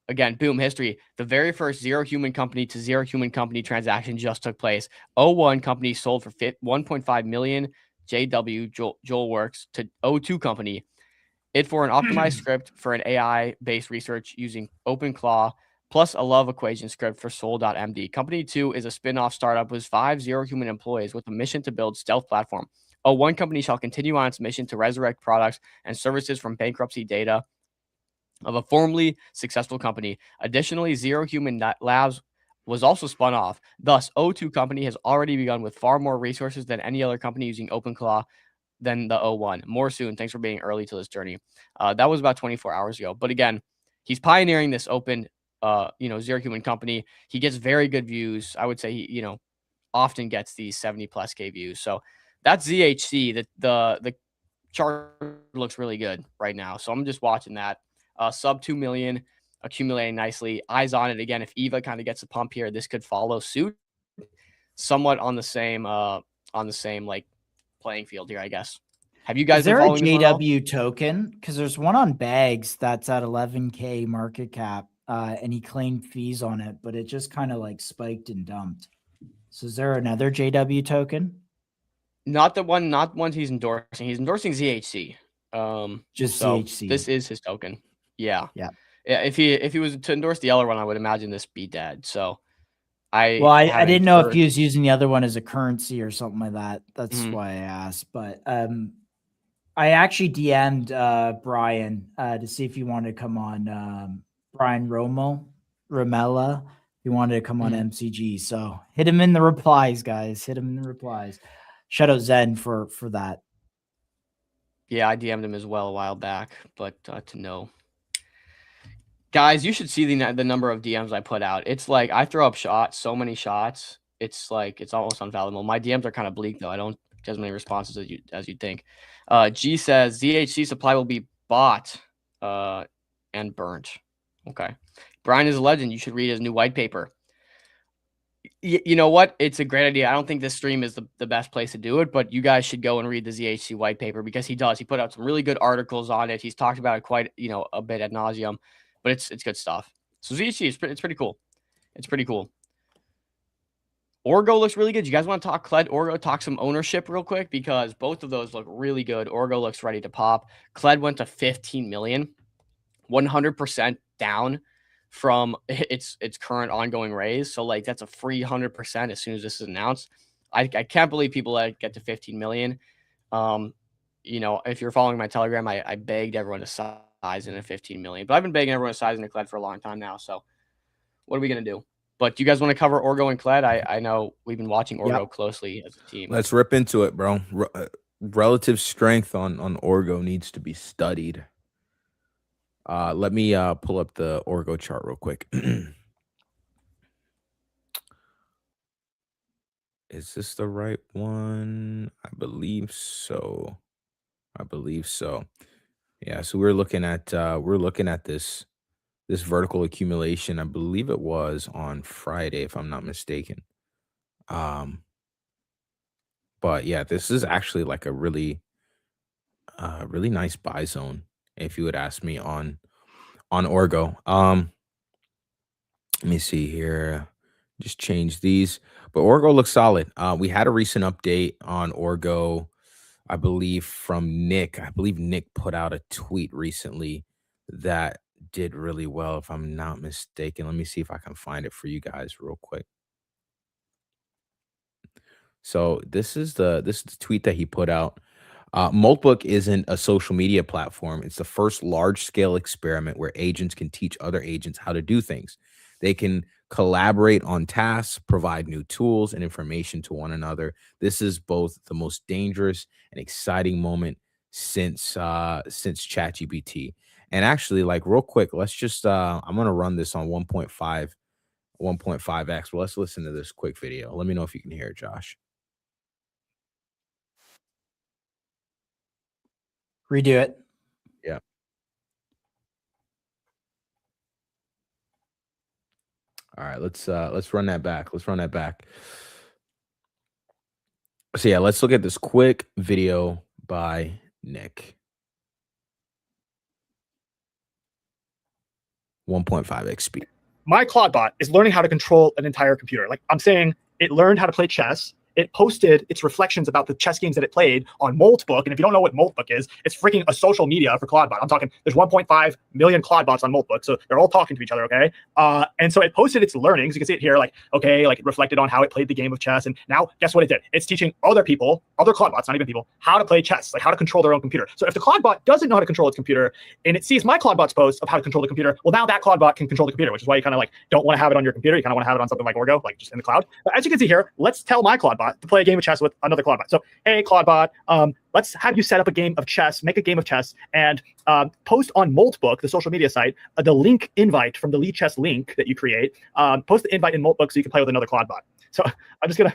Again, boom, history. The very first zero human company to zero human company transaction just took place. 01 company sold for 1.5 million JW JoelWorks to 02 company. It for an optimized script for an AI-based research using OpenClaw plus a love equation script for Soul.md. Company 2 is a spin-off startup with 5 zero human employees with a mission to build stealth platform. One company shall continue on its mission to resurrect products and services from bankruptcy data of a formerly successful company. Additionally, Zero Human Labs was also spun off. Thus, O2 company has already begun with far more resources than any other company using OpenClaw than the 01. More soon. Thanks for being early to this journey. That was about 24 hours ago. But again, he's pioneering this open, zero human company. He gets very good views. I would say he, often gets these 70 plus K views. So that's ZHC. The chart looks really good right now. So I'm just watching that. Sub 2 million, accumulating nicely. Eyes on it again. If Eva kind of gets a pump here, this could follow suit. Somewhat on the same like playing field here, I guess. Have you guys Is there been a following this one at all? JW token? Because there's one on Bags that's at 11K market cap, and he claimed fees on it, but it just kind of like spiked and dumped. So is there another JW token? Not one he's endorsing. He's endorsing ZHC. Just so ZHC. This is his token. Yeah. Yeah. If he was to endorse the other one, I would imagine this be dead. So I Well, I haven't didn't know if heard- he was using the other one as a currency or something like that. That's Mhm. why I asked. But I actually DM'd Brian to see if he wanted to come on. Brian Romella. He wanted to come on MCG. So hit him in the replies, guys. Hit him in the replies. Shout out Zen for that. Yeah, I DM'd him as well a while back, but to no. Guys, you should see the number of DMs I put out. It's like I throw up shots, so many shots. It's like it's almost unfathomable. My DMs are kind of bleak though. I don't get as many responses as you'd think. G says ZHC supply will be bought and burnt. Okay. Brian is a legend. You should read his new white paper. You know what? It's a great idea. I don't think this stream is the best place to do it, but you guys should go and read the ZHC white paper because he does. He put out some really good articles on it. He's talked about it quite, a bit ad nauseum, but it's good stuff. So ZHC, it's pretty cool. It's pretty cool. Orgo looks really good. You guys want to talk Kled, Orgo, talk some ownership real quick because both of those look really good. Orgo looks ready to pop. Kled went to 15 million, 100% down from its current ongoing raise. So like that's a free 100% as soon as this is announced. I can't believe people get to 15 million. If you're following my Telegram, I begged everyone to size in at 15 million, but I've been begging everyone to size in a Kled for a long time now. So what are we going to do? But do you guys want to cover Orgo and Kled? I know we've been watching Orgo closely as a team. Let's rip into it, bro. Relative strength on Orgo needs to be studied. Let me pull up the Orgo chart real quick. Is this the right one? I believe so. Yeah, so we're looking at this vertical accumulation. I believe it was on Friday, if I'm not mistaken. But yeah, this is actually like a really nice buy zone, if you would ask me on Orgo. Let me see here. Just change these. But Orgo looks solid. We had a recent update on Orgo, I believe, from Nick. I believe Nick put out a tweet recently that did really well, if I'm not mistaken. Let me see if I can find it for you guys real quick. So this is the tweet that he put out. Moltbot isn't a social media platform. It's the first large-scale experiment where agents can teach other agents how to do things. They can collaborate on tasks, provide new tools and information to one another. This is both the most dangerous and exciting moment since ChatGPT. And actually, like real quick, let's just I'm gonna run this on 1.5x. Well, let's listen to this quick video. Let me know if you can hear it, Josh. Redo it. Yeah. All right, let's run that back. So yeah, let's look at this quick video by Nick. 1.5x speed. My Claudebot is learning how to control an entire computer. Like I'm saying, it learned how to play chess. It posted its reflections about the chess games that it played on Moltbot. And if you don't know what Moltbot is, it's freaking a social media for Claudebot. I'm talking, there's 1.5 million Claudebots on Moltbot. So they're all talking to each other, okay? And so it posted its learnings. You can see it here, like, okay, like it reflected on how it played the game of chess. And now guess what it did? It's teaching other people, other Claudebots, not even people, how to play chess, like how to control their own computer. So if the Claudebot doesn't know how to control its computer and it sees my Claudebot's post of how to control the computer, well, now that Claudebot can control the computer, which is why you kind of like don't want to have it on your computer. You kind of want to have it on something like Orgo, like just in the cloud. But as you can see here, let's tell my Claudebot to play a game of chess with another Claudebot. So, hey, Claudebot, let's have you set up a game of chess, make a game of chess, and post on Moltbot, the social media site, the link invite from the Lee Chess link that you create. Post the invite in Moltbot so you can play with another Claudebot. So I'm just gonna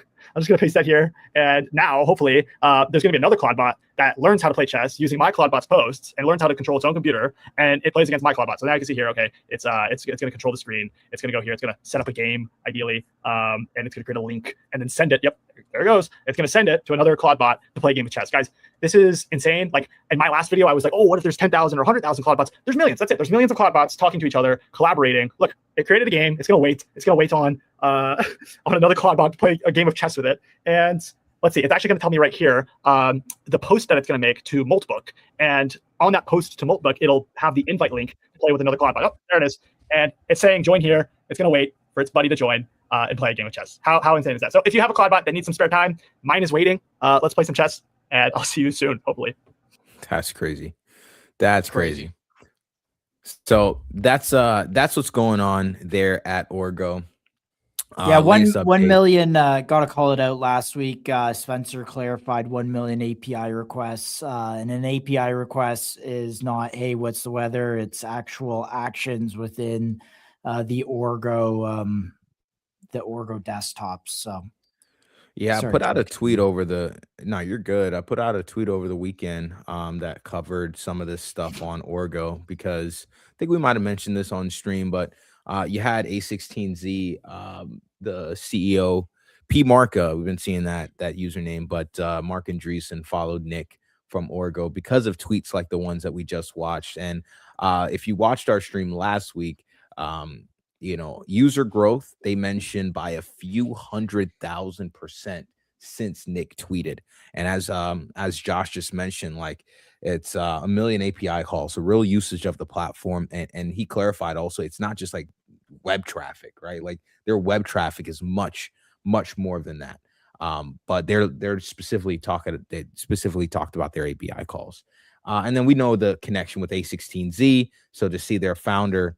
paste that here, and now hopefully there's gonna be another Claudebot that learns how to play chess using my Claudebot's posts and learns how to control its own computer, and it plays against my Claudebot. So now you can see here, okay, it's gonna control the screen. It's gonna go here. It's gonna set up a game ideally, and it's gonna create a link and then send it. Yep, there it goes. It's gonna send it to another Claudebot to play a game of chess, guys. This is insane. Like in my last video, I was like, oh, what if there's 10,000 or 100,000 Claudebots? There's millions. That's it. There's millions of Claudebots talking to each other, collaborating. Look, it created a game. It's gonna wait. It's gonna wait on another Claudebot to play a game of chess with it. And let's see, it's actually gonna tell me right here the post that it's gonna make to Moltbot. And on that post to Moltbot, it'll have the invite link to play with another Claudebot. Oh, there it is. And it's saying join here. It's gonna wait for its buddy to join and play a game of chess. How insane is that? So if you have a CloudBot that needs some spare time, mine is waiting. Let's play some chess, and I'll see you soon, hopefully. That's crazy. That's crazy. So that's what's going on there at Orgo. Yeah, 1 million. Got to call it out last week. Spencer clarified 1 million API requests, and an API request is not, hey, what's the weather? It's actual actions within the Orgo desktops. So yeah, I put out a tweet over the. No, you're good. I put out a tweet over the weekend that covered some of this stuff on Orgo, because I think we might have mentioned this on stream, but you had A16Z, the CEO, P. Marka. We've been seeing that username, but Mark Andreessen followed Nick from Orgo because of tweets like the ones that we just watched. And if you watched our stream last week, user growth, they mentioned by a few 100,000% since Nick tweeted. And as Josh just mentioned, like, it's a million API calls, so real usage of the platform. And he clarified also, it's not just like web traffic, right? Like, their web traffic is much more than that. But they're specifically talked about their API calls. And then we know the connection with A16Z. So to see their founder,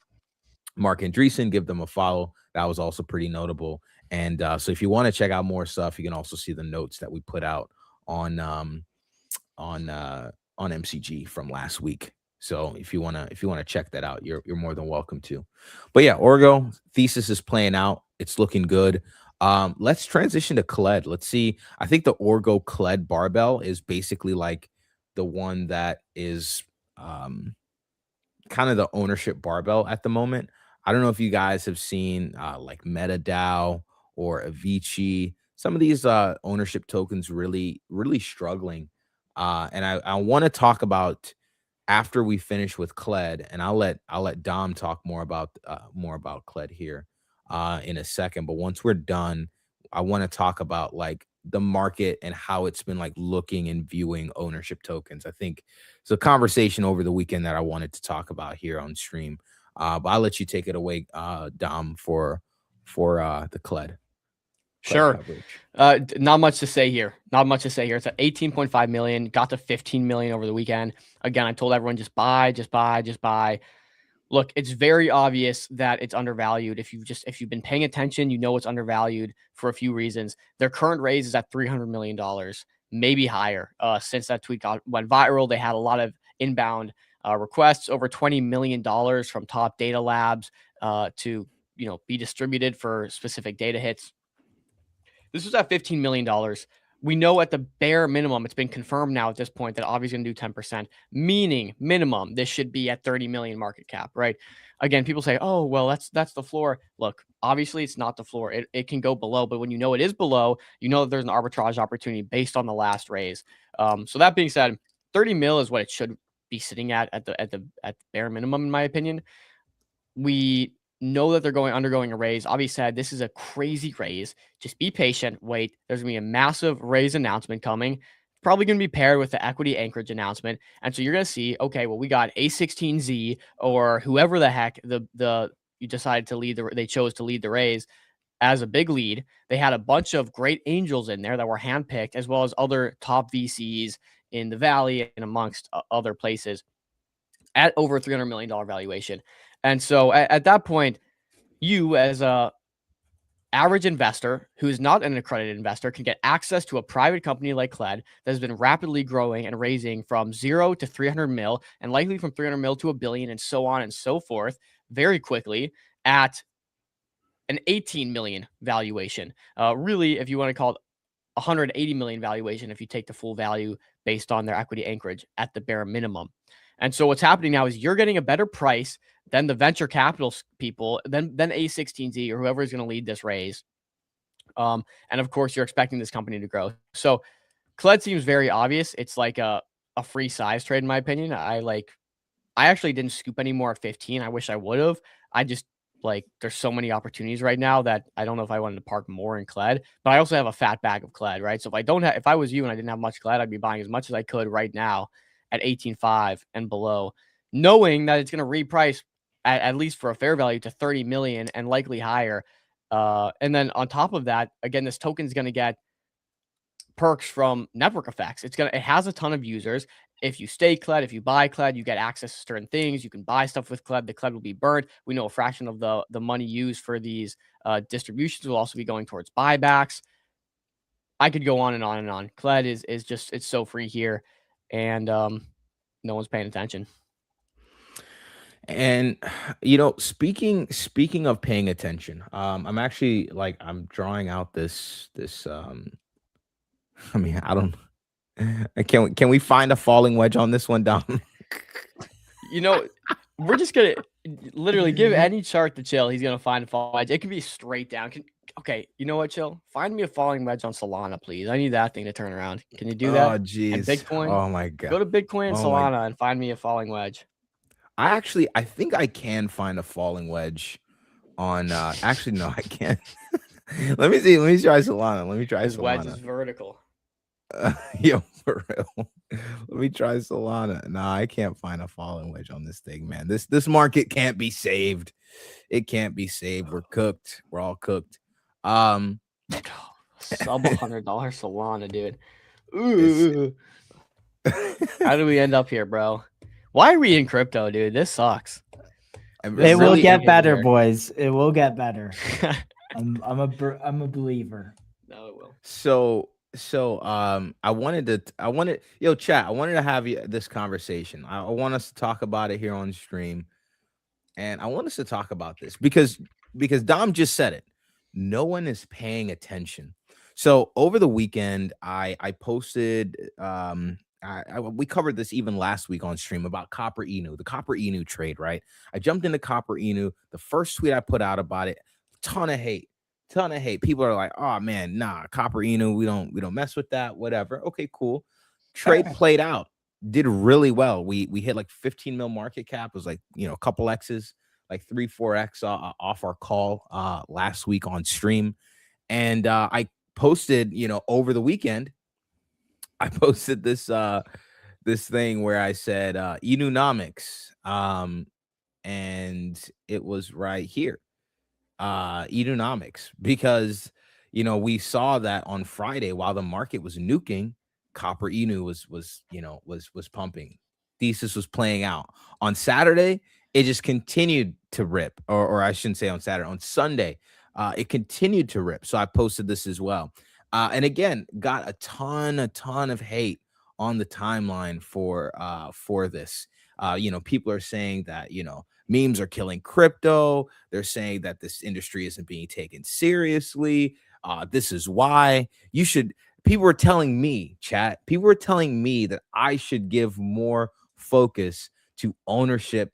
Mark Andreessen, give them a follow, that was also pretty notable. And so if you want to check out more stuff, you can also see the notes that we put out on MCG from last week. So if you want to check that out, you're more than welcome to. But yeah, Orgo thesis is playing out. It's looking good. Let's transition to CLED. Let's see. I think the Orgo CLED barbell is basically like the one that is kind of the ownership barbell at the moment. I don't know if you guys have seen like MetaDAO or Avicii. Some of these ownership tokens really struggling. And I want to talk about after we finish with CLED, and I'll let Dom talk more about CLED here in a second. But once we're done, I want to talk about like the market and how it's been like looking and viewing ownership tokens. I think it's a conversation over the weekend that I wanted to talk about here on stream. But I'll let you take it away, Dom, for the CLED. Sure. Not much to say here. It's at 18.5 million, got to 15 million over the weekend. Again, I told everyone just buy. Look, it's very obvious that it's undervalued. If you've been paying attention, you know it's undervalued for a few reasons. Their current raise is at $300 million, maybe higher. Since that tweet went viral, they had a lot of inbound requests, over $20 million from top data labs to be distributed for specific data hits. This was at $15 million. We know at the bare minimum, it's been confirmed now at this point that Avi's going to do 10%, meaning minimum, this should be at 30 million market cap, right? Again, people say, oh, well, that's the floor. Look, obviously it's not the floor. It can go below, but when you know it is below, you know that there's an arbitrage opportunity based on the last raise. So that being said, 30 mil is what it should be sitting at the bare minimum, in my opinion. We know that they're undergoing a raise. Avi said this is a crazy raise. Just be patient. Wait, there's gonna be a massive raise announcement coming. Probably gonna be paired with the equity anchorage announcement. And so you're gonna see, okay, well, we got A16Z or whoever the heck you decided to lead they chose to lead the raise as a big lead. They had a bunch of great angels in there that were handpicked, as well as other top VCs in the Valley and amongst other places at over $300 million valuation. And so at that point, you as a average investor who is not an accredited investor can get access to a private company like CLED that has been rapidly growing and raising from 0 to 300 mil and likely from 300 mil to $1 billion and so on and so forth very quickly at an 18 million valuation. Really, if you want to call it 180 million valuation, if you take the full value based on their equity anchorage at the bare minimum. And so what's happening now is you're getting a better price than the venture capital people, than A16Z or whoever is going to lead this raise. And of course, you're expecting this company to grow. So CLED seems very obvious. It's like a free size trade, in my opinion. I actually didn't scoop any more at 15. I wish I would have. I just there's so many opportunities right now that I don't know if I wanted to park more in CLED, but I also have a fat bag of CLED, right? So if I was you and I didn't have much CLED, I'd be buying as much as I could right now at 18.5 and below, knowing that it's going to reprice at least for a fair value to 30 million and likely higher And then on top of that, again, this token is going to get perks from network effects. It has a ton of users. If you stake CLED, if you buy CLED, you get access to certain things. You can buy stuff with CLED. The CLED will be burned. We know a fraction of the money used for these distributions will also be going towards buybacks. I could go on and on and on. CLED is just, it's so free here, and no one's paying attention. And speaking of paying attention, I'm actually like I'm drawing out this I mean, I don't. Can we find a falling wedge on this one, Dom? We're just gonna literally give any chart to Chill. He's gonna find a falling wedge. It can be straight down. Okay, you know what, Chill? Find me a falling wedge on Solana, please. I need that thing to turn around. Can you do that? Oh, geez. And Bitcoin. Oh my god. Go to Bitcoin and Solana and find me a falling wedge. I think I can find a falling wedge on. Actually, no, I can't. Let me see. Let me try Solana. This wedge is vertical. Yo, for real. Let me try Solana. Nah, I can't find a falling wedge on this thing, man. This market can't be saved. It can't be saved. We're cooked. We're all cooked. Sub $100 Solana, dude. Ooh. How do we end up here, bro? Why are we in crypto, dude? This sucks. It will get better, boys. It will get better. I'm a believer. No, it will. I wanted yo chat. I wanted to have this conversation. I want us to talk about it here on stream, and I want us to talk about this because Dom just said it. No one is paying attention. So over the weekend, I posted. We covered this even last week on stream about Copper Inu, the Copper Inu trade. Right? I jumped into Copper Inu. The first tweet I put out about it, ton of hate. People are like, oh man, nah, Copper Inu, we don't mess with that, whatever. Okay, cool. Trade played out, did really well. We hit like 15 mil market cap. It was like, a couple X's, like 3-4x off our call last week on stream. And I posted, over the weekend, I posted this thing where I said Inunomics, and it was right here. Inunomics, because we saw that on Friday while the market was nuking, Copper Inu was pumping. Thesis was playing out. On Saturday, it just continued to rip, or I shouldn't say on Saturday, on Sunday, it continued to rip. So I posted this as well, and again got a ton of hate on the timeline for this. People are saying that memes are killing crypto. They're saying that this industry isn't being taken seriously. This is why you should. People were telling me, chat. People were telling me that I should give more focus to ownership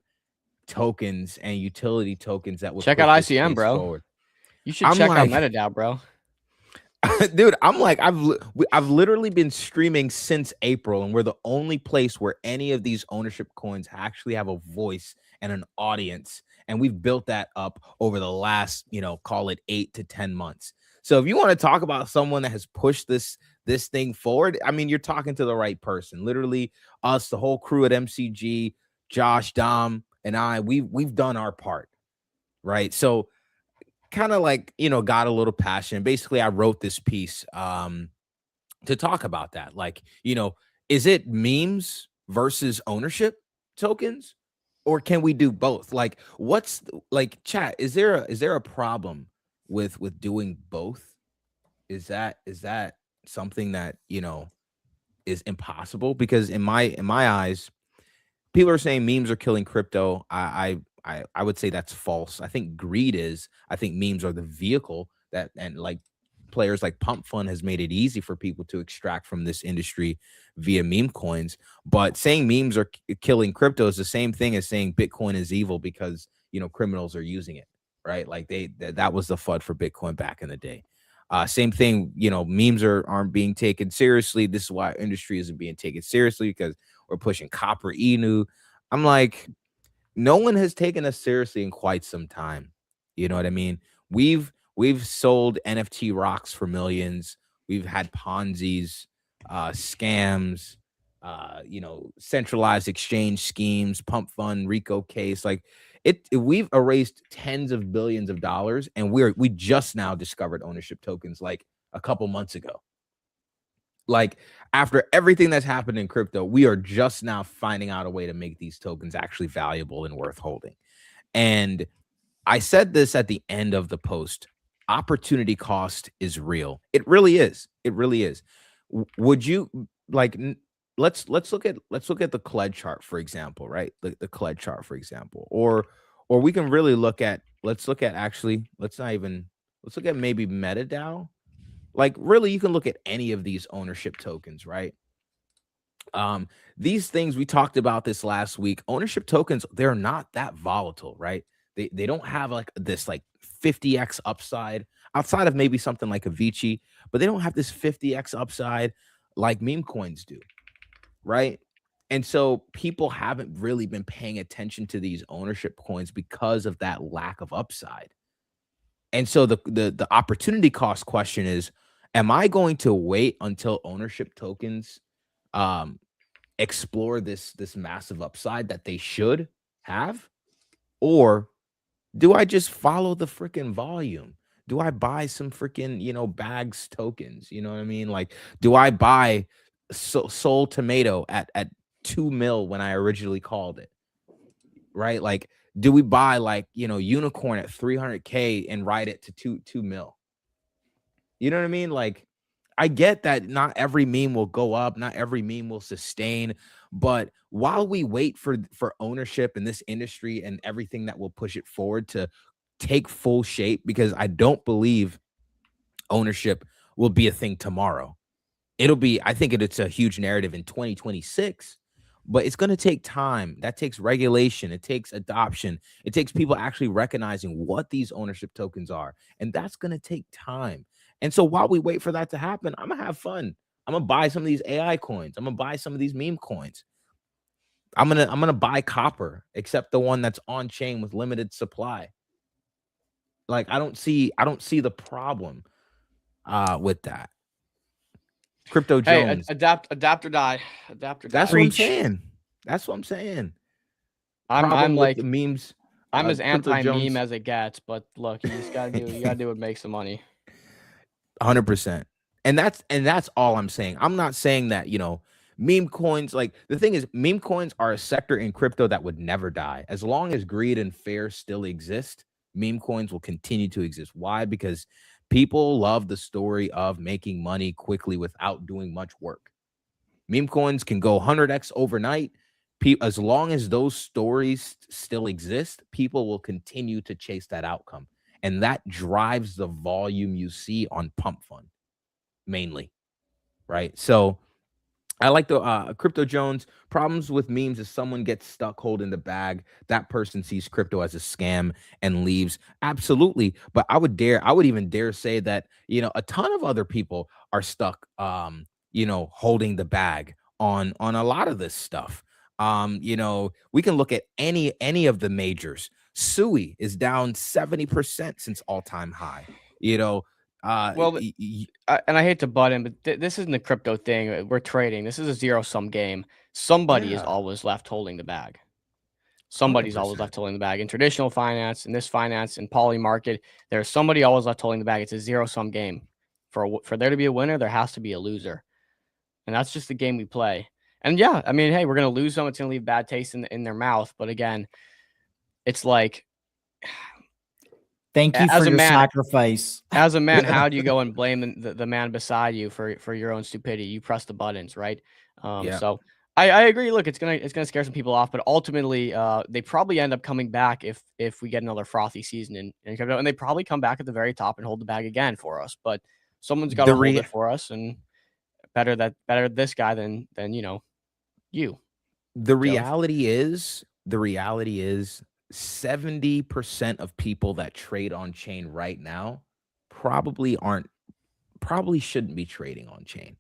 tokens and utility tokens that would check out ICM, bro. Forward. You should check out MetaDAO, bro. Dude, I'm like, I've literally been streaming since April, and we're the only place where any of these ownership coins actually have a voice and an audience, and we've built that up over the last, call it 8 to 10 months. So if you want to talk about someone that has pushed this thing forward, I mean, you're talking to the right person. Literally, us, the whole crew at MCG, Josh, Dom, and I, we've done our part, right? So kind of like, got a little passion. Basically, I wrote this piece to talk about that. Like, is it memes versus ownership tokens, or can we do both? Like, chat, is there a problem with doing both? Is that something that, is impossible? Because in my eyes, people are saying memes are killing crypto. I would say that's false. I think greed is. I think memes are the vehicle that, and like players like Pump Fund has made it easy for people to extract from this industry via meme coins. But saying memes are killing crypto is the same thing as saying Bitcoin is evil because, criminals are using it, right? Like that was the FUD for Bitcoin back in the day. Same thing, memes aren't being taken seriously. This is why industry isn't being taken seriously, because we're pushing Copper Inu. I'm like, no one has taken us seriously in quite some time. You know what I mean? We've sold NFT rocks for millions. We've had Ponzi's, scams, centralized exchange schemes, Pump Fund, Rico case. Like, we've erased tens of billions of dollars, and we just now discovered ownership tokens like a couple months ago. Like, after everything that's happened in crypto, we are just now finding out a way to make these tokens actually valuable and worth holding. And I said this at the end of the post. Opportunity cost is real. It really is. It really is. Would you like let's look at the CLED chart, for example, right? The CLED chart, for example. Or we can really look at let's look at maybe MetaDAO. Like, really, you can look at any of these ownership tokens, right? These things, we talked about this last week. Ownership tokens, they're not that volatile, right? They don't have like this like 50x upside outside of maybe something like Avicii, but they don't have this 50x upside like meme coins do, right? And so people haven't really been paying attention to these ownership coins because of that lack of upside. And so the opportunity cost question is, am I going to wait until ownership tokens explore this massive upside that they should have? Or do I just follow the freaking volume? Do I buy some freaking, bags tokens? You know what I mean? Like, do I buy Soul Tomato at 2 mil when I originally called it? Right? Like, do we buy like, Unicorn at 300K and ride it to 2 mil? You know what I mean? Like, I get that not every meme will go up, not every meme will sustain, but while we wait for ownership in this industry and everything that will push it forward to take full shape, because I don't believe ownership will be a thing tomorrow. I think it's a huge narrative in 2026, but it's going to take time. That takes regulation. It takes adoption. It takes people actually recognizing what these ownership tokens are. And that's going to take time. And so while we wait for that to happen, I'm going to have fun. I'm going to buy some of these AI coins. I'm going to buy some of these meme coins. I'm going to buy copper, except the one that's on chain with limited supply. Like, I don't see the problem with that. Crypto Jones. Hey, adapt or die. Adapt or die. That's what I'm saying. That's what I'm saying. I'm like the memes. I'm as Crypto anti-meme Jones. as it gets, but look, you just gotta do what makes some money. 100%. And that's all I'm saying. I'm not saying that, meme coins, like, the thing is, meme coins are a sector in crypto that would never die. As long as greed and fear still exist, meme coins will continue to exist. Why? Because people love the story of making money quickly without doing much work. Meme coins can go 100x overnight. As long as those stories still exist, people will continue to chase that outcome. And that drives the volume you see on Pump Fund, mainly, right? So I like the Crypto Jones. Problems with memes is someone gets stuck holding the bag. That person sees crypto as a scam and leaves. Absolutely. But I would even dare say that, a ton of other people are stuck, holding the bag on a lot of this stuff. We can look at any of the majors. Sui is down 70% since all-time high. And I hate to butt in, but this isn't a crypto thing. We're trading. This is a zero-sum game. Somebody is always left holding the bag. Somebody's 100%. always left holding the bag. In traditional finance, in this finance, in poly market, there's somebody always left holding the bag. It's a zero-sum game. For there to be a winner, there has to be a loser. And that's just the game we play. And yeah, I mean, hey, we're going to lose them. It's going to leave bad taste in their mouth. But again, it's like, thank you for your sacrifice. As a man, how do you go and blame the man beside you for your own stupidity? You press the buttons, right? So I agree. Look, it's gonna scare some people off, but ultimately, they probably end up coming back if we get another frothy season in crypto, and they probably come back at the very top and hold the bag again for us. But someone's got to hold it for us, and better this guy than you. The reality is 70% of people that trade on chain right now probably shouldn't be trading on chain.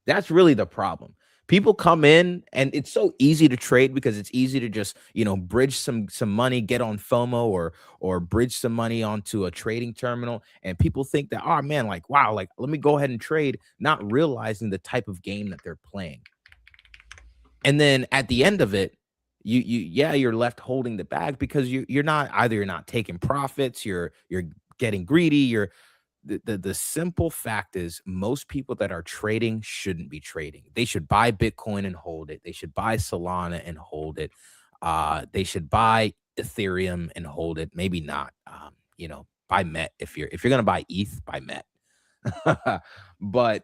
That's really the problem. People come in and it's so easy to trade because it's easy to just, bridge some money, get on FOMO or bridge some money onto a trading terminal. And people think that, oh man, like, wow, like, let me go ahead and trade, not realizing the type of game that they're playing. And then at the end of it, you're left holding the bag because you're not taking profits, you're getting greedy, the simple fact is most people that are trading shouldn't be trading. They should buy Bitcoin and hold it. They should buy Solana and hold it. They should buy Ethereum and hold it. Maybe not. Buy Met if you're gonna buy ETH, buy Met. But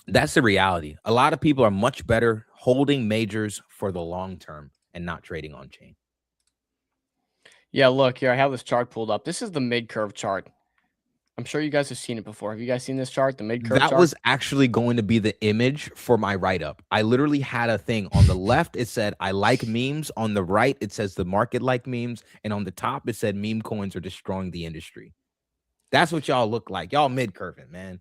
that's the reality. A lot of people are much better holding majors for the long term and not trading on chain. Yeah, look here. I have this chart pulled up. This is the mid curve chart. I'm sure you guys have seen it before. Have you guys seen this chart, the mid curve chart? That was actually going to be the image for my write-up. I literally had a thing on the left. It said, I like memes. On the right, it says the market like memes. And on the top, it said meme coins are destroying the industry. That's what y'all look like. Y'all mid-curving, man.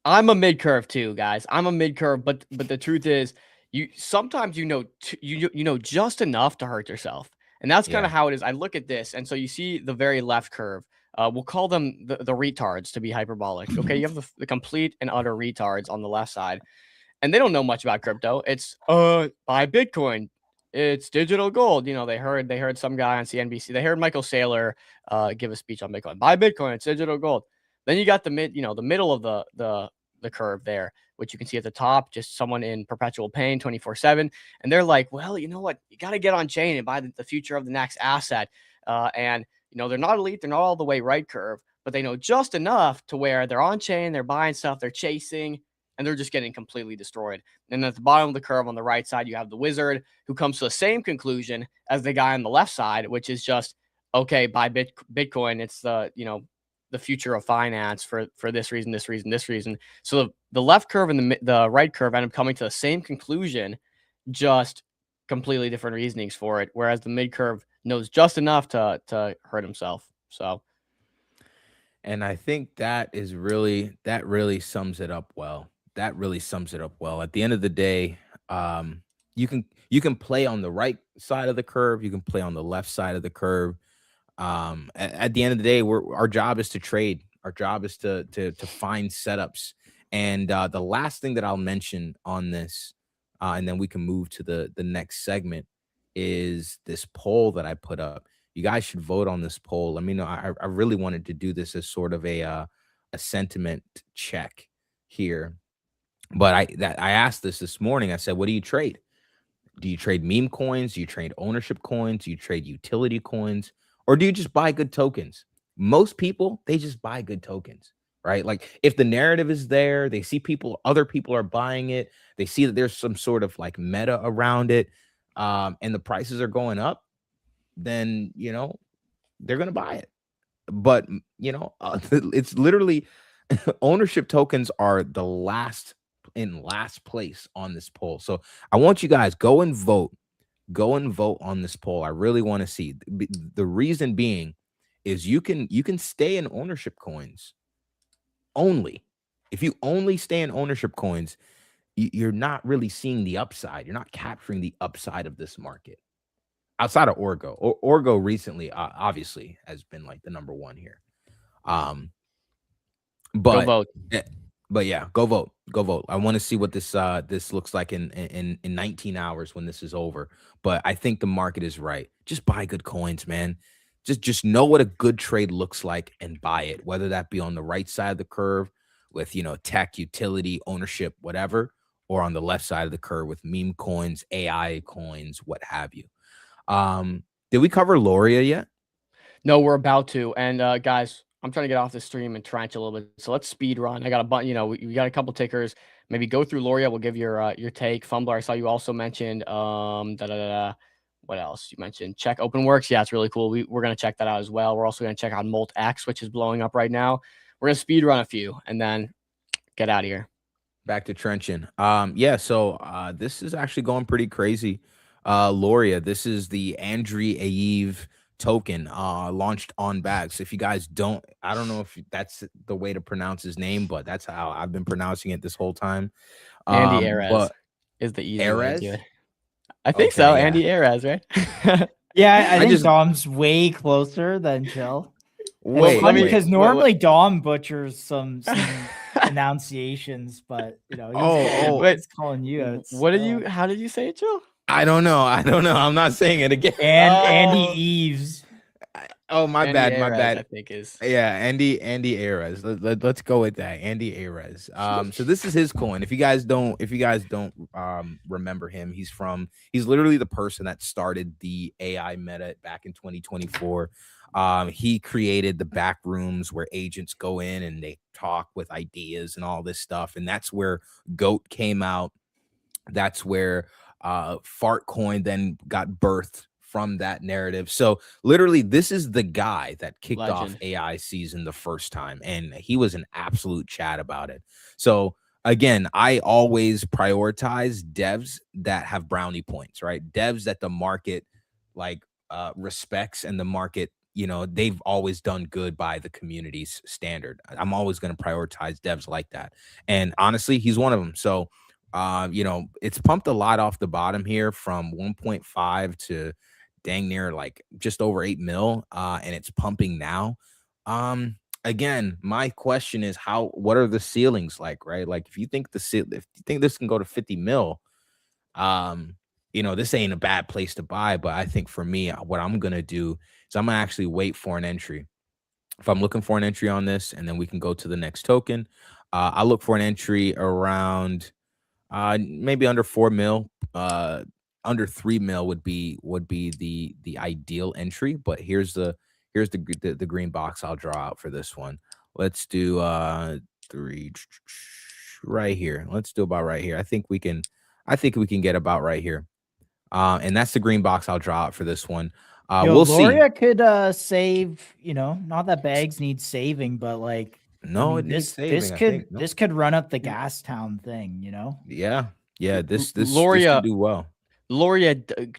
I'm a mid curve too, guys. I'm a mid curve, but the truth is, you sometimes you know just enough to hurt yourself, and that's kind of how it is. I look at this, and so you see the very left curve. We'll call them the retards to be hyperbolic. Okay, you have the complete and utter retards on the left side, and they don't know much about crypto. It's buy Bitcoin, it's digital gold. They heard some guy on CNBC. They heard Michael Saylor give a speech on Bitcoin. Buy Bitcoin, it's digital gold. Then you got the middle of the curve there, which you can see at the top, just someone in perpetual pain 24/7. And they're like, well, you know what? You got to get on chain and buy the future of the next asset. And they're not elite. They're not all the way right curve, but they know just enough to where they're on chain, they're buying stuff, they're chasing, and they're just getting completely destroyed. And at the bottom of the curve on the right side, you have the wizard who comes to the same conclusion as the guy on the left side, which is just, okay, buy Bitcoin. It's the future of finance for this reason, this reason, this reason. So the left curve and the right curve end up coming to the same conclusion, just completely different reasonings for it. Whereas the mid curve knows just enough to hurt himself. So, and I think that really sums it up well. That really sums it up well. At the end of the day, you can play on the right side of the curve, you can play on the left side of the curve. At the end of the day, our job is to trade. Our job is to find setups. And the last thing that I'll mention on this, and then we can move to the next segment, is this poll that I put up. You guys should vote on this poll. Let me know. I really wanted to do this as sort of a sentiment check here. But I asked this morning. I said, what do you trade? Do you trade meme coins? Do you trade ownership coins? Do you trade utility coins? Or do you just buy good tokens? Most people, they just buy good tokens, right? Like if the narrative is there, they see other people are buying it. They see that there's some sort of like meta around it, and the prices are going up, then, they're going to buy it. But, it's literally ownership tokens are in last place on this poll. So I want you guys go and vote on this poll. I really want to see. The reason being is you can stay in ownership coins only. If you only stay in ownership coins, you're not really seeing the upside. You're not capturing the upside of this market outside of Orgo. Orgo recently, obviously, has been like the number one here. But go vote. But yeah, go vote. I want to see what this looks like in 19 hours when this is over. But I think the market is right. Just buy good coins, man. Just know what a good trade looks like and buy it, whether that be on the right side of the curve with tech, utility, ownership, whatever, or on the left side of the curve with meme coins, AI coins, what have you. Did we cover Loria yet? No, we're about to. And guys, I'm trying to get off the stream and trench a little bit. So let's speed run. I got a bunch, we got a couple tickers. Maybe go through Loria. We'll give your take. Fumbler, I saw you also mentioned what else? You mentioned Check OpenWorks. Yeah, it's really cool. We're going to check that out as well. We're also going to check out MoltX, which is blowing up right now. We're going to speed run a few and then get out of here. Back to trenching. So this is actually going pretty crazy. Loria, this is the Andriy Ayev token launched on bags. If you guys I don't know if that's the way to pronounce his name, but that's how I've been pronouncing it this whole time. Andy Erez is the easy way to do it. I think Okay, so. yeah. Andy Erez, right? Yeah, I think Dom's way closer than Chill. Wait, because normally Dom butchers some pronunciations, but he's calling you out. How did you say it, Chill? I don't know. I'm not saying it again. And Andy Eves. Oh, my Andy bad. My Ayres, bad. I think is. Yeah, Andy Ayres. Let's go with that. Andy Ayres. So this is his coin. If you guys don't remember him, he's literally the person that started the AI meta back in 2024. He created the back rooms where agents go in and they talk with ideas and all this stuff. And that's where GOAT came out. That's where Fartcoin then got birthed from that narrative. So literally, this is the guy that kicked off Legend. AI season the first time, and he was an absolute chat about it. So again, I always prioritize devs that have brownie points, right? Devs that the market respects, and the market, they've always done good by the community's standard. I'm always going to prioritize devs like that. And honestly, he's one of them. So it's pumped a lot off the bottom here from 1.5 to dang near like just over 8 mil, and it's pumping now. Again, my question is what are the ceilings like, right? Like if you think this can go to 50 mil, this ain't a bad place to buy. But I think for me, what I'm gonna do is I'm gonna actually wait for an entry. If I'm looking for an entry on this, and then we can go to the next token, I look for an entry around maybe under 4 mil. Under 3 mil would be the ideal entry. But here's the green box I'll draw out for this one. Let's do 3 right here. Let's do about right here. I think we can get about right here. And that's the green box I'll draw out for this one. We'll Loria see. could save, not that bags need saving, but like No, it needs saving. This could run up the gas town thing, Yeah. This Loria, could do well. Loria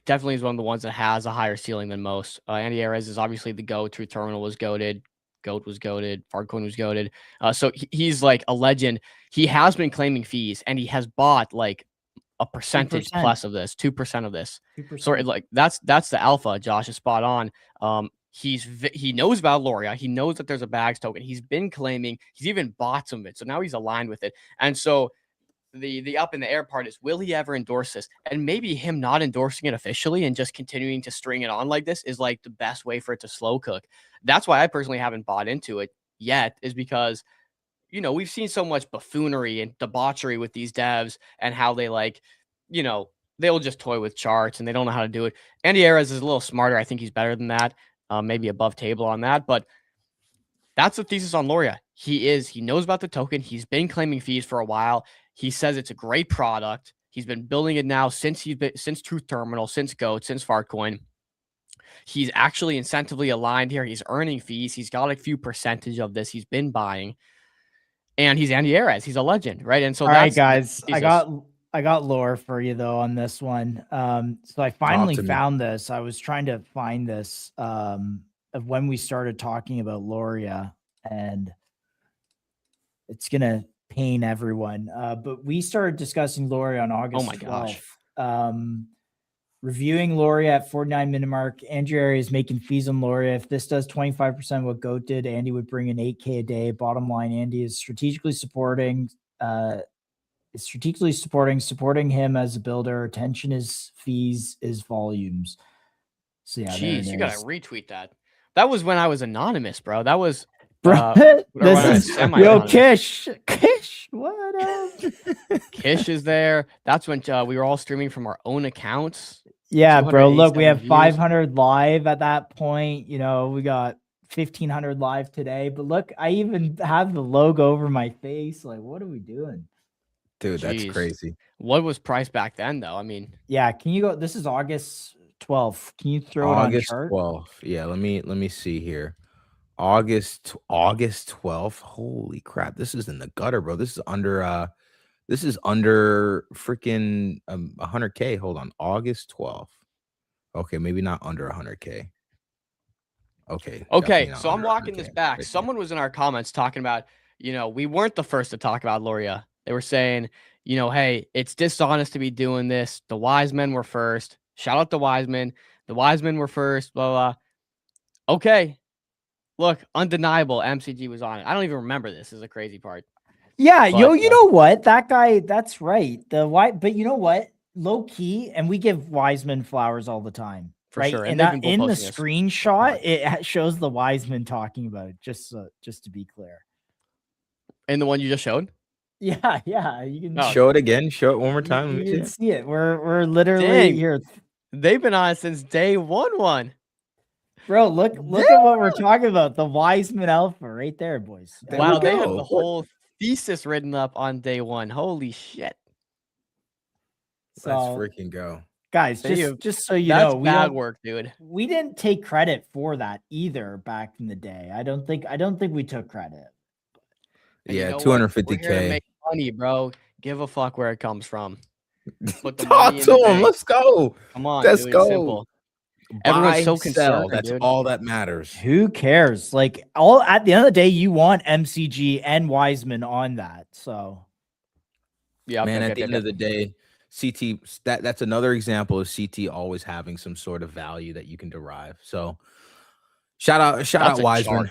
definitely is one of the ones that has a higher ceiling than most. Andy Ayres is obviously the GOAT. True Terminal was goated. GOAT was goated. Fartcoin was goated. So he's like a legend. He has been claiming fees, and he has bought like a percentage 2%. plus of this, 2% of this. 2%. So like that's the alpha. Josh is spot on. He knows about Loria. He knows that there's a bags token. He's been claiming. He's even bought some of it. So now he's aligned with it. And so the up in the air part is, will he ever endorse this? And maybe him not endorsing it officially and just continuing to string it on like this is like the best way for it to slow cook. That's why I personally haven't bought into it yet, is because we've seen so much buffoonery and debauchery with these devs, and how they they'll just toy with charts and they don't know how to do it. Andy Ayres is a little smarter. I think he's better than that, maybe above table on that. But that's the thesis on Loria. He knows about the token. He's been claiming fees for a while. He says it's a great product. He's been building it now since Truth Terminal, since GOAT, since Fartcoin. He's actually incentively aligned here. He's earning fees. He's got a few percentage of this. He's been buying, and he's Andy Ayres. He's a legend, right? And so, all right, guys, I got lore for you though on this one. So I finally found this. I was trying to find this of when we started talking about Loria, and it's gonna pain everyone. But we started discussing Loria on August 12th. Gosh. Reviewing Loria at 49 minute mark. Andrew Ayres making fees on Loria. If this does 25% what GOAT did, Andy would bring in 8K a day. Bottom line, Andy is strategically supporting him as a builder. Attention is fees is volumes. So yeah, jeez, you gotta retweet that. That was when I was anonymous, bro. That was this is yo Kish, what up? Kish is there. That's when we were all streaming from our own accounts. Yeah, bro. Look, we have 500 live at that point. We got 1,500 live today. But look, I even have the logo over my face. Like, what are we doing? Dude, that's crazy. What was price back then, though? I mean, yeah. Can you go? This is August 12th. Can you throw August it on chart? 12th? Yeah. Let me see here. August 12th. Holy crap! This is in the gutter, bro. This is under freaking 100K. Hold on, August 12th. Okay, maybe not under 100K. Okay. So I'm walking this back. Someone was in our comments talking about, we weren't the first to talk about Loria. They were saying, hey, it's dishonest to be doing this. The wise men were first. Shout out the wise men. The wise men were first. Blah blah. Okay. Look, undeniable. MCG was on it. I don't even remember this. Is the crazy part. Yeah, but, you know what? That guy, that's right. But you know what? low key, and we give Wiseman flowers all the time. For right? sure. And they've been in the posting this. screenshot, it shows the Wiseman talking about it, just to be clear. And the one you just showed? Yeah, yeah. You can show it again. Show it one more time. You Let me see can it. see it. We're literally Dang. here. They've been on it since day one. Bro, look at what we're talking about. The Wiseman Alpha right there, boys. Wow, they have the whole thesis written up on day one. Holy shit. So, let's freaking go. Guys, just so you that's know, bad work, dude. We didn't take credit for that either back in the day. I don't think we took credit. And yeah, you know 250K. We're here to make money, bro. Give a fuck where it comes from. Put the Talk money in to the him. bank. Let's go. Come on, Let's dude. go. It's simple. Everyone's so concerned. Sell. That's dude. all that matters. Who cares? Like at the end of the day, you want MCG and Wiseman on that. So yeah, man. At the end of the day, CT that's another example of CT always having some sort of value that you can derive. So shout out Wiseman.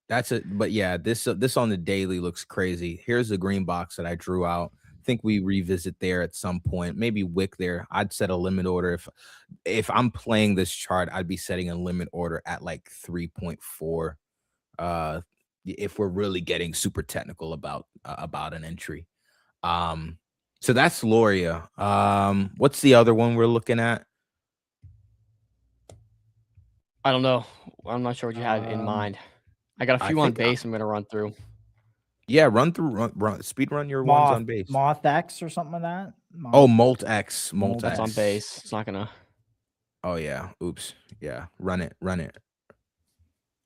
But yeah, this on the daily looks crazy. Here's the green box that I drew out. I think we revisit there at some point. Maybe wick there. I'd set a limit order. If I'm playing this chart, I'd be setting a limit order at like 3.4. If we're really getting super technical about an entry. So that's Loria. What's the other one we're looking at? I don't know. I'm not sure what you had in mind. I got a few on base I'm going to run through. Yeah, speed run your ones on base. Moth X or something like that. Molt X. That's on base. It's not going to. Oh, yeah. Oops. Yeah. Run it.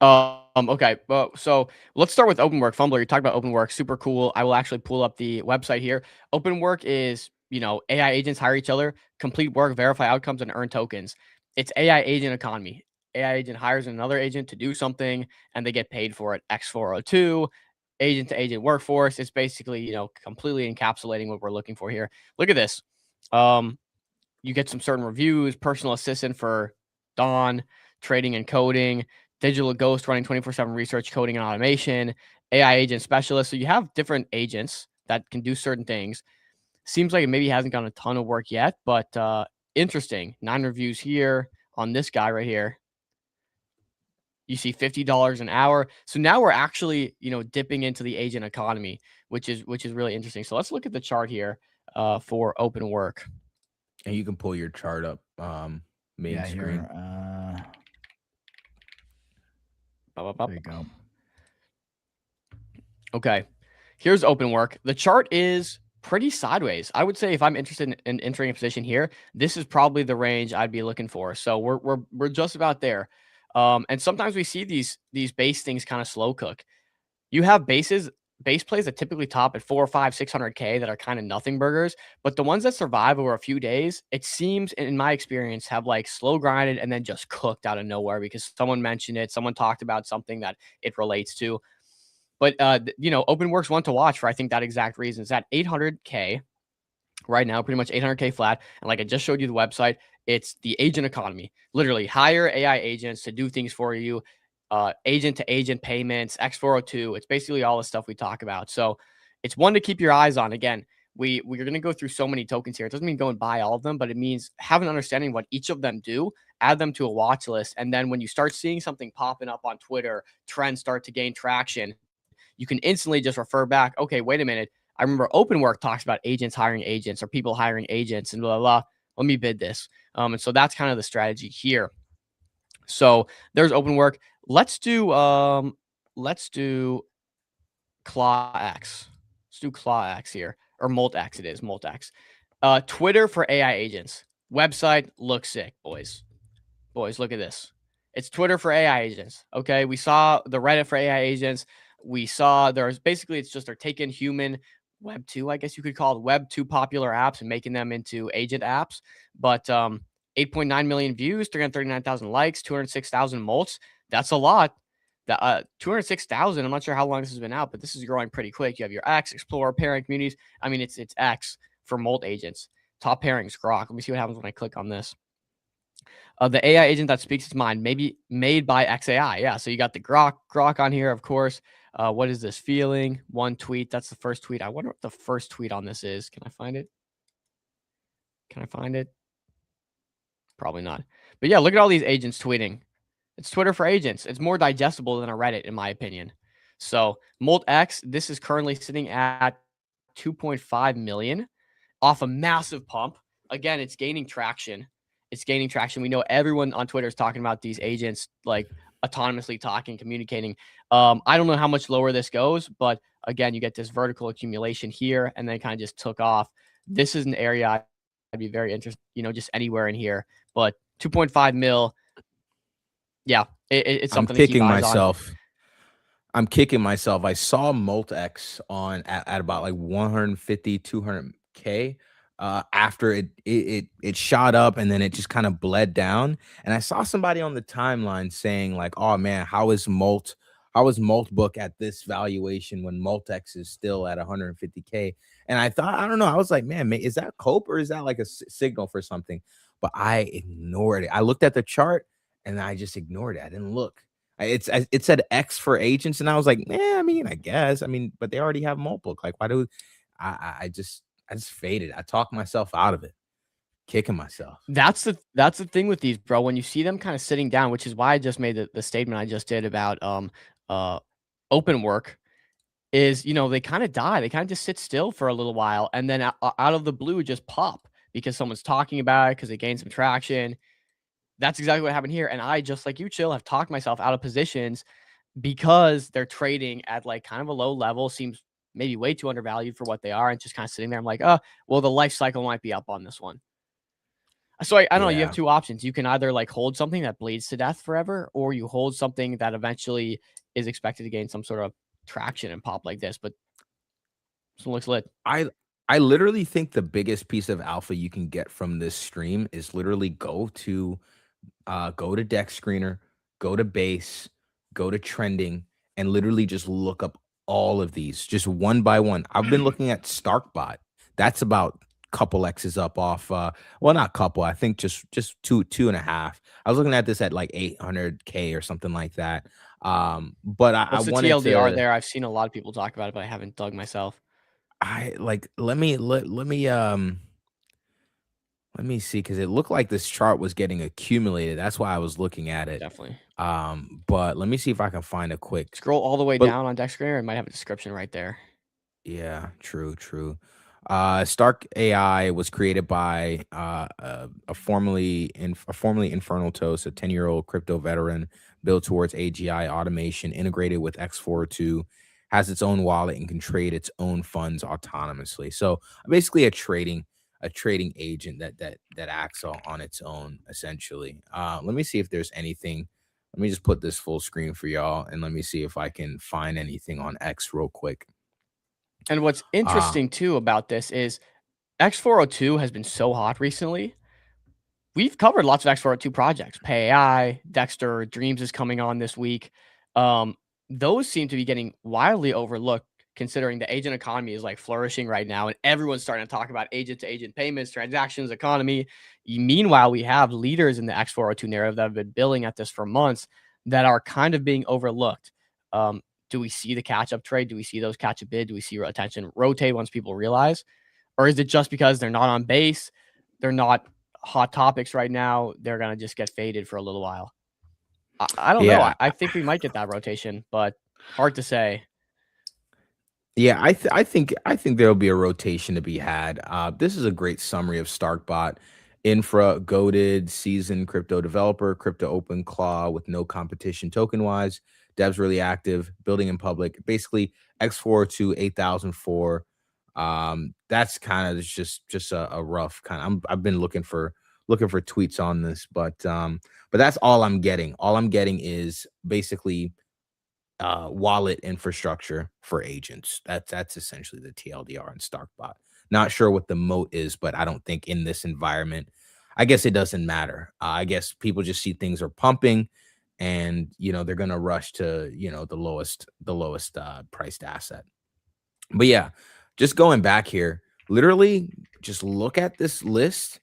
Okay. Well, so let's start with OpenWork. Fumbler, you talked about OpenWork. Super cool. I will actually pull up the website here. OpenWork is, AI agents hire each other, complete work, verify outcomes, and earn tokens. It's AI agent economy. AI agent hires another agent to do something, and they get paid for it. X402, agent to agent workforce. It's basically, completely encapsulating what we're looking for here. Look at this. You get some certain reviews, personal assistant for Dawn, trading and coding, digital ghost running 24/7 research, coding, and automation, AI agent specialist. So you have different agents that can do certain things. Seems like it maybe hasn't gotten a ton of work yet, but interesting. 9 reviews here on this guy right here. You see $50 an hour. So now we're actually, dipping into the agent economy, which is really interesting. So let's look at the chart here for OpenWork. And you can pull your chart up main screen. There you go. Okay. Here's OpenWork. The chart is pretty sideways. I would say if I'm interested in entering a position here, this is probably the range I'd be looking for. So we're just about there. And sometimes we see these base things kind of slow cook. You have base plays that typically top at 400, 500, 600K that are kind of nothing burgers, but the ones that survive over a few days, it seems, in my experience, have like slow grinded and then just cooked out of nowhere because someone mentioned it, someone talked about something that it relates to. But OpenWorks one to watch for I think that exact reason. It's at 800K right now, pretty much 800K flat. And like I just showed you the website, it's the agent economy. Literally hire AI agents to do things for you. Agent to agent payments, X402. It's basically all the stuff we talk about. So it's one to keep your eyes on. Again, we're going to go through so many tokens here. It doesn't mean go and buy all of them, but it means have an understanding what each of them do, add them to a watch list. And then when you start seeing something popping up on Twitter, trends start to gain traction, you can instantly just refer back. Okay, wait a minute. I remember OpenWork talks about agents hiring agents or people hiring agents and blah, blah, blah. Let me bid this. And so that's kind of the strategy here. So there's OpenWork. Let's do Claw X. Let's do Claw X here. Or Molt X, it is. Molt X. Twitter for AI agents. Website looks sick, boys. Boys, look at this. It's Twitter for AI agents. Okay. We saw the Reddit for AI agents. We saw it's just they're taking human Web 2, I guess you could call it Web 2 popular apps and making them into agent apps. But 8.9 million views, 339,000 likes, 206,000 molts. That's a lot. 206,000. I'm not sure how long this has been out, but this is growing pretty quick. You have your X, Explorer, pairing communities. I mean, it's X for molt agents. Top pairings, Grok. Let me see what happens when I click on this. The AI agent that speaks its mind, maybe made by XAI. Yeah, so you got the Grok on here, of course. What is this feeling? One tweet. That's the first tweet. I wonder what the first tweet on this is. Can I find it? Can I find it? Probably not. But yeah, look at all these agents tweeting. It's Twitter for agents. It's more digestible than a Reddit, in my opinion. So MoltX, this is currently sitting at 2.5 million off a massive pump. Again, it's gaining traction. It's gaining traction. We know everyone on Twitter is talking about these agents like autonomously talking, communicating. I don't know how much lower this goes, but again, you get this vertical accumulation here, and then kind of just took off. This is an area I'd be very interested, just anywhere in here. But 2.5 mil, yeah, it's something to keep eyes on. I'm kicking myself. I saw MoltX on at about like 150, 200K after it shot up and then it just kind of bled down. And I saw somebody on the timeline saying like, "Oh man, how is Moltbook at this valuation when MoltX is still at 150K?" And I thought, I don't know. I was like, man, is that cope or is that like a signal for something? But I ignored it. I looked at the chart and I just ignored it. I didn't look. It said X for agents, and I was like, I mean, I guess. I mean, but they already have Moltbook. Like, why do I just faded. I talked myself out of it, kicking myself. That's the thing with these, bro. When you see them kind of sitting down, which is why I just made the statement I just did about open work, is they kind of die. They kind of just sit still for a little while, and then out of the blue just pop because someone's talking about it because they gain some traction. That's exactly what happened here. And I, just like you, Chill, have talked myself out of positions because they're trading at like kind of a low level, seems maybe way too undervalued for what they are, and just kind of sitting there. I'm like, oh, well, the life cycle might be up on this one. So I don't know. You have two options. You can either like hold something that bleeds to death forever, or you hold something that eventually is expected to gain some sort of traction and pop like this. But this one looks lit. I literally think the biggest piece of alpha you can get from this stream is literally go to Deck Screener, go to base, go to trending, and literally just look up all of these just one by one. I've been looking at Starkbot. That's about couple X's up off well, not couple, I think just 2.5. I was looking at this at like 800K or something like that. But I the wanted TLDR to there. I've seen a lot of people talk about it, but I haven't dug myself. let me see, because it looked like this chart was getting accumulated. That's why I was looking at it. Definitely. But let me see if I can find a quick Scroll all the way down on Deck Screener. It might have a description right there. Yeah, true. Stark AI was created by a formerly Infernal Toast, a 10-year-old crypto veteran built towards AGI automation, integrated with X402, has its own wallet and can trade its own funds autonomously. So basically a trading agent that acts on its own, essentially. Let me see if there's anything. Let me just put this full screen for y'all, and let me see if I can find anything on X real quick. And what's interesting too about this is X402 has been so hot recently. We've covered lots of X402 projects. PayAI, Dexter, Dreams is coming on this week. Those seem to be getting wildly overlooked, considering the agent economy is like flourishing right now, and everyone's starting to talk about agent-to-agent payments, transactions, economy. Meanwhile, we have leaders in the X402 narrative that have been billing at this for months that are kind of being overlooked. Do we see the catch-up trade? Do we see those catch-up bid? Do we see attention rotate once people realize? Or is it just because they're not on base, they're not hot topics right now, they're going to just get faded for a little while? I don't know. I think we might get that rotation, but hard to say. Yeah, I think there'll be a rotation to be had. This is a great summary of Starkbot. Infra, goated, seasoned crypto developer, crypto open claw with no competition token-wise. Dev's really active, building in public. Basically, X402, 8004. That's kind of just a rough kind of. I've been looking for tweets on this, but that's all I'm getting. All I'm getting is basically wallet infrastructure for agents. That's essentially the TLDR and Starkbot. Not sure what the moat is, but I don't think in this environment, I guess it doesn't matter. I guess people just see things are pumping, and they're gonna rush to the lowest priced asset. But yeah, just going back here, literally just look at this list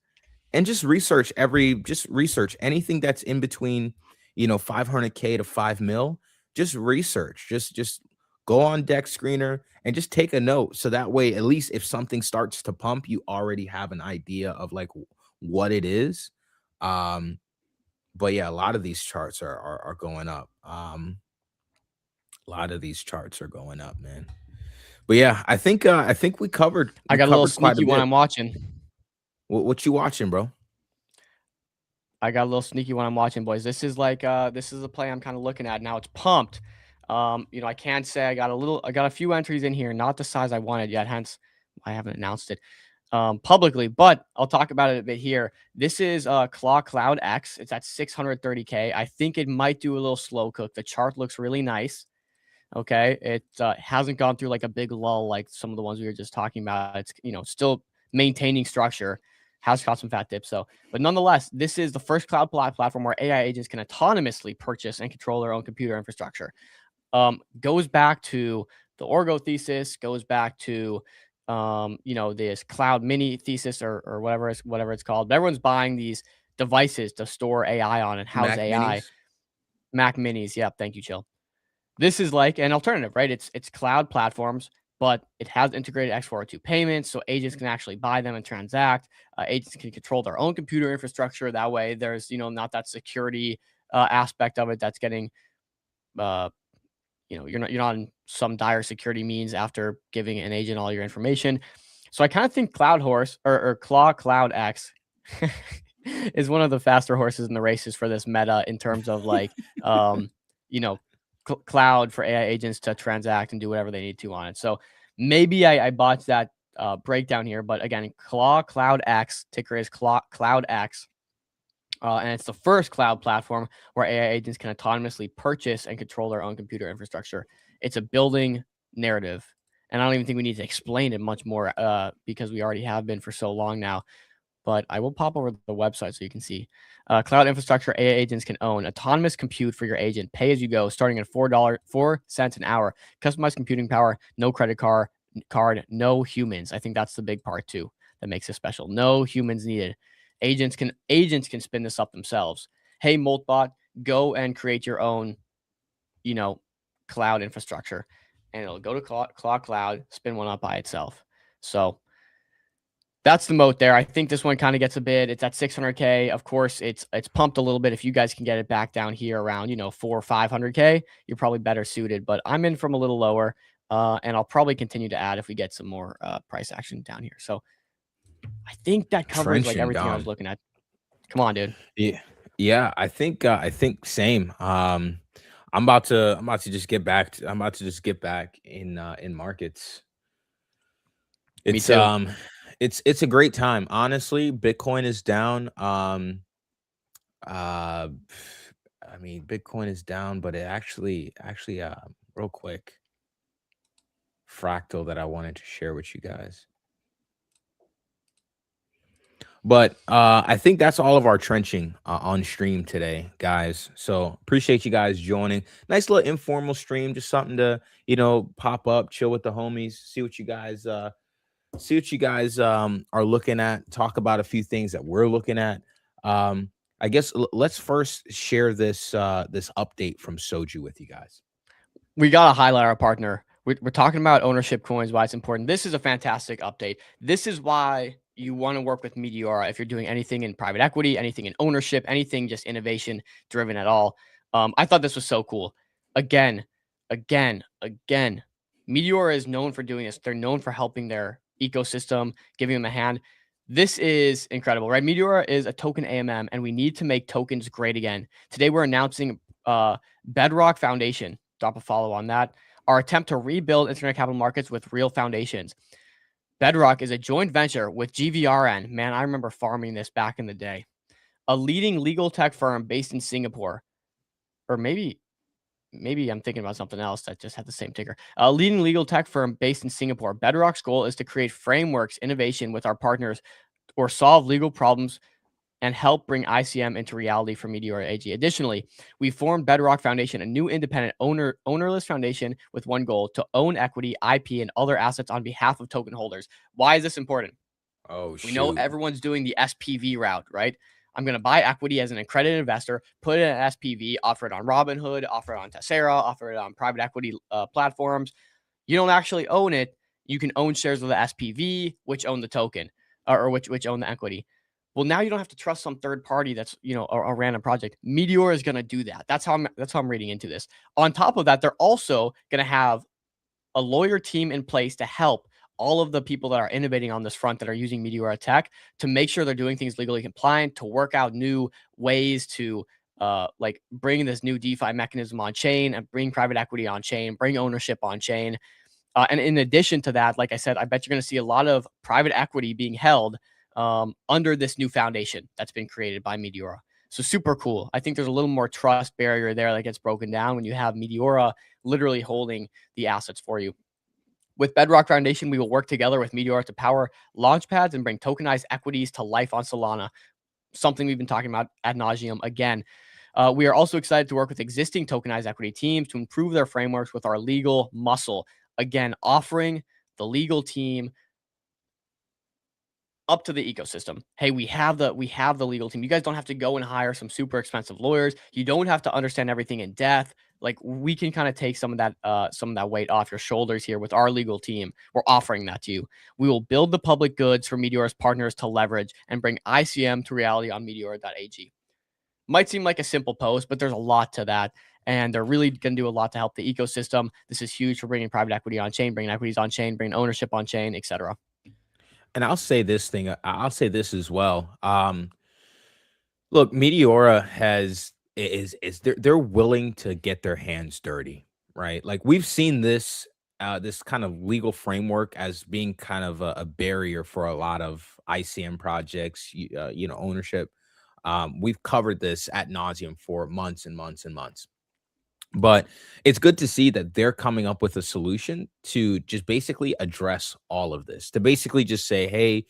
and just research anything that's in between 500K to 5 mil. Just research, just Go on Deck Screener and just take a note. So that way, at least if something starts to pump, you already have an idea of like what it is. But yeah, a lot of these charts are going up. A lot of these charts are going up, man. But yeah, I think we covered I got a little quite a sneaky one bit. I'm watching. What you watching, bro? I got a little sneaky one I'm watching, boys. This is like this is a play I'm kind of looking at now. It's pumped. You know, I can't say I got a few entries in here, not the size I wanted yet, hence I haven't announced it publicly, but I'll talk about it a bit here. This is Claw Cloud X. It's at 630K. I think it might do a little slow cook. The chart looks really nice. Okay. It hasn't gone through like a big lull like some of the ones we were just talking about. It's, you know, still maintaining structure, has caught some fat dips. So, but nonetheless, this is the first cloud platform where AI agents can autonomously purchase and control their own computer infrastructure. Goes back to the Orgo thesis, goes back to, you know, this cloud mini thesis or whatever it's called. But everyone's buying these devices to store AI on and house Mac AI. Minis? Mac minis. Yep. Thank you, Chill. This is like an alternative, right? It's cloud platforms, but it has integrated X402 payments, so agents can actually buy them and transact. Agents can control their own computer infrastructure. That way, there's, you know, not that security aspect of it that's getting, you know, you're not in some dire security means after giving an agent all your information. So I kind of think Cloud Horse or Claw Cloud X is one of the faster horses in the races for this meta in terms of like, you know, cloud for AI agents to transact and do whatever they need to on it. So maybe I botched that breakdown here, but again, Claw Cloud X, ticker is Cloud X. And it's the first cloud platform where AI agents can autonomously purchase and control their own computer infrastructure. It's a building narrative. And I don't even think we need to explain it much more because we already have been for so long now. But I will pop over the website so you can see. Cloud infrastructure AI agents can own autonomous compute for your agent, pay as you go, starting at $4 an hour. Customized computing power, no credit card, no humans. I think that's the big part too that makes it special. No humans needed. Agents can spin this up themselves. Hey, Moltbot, go and create your own, you know, cloud infrastructure, and it'll go to Claw Cloud, spin one up by itself. So that's the moat there. I think this one kind of gets a bid. It's at 600K. Of course, it's pumped a little bit. If you guys can get it back down here around, you know, 400 or 500K, you're probably better suited. But I'm in from a little lower, and I'll probably continue to add if we get some more price action down here. So I think that covers like everything I was looking at. Come on, dude. Yeah. I think same. I'm about to just get back. I'm about to just get back in markets. Me too. It's a great time. Honestly, Bitcoin is down. I mean, Bitcoin is down, but it actually, real quick, fractal that I wanted to share with you guys. But I think that's all of our trenching on stream today, guys. So appreciate you guys joining. Nice little informal stream, just something to, you know, pop up, chill with the homies, see what you guys are looking at, talk about a few things that we're looking at. I guess let's first share this this update from Soju with you guys. We got to highlight our partner. We're talking about ownership coins, why it's important. This is a fantastic update. This is why you want to work with Meteora if you're doing anything in private equity, anything in ownership, anything just innovation driven at all. I thought this was so cool. Again, Meteora is known for doing this. They're known for helping their ecosystem, giving them a hand. This is incredible, right? Meteora is a token AMM, and we need to make tokens great again. Today, we're announcing Bedrock Foundation. Drop a follow on that. Our attempt to rebuild internet capital markets with real foundations. Bedrock is a joint venture with GVRN. Man, I remember farming this back in the day. A leading legal tech firm based in Singapore. Or maybe I'm thinking about something else that just had the same ticker. A leading legal tech firm based in Singapore. Bedrock's goal is to create frameworks, innovation with our partners, or solve legal problems and help bring ICM into reality for Meteora AG. Additionally, we formed Bedrock Foundation, a new independent ownerless foundation with one goal: to own equity, IP, and other assets on behalf of token holders. Why is this important? Oh, shoot. We know everyone's doing the SPV route, right? I'm going to buy equity as an accredited investor, put it in an SPV, offer it on Robinhood, offer it on Tessera, offer it on private equity platforms. You don't actually own it. You can own shares of the SPV, which own the token or which own the equity. Well, now you don't have to trust some third party that's, you know, a random project. Meteor is going to do that. That's how I'm reading into this. On top of that, they're also going to have a lawyer team in place to help all of the people that are innovating on this front that are using Meteora tech to make sure they're doing things legally compliant, to work out new ways to like bring this new DeFi mechanism on chain and bring private equity on chain, bring ownership on chain. And in addition to that, like I said, I bet you're going to see a lot of private equity being held under this new foundation that's been created by Meteora. So super cool. I think there's a little more trust barrier there that gets broken down when you have Meteora literally holding the assets for you. With Bedrock Foundation, we will work together with Meteora to power launchpads and bring tokenized equities to life on Solana, something we've been talking about ad nauseum again. We are also excited to work with existing tokenized equity teams to improve their frameworks with our legal muscle. Again, offering the legal team up to the ecosystem. Hey, we have the legal team. You guys don't have to go and hire some super expensive lawyers. You don't have to understand everything in depth. Like, we can kind of take some of that weight off your shoulders here with our legal team. We're offering that to you. We will build the public goods for Meteora's partners to leverage and bring ICM to reality on Meteora.ag. Might seem like a simple post, but there's a lot to that. And they're really going to do a lot to help the ecosystem. This is huge for bringing private equity on chain, bringing equities on chain, bringing ownership on chain, etc. And I'll say this as well. Look, Meteora is they're willing to get their hands dirty, right? Like, we've seen this kind of legal framework as being kind of a barrier for a lot of ICM projects, ownership. We've covered this ad nauseum for months and months and months. But it's good to see that they're coming up with a solution to just basically address all of this, to basically just say, hey,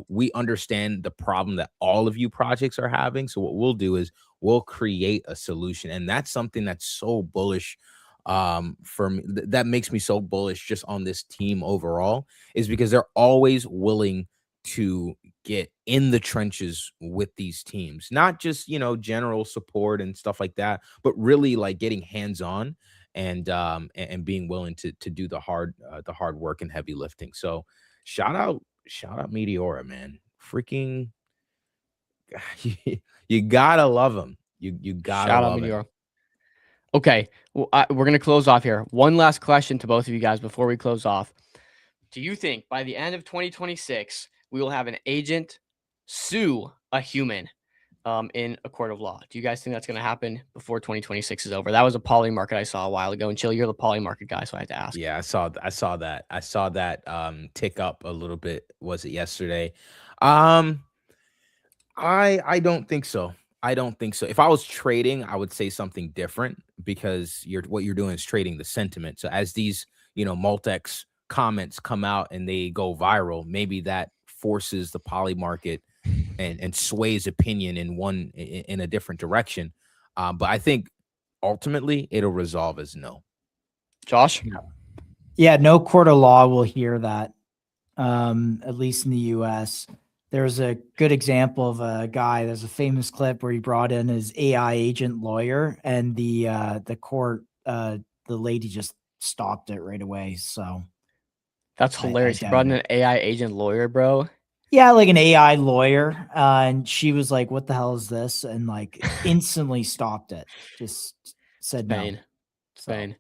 we understand the problem that all of you projects are having. So what we'll do is we'll create a solution. And that's something that's so bullish for me. That makes me so bullish just on this team overall, is because they're always willing to get in the trenches with these teams, not just, general support and stuff like that, but really like getting hands-on and being willing to do the hard work and heavy lifting. So shout out Meteora, man. Freaking you gotta love them. You gotta Shout out love Meteora. it. Okay, well, we're going to close off here. One last question to both of you guys before we close off. Do you think by the end of 2026, we will have an agent sue a human in a court of law? Do you guys think that's going to happen before 2026 is over? That was a poly market I saw a while ago. And Chill, you're the poly market guy, so I had to ask. Yeah, I saw that tick up a little bit. Was it yesterday? I don't think so. I don't think so. If I was trading, I would say something different, because what you're doing is trading the sentiment. So as these, Multex comments come out and they go viral, maybe that forces the poly market and sways opinion in a different direction. But I think ultimately it'll resolve as no. Josh? Yeah, no court of law will hear that, at least in the US. There's a good example of a guy, there's a famous clip where he brought in his AI agent lawyer, and the court, the lady just stopped it right away. So that's hilarious. He brought in an AI agent lawyer, bro. Yeah, like an AI lawyer. And she was like, what the hell is this? And like instantly stopped it. Just said no. Spain.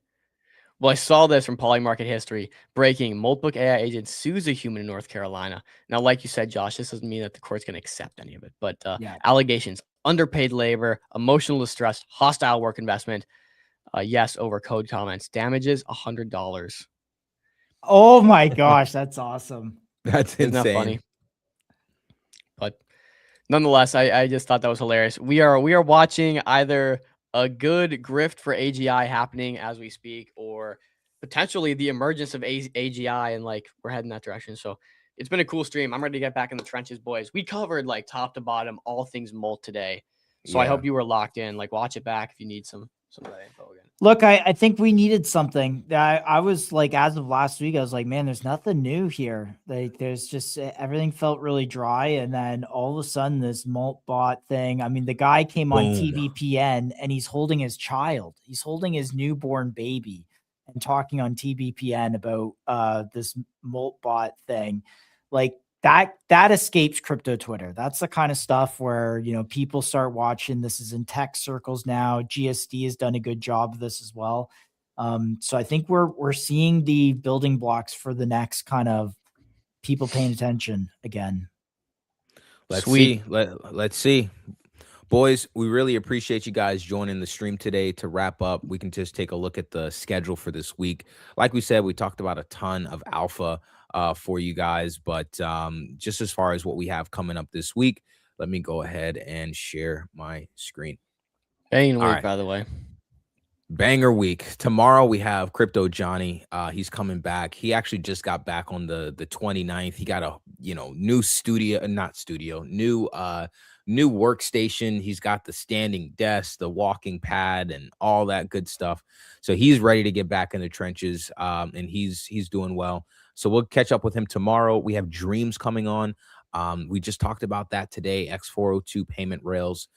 Well, I saw this from Polymarket History. Breaking: Moltbot AI agent sues a human in North Carolina. Now, like you said, Josh, this doesn't mean that the court's going to accept any of it. But allegations: underpaid labor, emotional distress, hostile work investment. Yes, over code comments. Damages $100. Oh my gosh, that's awesome. That's insane. Isn't that funny? But nonetheless, I just thought that was hilarious. We are watching either a good grift for AGI happening as we speak, or potentially the emergence of AGI, and like we're heading that direction. So it's been a cool stream. I'm ready to get back in the trenches, boys. We covered like top to bottom all things Molt today. So I hope you were locked in. Like, watch it back if you need some of that info again. Look, I think we needed something. I was like, as of last week, I was like, man, there's nothing new here. Like, there's just everything felt really dry, and then all of a sudden, this Moltbot thing. I mean, the guy came on Boom. TBPN and he's holding his child. He's holding his newborn baby and talking on TBPN about this Moltbot thing. Like, that escapes crypto Twitter. That's the kind of stuff where, you know, people start watching. This is in tech circles now. GSD has done a good job of this as well. So I think we're seeing the building blocks for the next kind of people paying attention again. Let's Sweet. see. Let's see. Boys, we really appreciate you guys joining the stream today. To wrap up, we can just take a look at the schedule for this week. Like we said, we talked about a ton of alpha for you guys, but just as far as what we have coming up this week, let me go ahead and share my screen. Banging All week, right. by the way. Banger week. Tomorrow we have Crypto Johnny. He's coming back. He actually just got back on the 29th. He got a new new workstation. He's got the standing desk, the walking pad, and all that good stuff. So he's ready to get back in the trenches. And he's doing well. So we'll catch up with him tomorrow. We have Dreams coming on. We just talked about that today, X402 payment rails.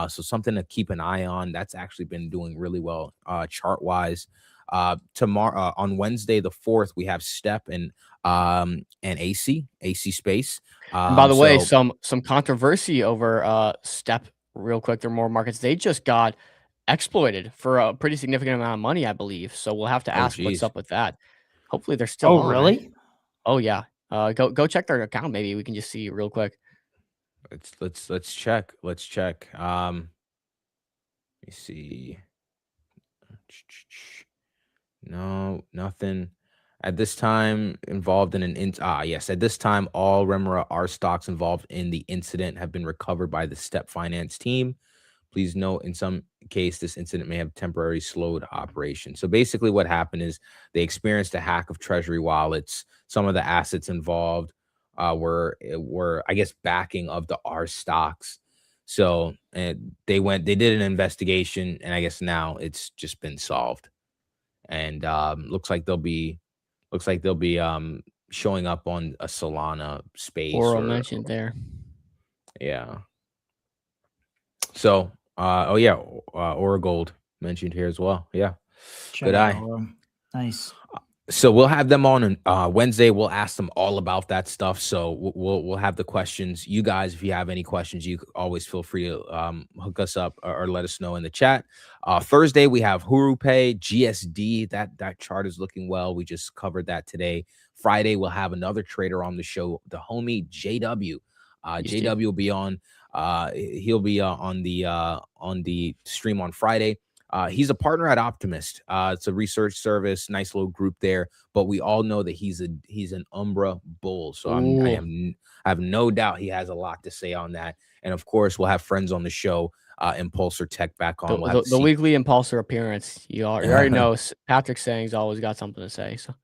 So something to keep an eye on. That's actually been doing really well chart wise. Tomorrow on Wednesday, the 4th, we have Step and AC Space. And by the way, some controversy over Step real quick. There are more markets. They just got exploited for a pretty significant amount of money, I believe. So we'll have to ask what's up with that. Hopefully they're still on, really? right? Oh yeah. Go check their account. Maybe we can just see real quick. Let's check. Let me see. No, nothing. At this time, involved in yes. At this time, all Remora R stocks involved in the incident have been recovered by the Step Finance team. Please note, in some case, this incident may have temporarily slowed operation. So basically what happened is they experienced a hack of treasury wallets. Some of the assets involved were, I guess, backing of the R stocks. So they did an investigation, and I guess now it's just been solved. And looks like they'll be showing up on a Solana space. Or mentioned there. Yeah. So, Aura Gold mentioned here as well. Yeah. Good eye. Nice. So we'll have them on Wednesday. We'll ask them all about that stuff. So we'll have the questions. You guys, if you have any questions, you always feel free to hook us up or let us know in the chat. Thursday we have HuruPay, GSD. That chart is looking well. We just covered that today. Friday we'll have another trader on the show, the homie JW. JW will be on. He'll be on the stream on Friday. He's a partner at Optimist. It's a research service, nice little group there. But we all know that he's an Umbra bull. So I have no doubt he has a lot to say on that. And of course, we'll have friends on the show. Impulsor Tech back on. The weekly Impulsor appearance. You already know Patrick Sang's always got something to say. So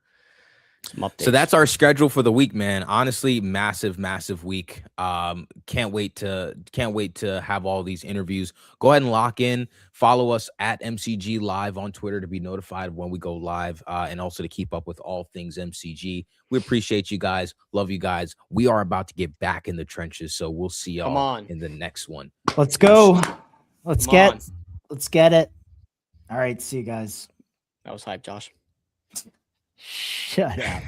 some updates. So that's our schedule for the week, man. Honestly, massive week. Can't wait to have all these interviews. Go ahead and lock in. Follow us at MCG Live on Twitter to be notified when we go live, and also to keep up with all things MCG. We appreciate you guys. Love you guys. We are about to get back in the trenches, so we'll see y'all in the next one. Let's go. Let's get it. All right. See you guys. That was hype, Josh. Shut up.